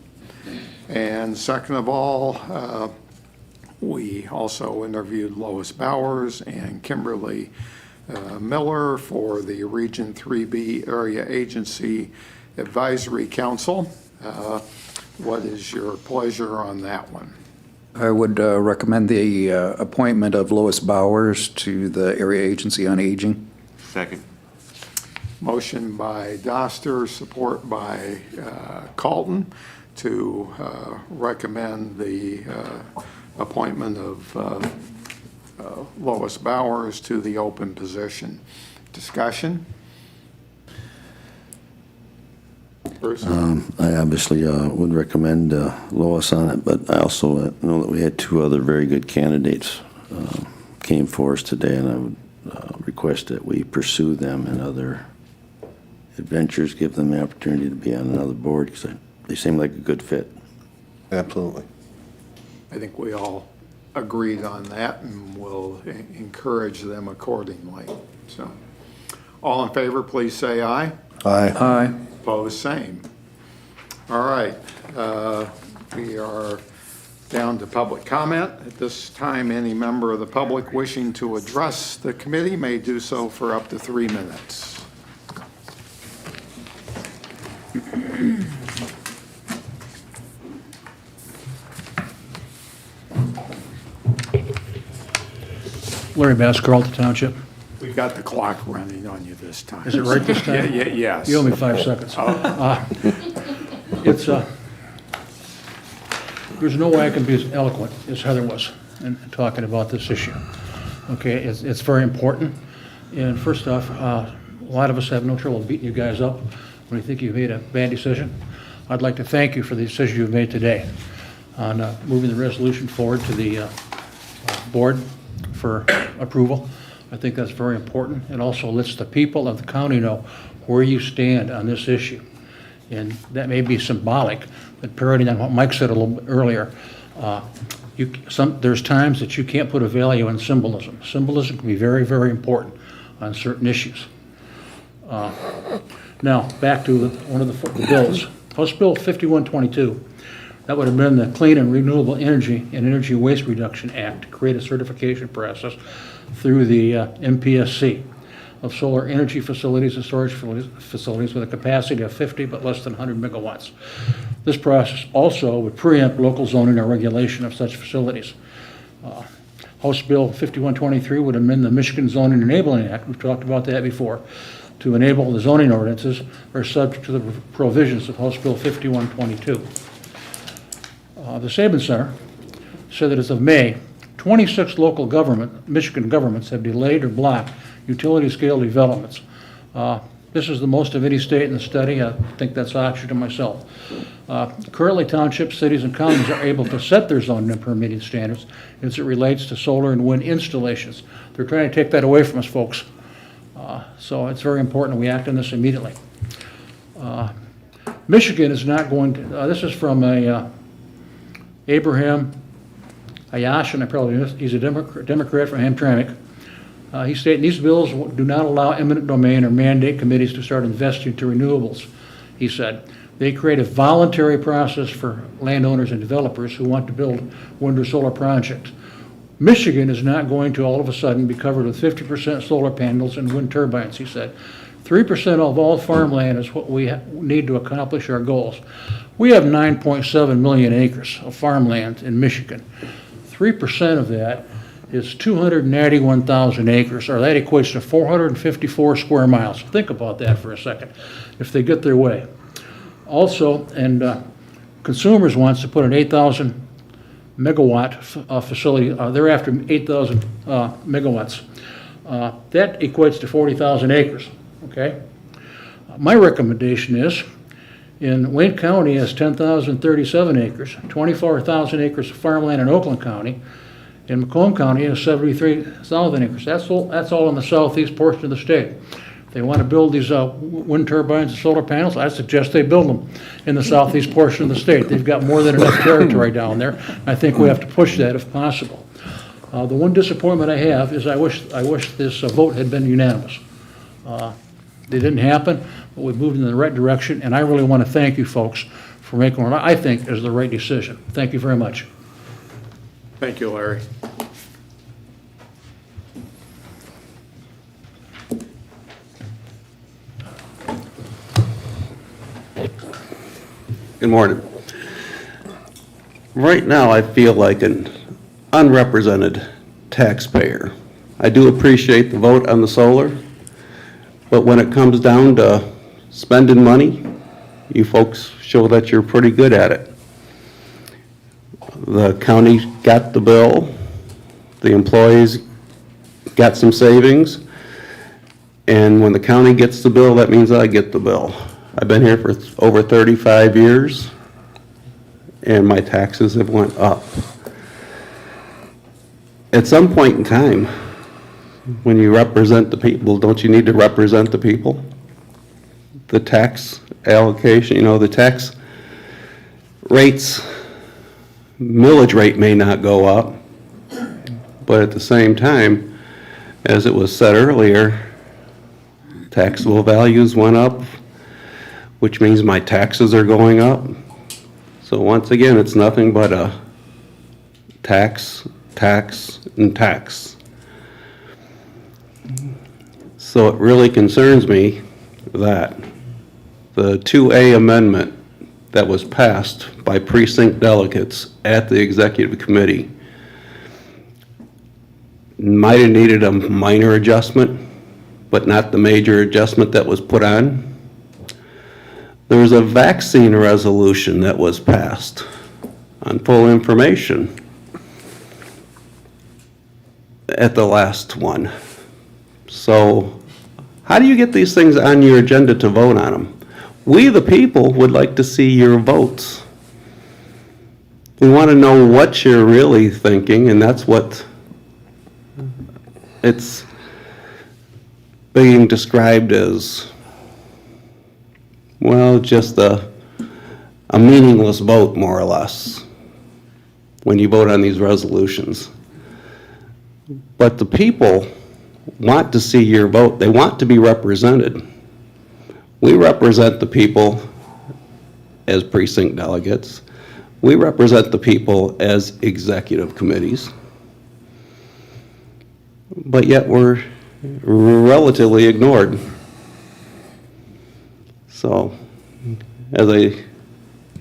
And second of all, we also interviewed Lois Bowers and Kimberly Miller for the Region 3B Area Agency Advisory Council. What is your pleasure on that one? I would recommend the appointment of Lois Bowers to the Area Agency on Aging. Second. Motion by Doster, support by Colton to recommend the appointment of Lois Bowers to the open position. Discussion? Bruce? I obviously would recommend Lois on it, but I also know that we had two other very good candidates came for us today, and I would request that we pursue them in other adventures, give them the opportunity to be on another board, because they seem like a good fit. Absolutely. I think we all agreed on that, and will encourage them accordingly. So, all in favor, please say aye. Aye. Aye. Opposed, same. All right, we are down to public comment. At this time, any member of the public wishing to address the committee may do so for up to 3 minutes. Larry Bass, Carlton Township. We've got the clock running on you this time. Is it right this time? Yes. You owe me 5 seconds. It's, there's no way I can be as eloquent as Heather was in talking about this issue. Okay, it's very important. And first off, a lot of us have no trouble beating you guys up when you think you've made a bad decision. I'd like to thank you for the decision you've made today on moving the resolution forward to the board for approval. I think that's very important. It also lets the people of the county know where you stand on this issue. And that may be symbolic, but parodying on what Mike said a little bit earlier, there's times that you can't put a value in symbolism. Symbolism can be very, very important on certain issues. Now, back to one of the bills. House Bill 5122. That would have been the Clean and Renewable Energy and Energy Waste Reduction Act to create a certification process through the MPSC of solar energy facilities and storage facilities with a capacity of 50 but less than 100 megawatts. This process also would preempt local zoning or regulation of such facilities. House Bill 5123 would amend the Michigan Zoning Enabling Act, we've talked about that before, to enable the zoning ordinances are subject to the provisions of House Bill 5122. The Sabin Center said that as of May, 26 local Michigan governments have delayed or blocked utility-scale developments. This is the most of any state in the study. I think that's Oxford and myself. Currently, townships, cities, and counties are able to set their zoning and permitting standards as it relates to solar and wind installations. They're trying to take that away from us, folks. So it's very important we act on this immediately. Michigan is not going to, this is from Abraham Ayash, and he's a Democrat from Hamtramck. He's stating these bills do not allow eminent domain or mandate committees to start investing to renewables. He said they create a voluntary process for landowners and developers who want to build wind or solar projects. Michigan is not going to all of a sudden be covered with 50% solar panels and wind turbines, he said. 3% of all farmland is what we need to accomplish our goals. We have 9.7 million acres of farmland in Michigan. 3% of that is 291,000 acres, or that equates to 454 square miles. Think about that for a second, if they get their way. Also, and Consumers wants to put an 8,000 megawatt facility, they're after 8,000 megawatts. That equates to 40,000 acres, okay? My recommendation is, in Wayne County has 10,037 acres, 24,000 acres of farmland in Oakland County. In Macomb County has 73,000 acres. That's all in the southeast portion of the state. If they want to build these wind turbines and solar panels, I suggest they build them in the southeast portion of the state. They've got more than enough territory down there. I think we have to push that if possible. The one disappointment I have is I wish this vote had been unanimous. It didn't happen, but we moved in the right direction, and I really want to thank you folks for making what I think is the right decision. Thank you very much. Thank you, Larry. Good morning. right now I feel like an unrepresented taxpayer. I do appreciate the vote on the solar, but when it comes down to spending money, you folks show that you're pretty good at it. The county got the bill, the employees got some savings, and when the county gets the bill, that means I get the bill. I've been here for over 35 years, and my taxes have went up. At some point in time, when you represent the people, don't you need to represent the people? The tax allocation, you know, the tax rates, millage rate may not go up, but at the same time, as it was said earlier, taxable values went up, which means my taxes are going up. So once again, it's nothing but a tax, tax, and tax. So it really concerns me that the 2A amendment that was passed by precinct delegates at the executive committee might have needed a minor adjustment, but not the major adjustment that was put on. There was a vaccine resolution that was passed on full information at the last one. So how do you get these things on your agenda to vote on them? We, the people, would like to see your votes. We want to know what you're really thinking, and that's what it's being described as, well, just a meaningless vote, more or less, when you vote on these resolutions. But the people want to see your vote. They want to be represented. We represent the people as precinct delegates. We represent the people as executive committees. But yet we're relatively ignored. So, as I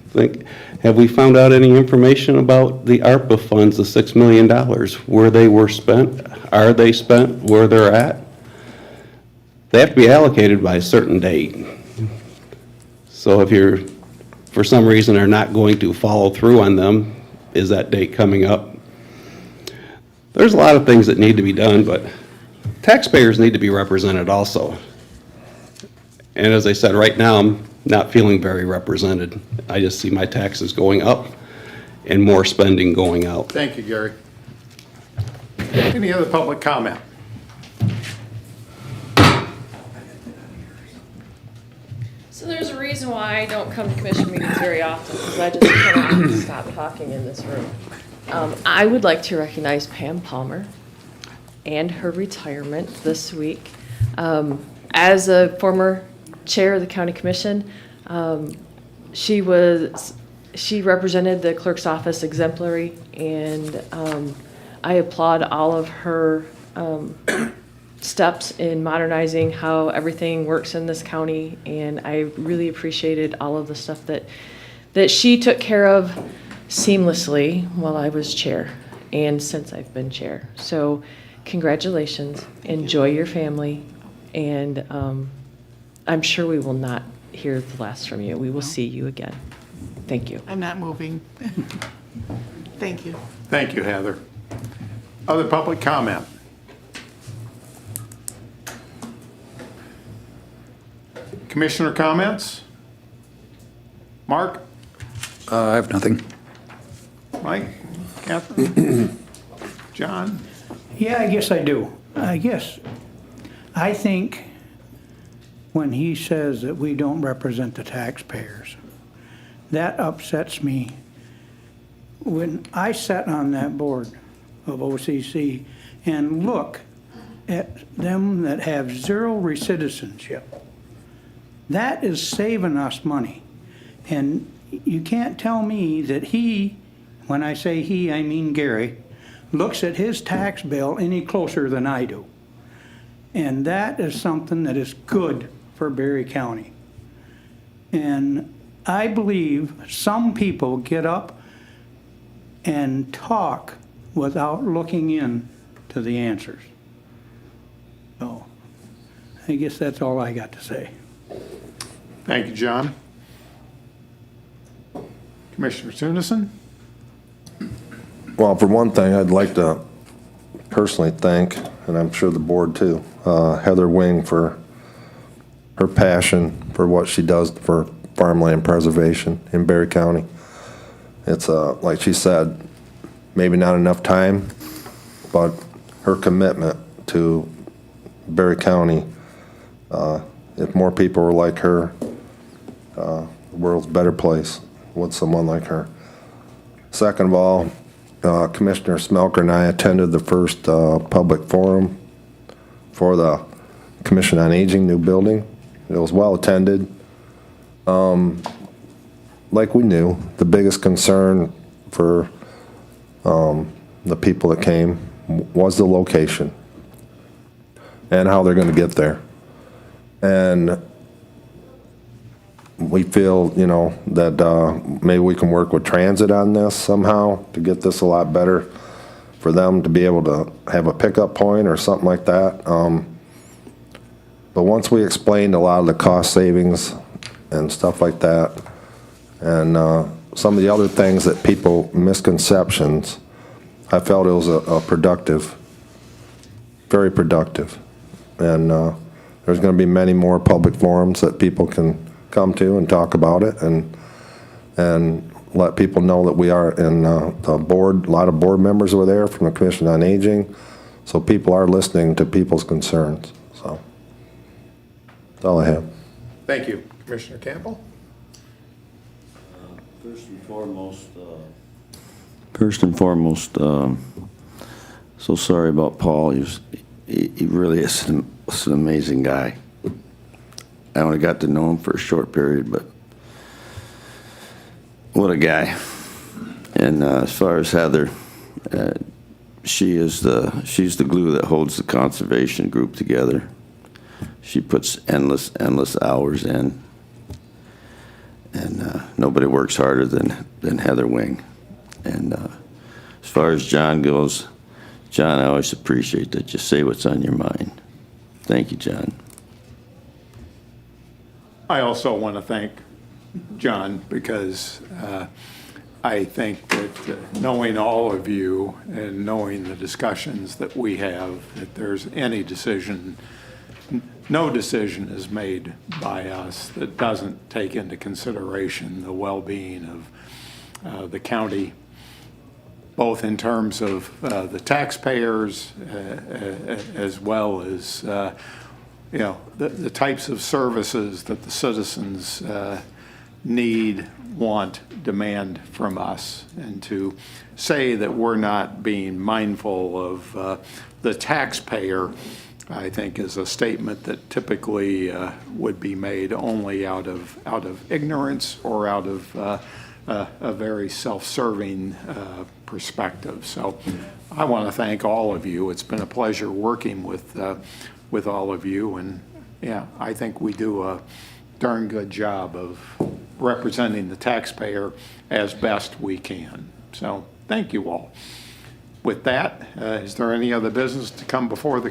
think, have we found out any information about the ARPA funds, the $6 million, where they were spent? Are they spent where they're at? They have to be allocated by a certain date. So if you're, for some reason, are not going to follow through on them, is that date coming up? There's a lot of things that need to be done, but taxpayers need to be represented also. And as I said, right now, I'm not feeling very represented. I just see my taxes going up and more spending going out. Thank you, Gary. Any other public comment? So there's a reason why I don't come to commission meetings very often, because I just cannot stop talking in this room. I would like to recognize Pam Palmer and her retirement this week. As a former chair of the county commission, she represented the clerk's office exemplary, and I applaud all of her steps in modernizing how everything works in this county, and I really appreciated all of the stuff that she took care of seamlessly while I was chair and since I've been chair. So congratulations, enjoy your family, and I'm sure we will not hear the last from you. We will see you again. Thank you. I'm not moving. Thank you. Thank you, Heather. Other public comment? Commissioner comments? Mark? I have nothing. Mike? Catherine? John? Yeah, I guess I do. I think when he says that we don't represent the taxpayers, that upsets me. When I sat on that board of OCC and look at them that have zero recidivism, that is saving us money. And you can't tell me that he, when I say he, I mean Gary, looks at his tax bill any closer than I do. And that is something that is good for Berry County. And I believe some people get up and talk without looking in to the answers. So I guess that's all I got to say. Thank you, John. Commissioner Sunison? Well, for one thing, I'd like to personally thank, and I'm sure the board too, Heather Wing for her passion for what she does for farmland preservation in Berry County. It's, like she said, maybe not enough time, but her commitment to Berry County, if more people were like her, the world's a better place with someone like her. Second of all, Commissioner Smelker and I attended the first public forum for the Commission on Aging new building. It was well attended. Like we knew, the biggest concern for the people that came was the location and how they're going to get there. And we feel, you know, that maybe we can work with transit on this somehow to get this a lot better for them to be able to have a pickup point or something like that. But once we explained a lot of the cost savings and stuff like that, and some of the other things that people, misconceptions, I felt it was a productive, very productive. And there's going to be many more public forums that people can come to and talk about it and let people know that we are in the board. A lot of board members were there from the Commission on Aging, so people are listening to people's concerns. So that's all I have. Thank you. Commissioner Campbell? First and foremost, so sorry about Paul. He really is an amazing guy. I only got to know him for a short period, but what a guy. And as far as Heather, she's the glue that holds the conservation group together. She puts endless hours in, and nobody works harder than Heather Wing. And as far as John goes, John, I always appreciate that you say what's on your mind. Thank you, John. I also want to thank John because I think that knowing all of you and knowing the discussions that we have, that there's any decision, no decision is made by us that doesn't take into consideration the well-being of the county, both in terms of the taxpayers as well as you know, the types of services that the citizens need, want, demand from us. And to say that we're not being mindful of the taxpayer, I think is a statement that typically would be made only out of ignorance or out of a very self-serving perspective. So I want to thank all of you. It's been a pleasure working with all of you, and yeah, I think we do a darn good job of representing the taxpayer as best we can. So thank you all. With that, is there any other business to come before the